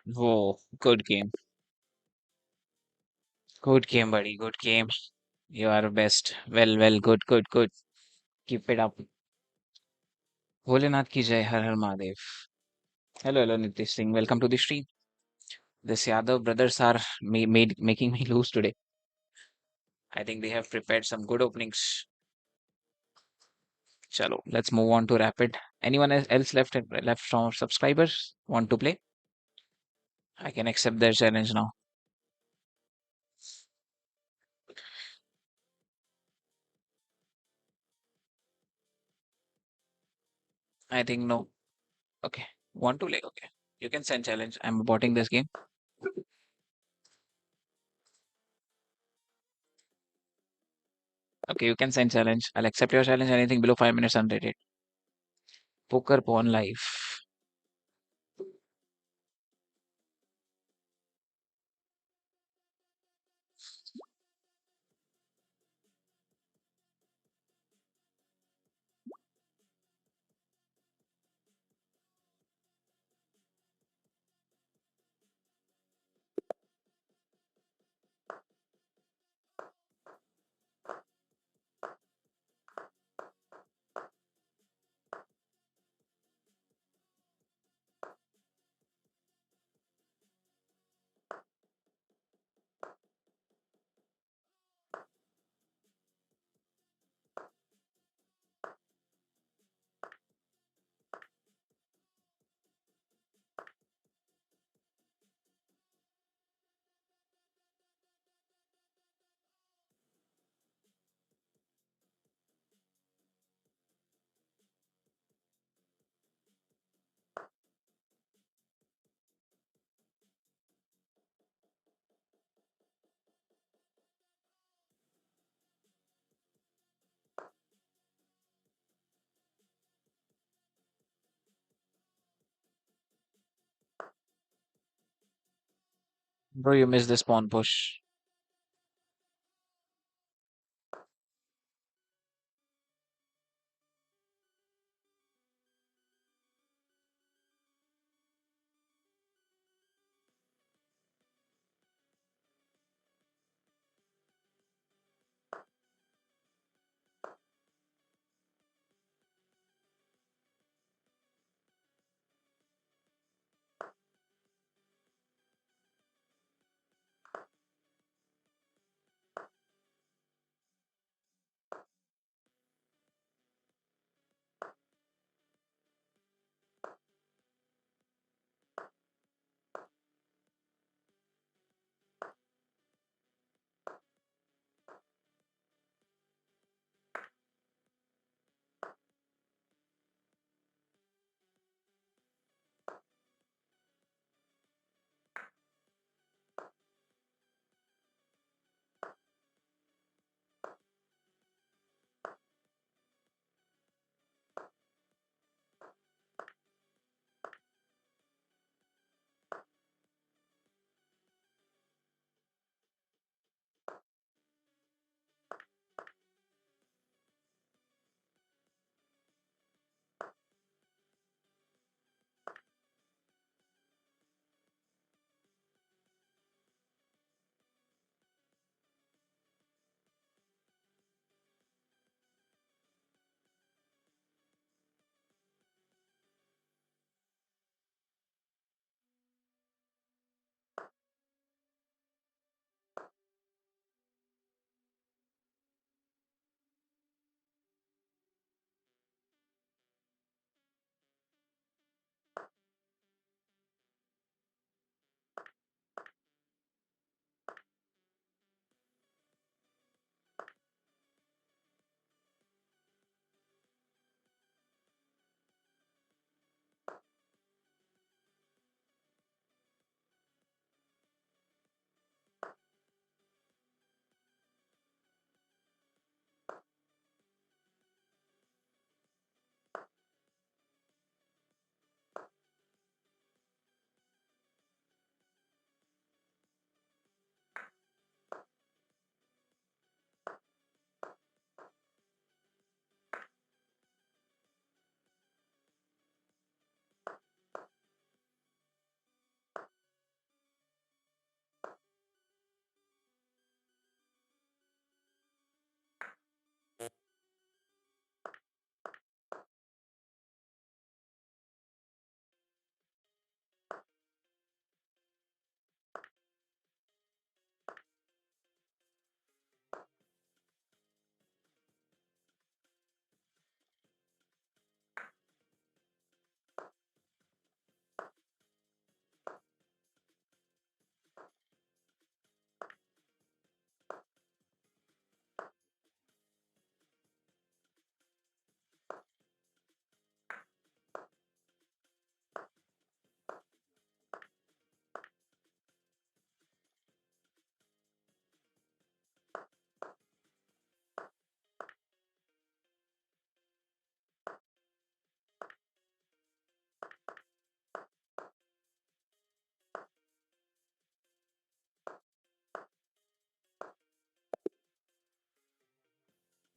Whoa, good game. Good game, buddy. Good game. You are best. Well, good, good, good. Keep it up. Bholenath ki jai, Har Har Mahadev. Hello, Nitish Singh. Welcome to the stream. This Yadav brothers are making me lose today. I think they have prepared some good openings. Chalo, let's move on to rapid. Anyone else left from subscribers want to play? I can accept their challenge now. I think no. Okay. Want to play? Okay. You can send challenge. I'm botting this game. Okay, you can send challenge. I'll accept your challenge. Anything below 5 minutes unrated. Poker pawn life. Bro, you missed this pawn push.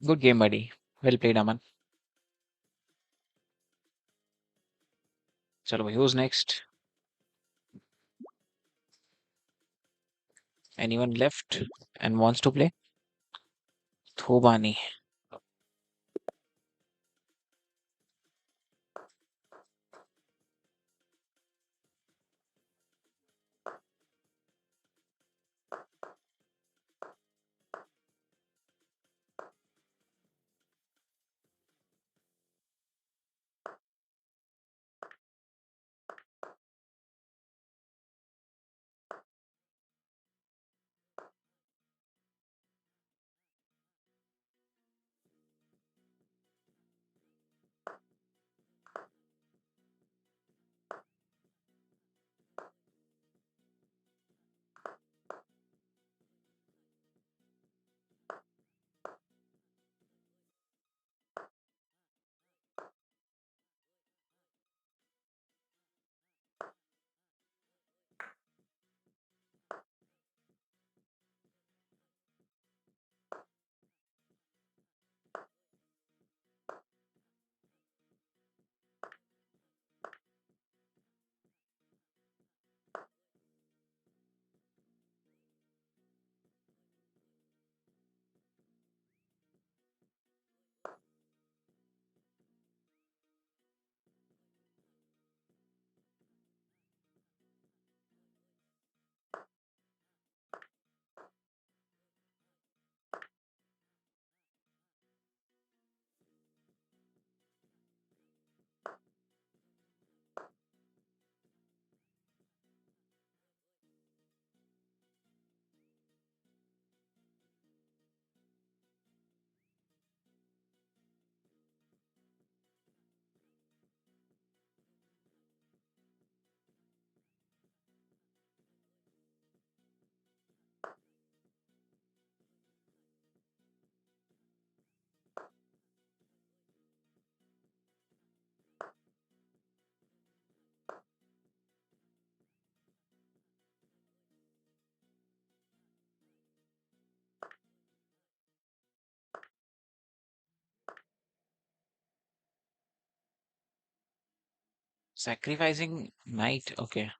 Good game, buddy. Well played, Aman. Chalo, bhai, who's next? Anyone left and wants to play? Thobani. Sacrificing knight. Okay.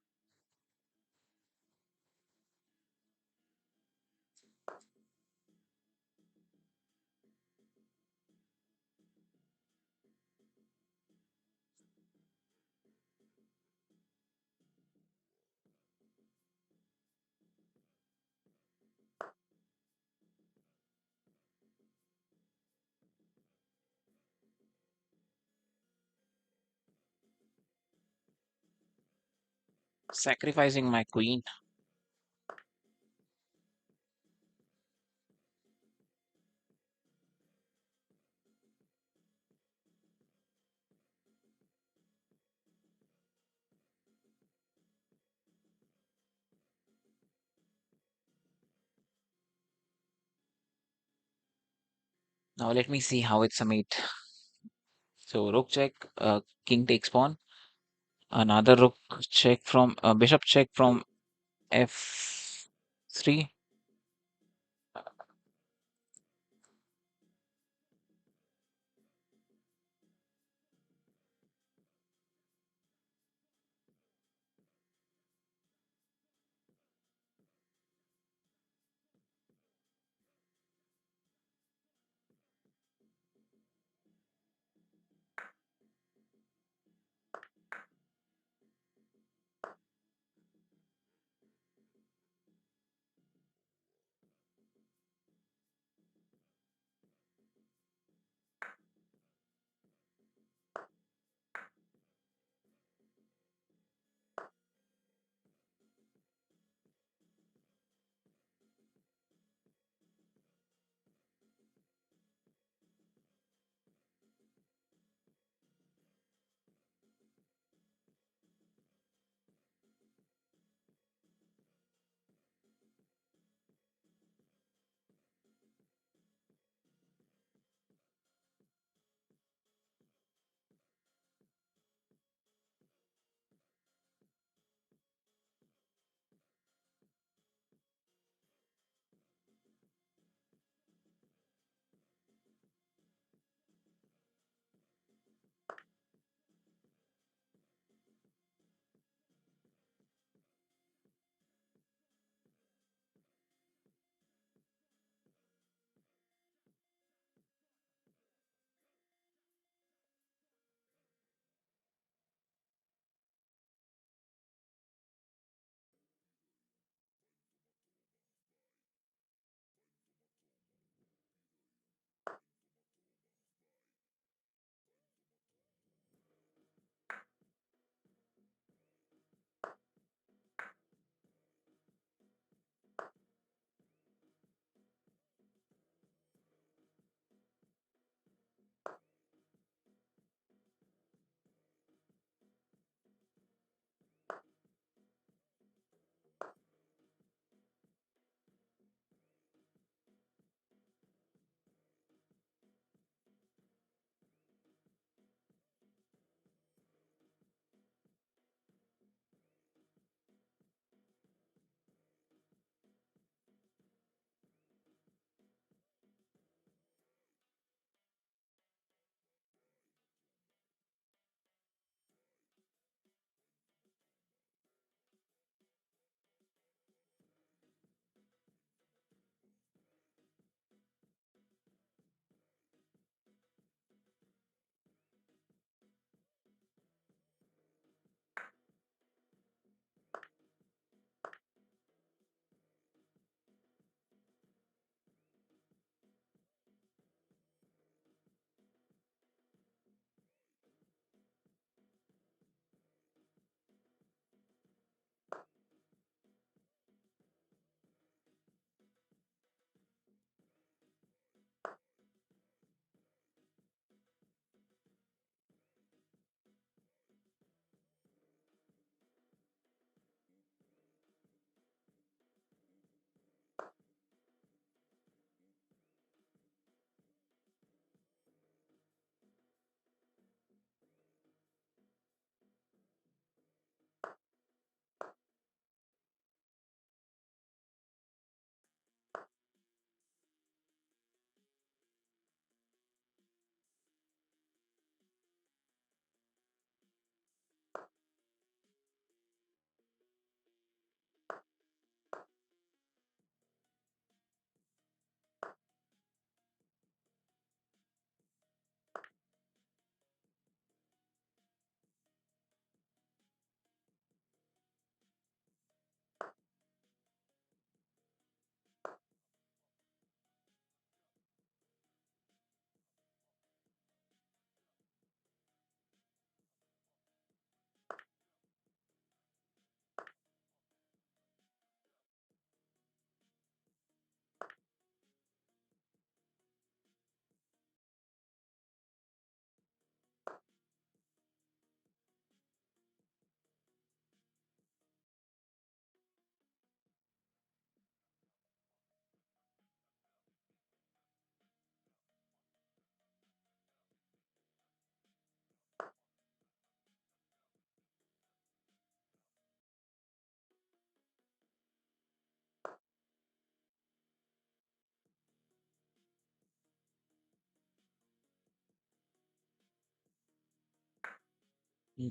Sacrificing my queen. Now let me see how it's a mate. So rook check, king takes pawn. Another rook check from bishop check from f3.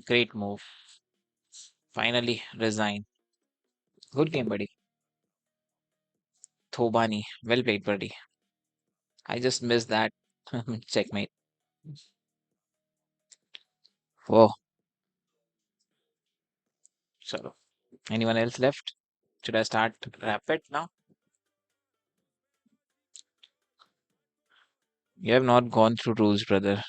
Great move. Finally, resign. Good game, buddy. Thobani. Well played, buddy. I just missed that. Checkmate. Whoa. So, anyone else left? Should I start rapid now? You have not gone through rules, brother.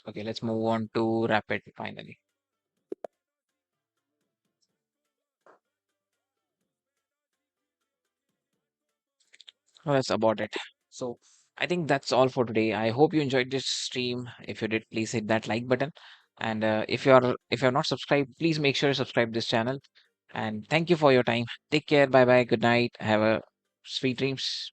Okay, let's move on to rapid finally. Oh, that's about it. So I think that's all for today. I hope you enjoyed this stream. If you did, please hit that like button. And if you're not subscribed, please make sure you subscribe this channel. And thank you for your time. Take care. Bye bye. Good night. Have a sweet dreams.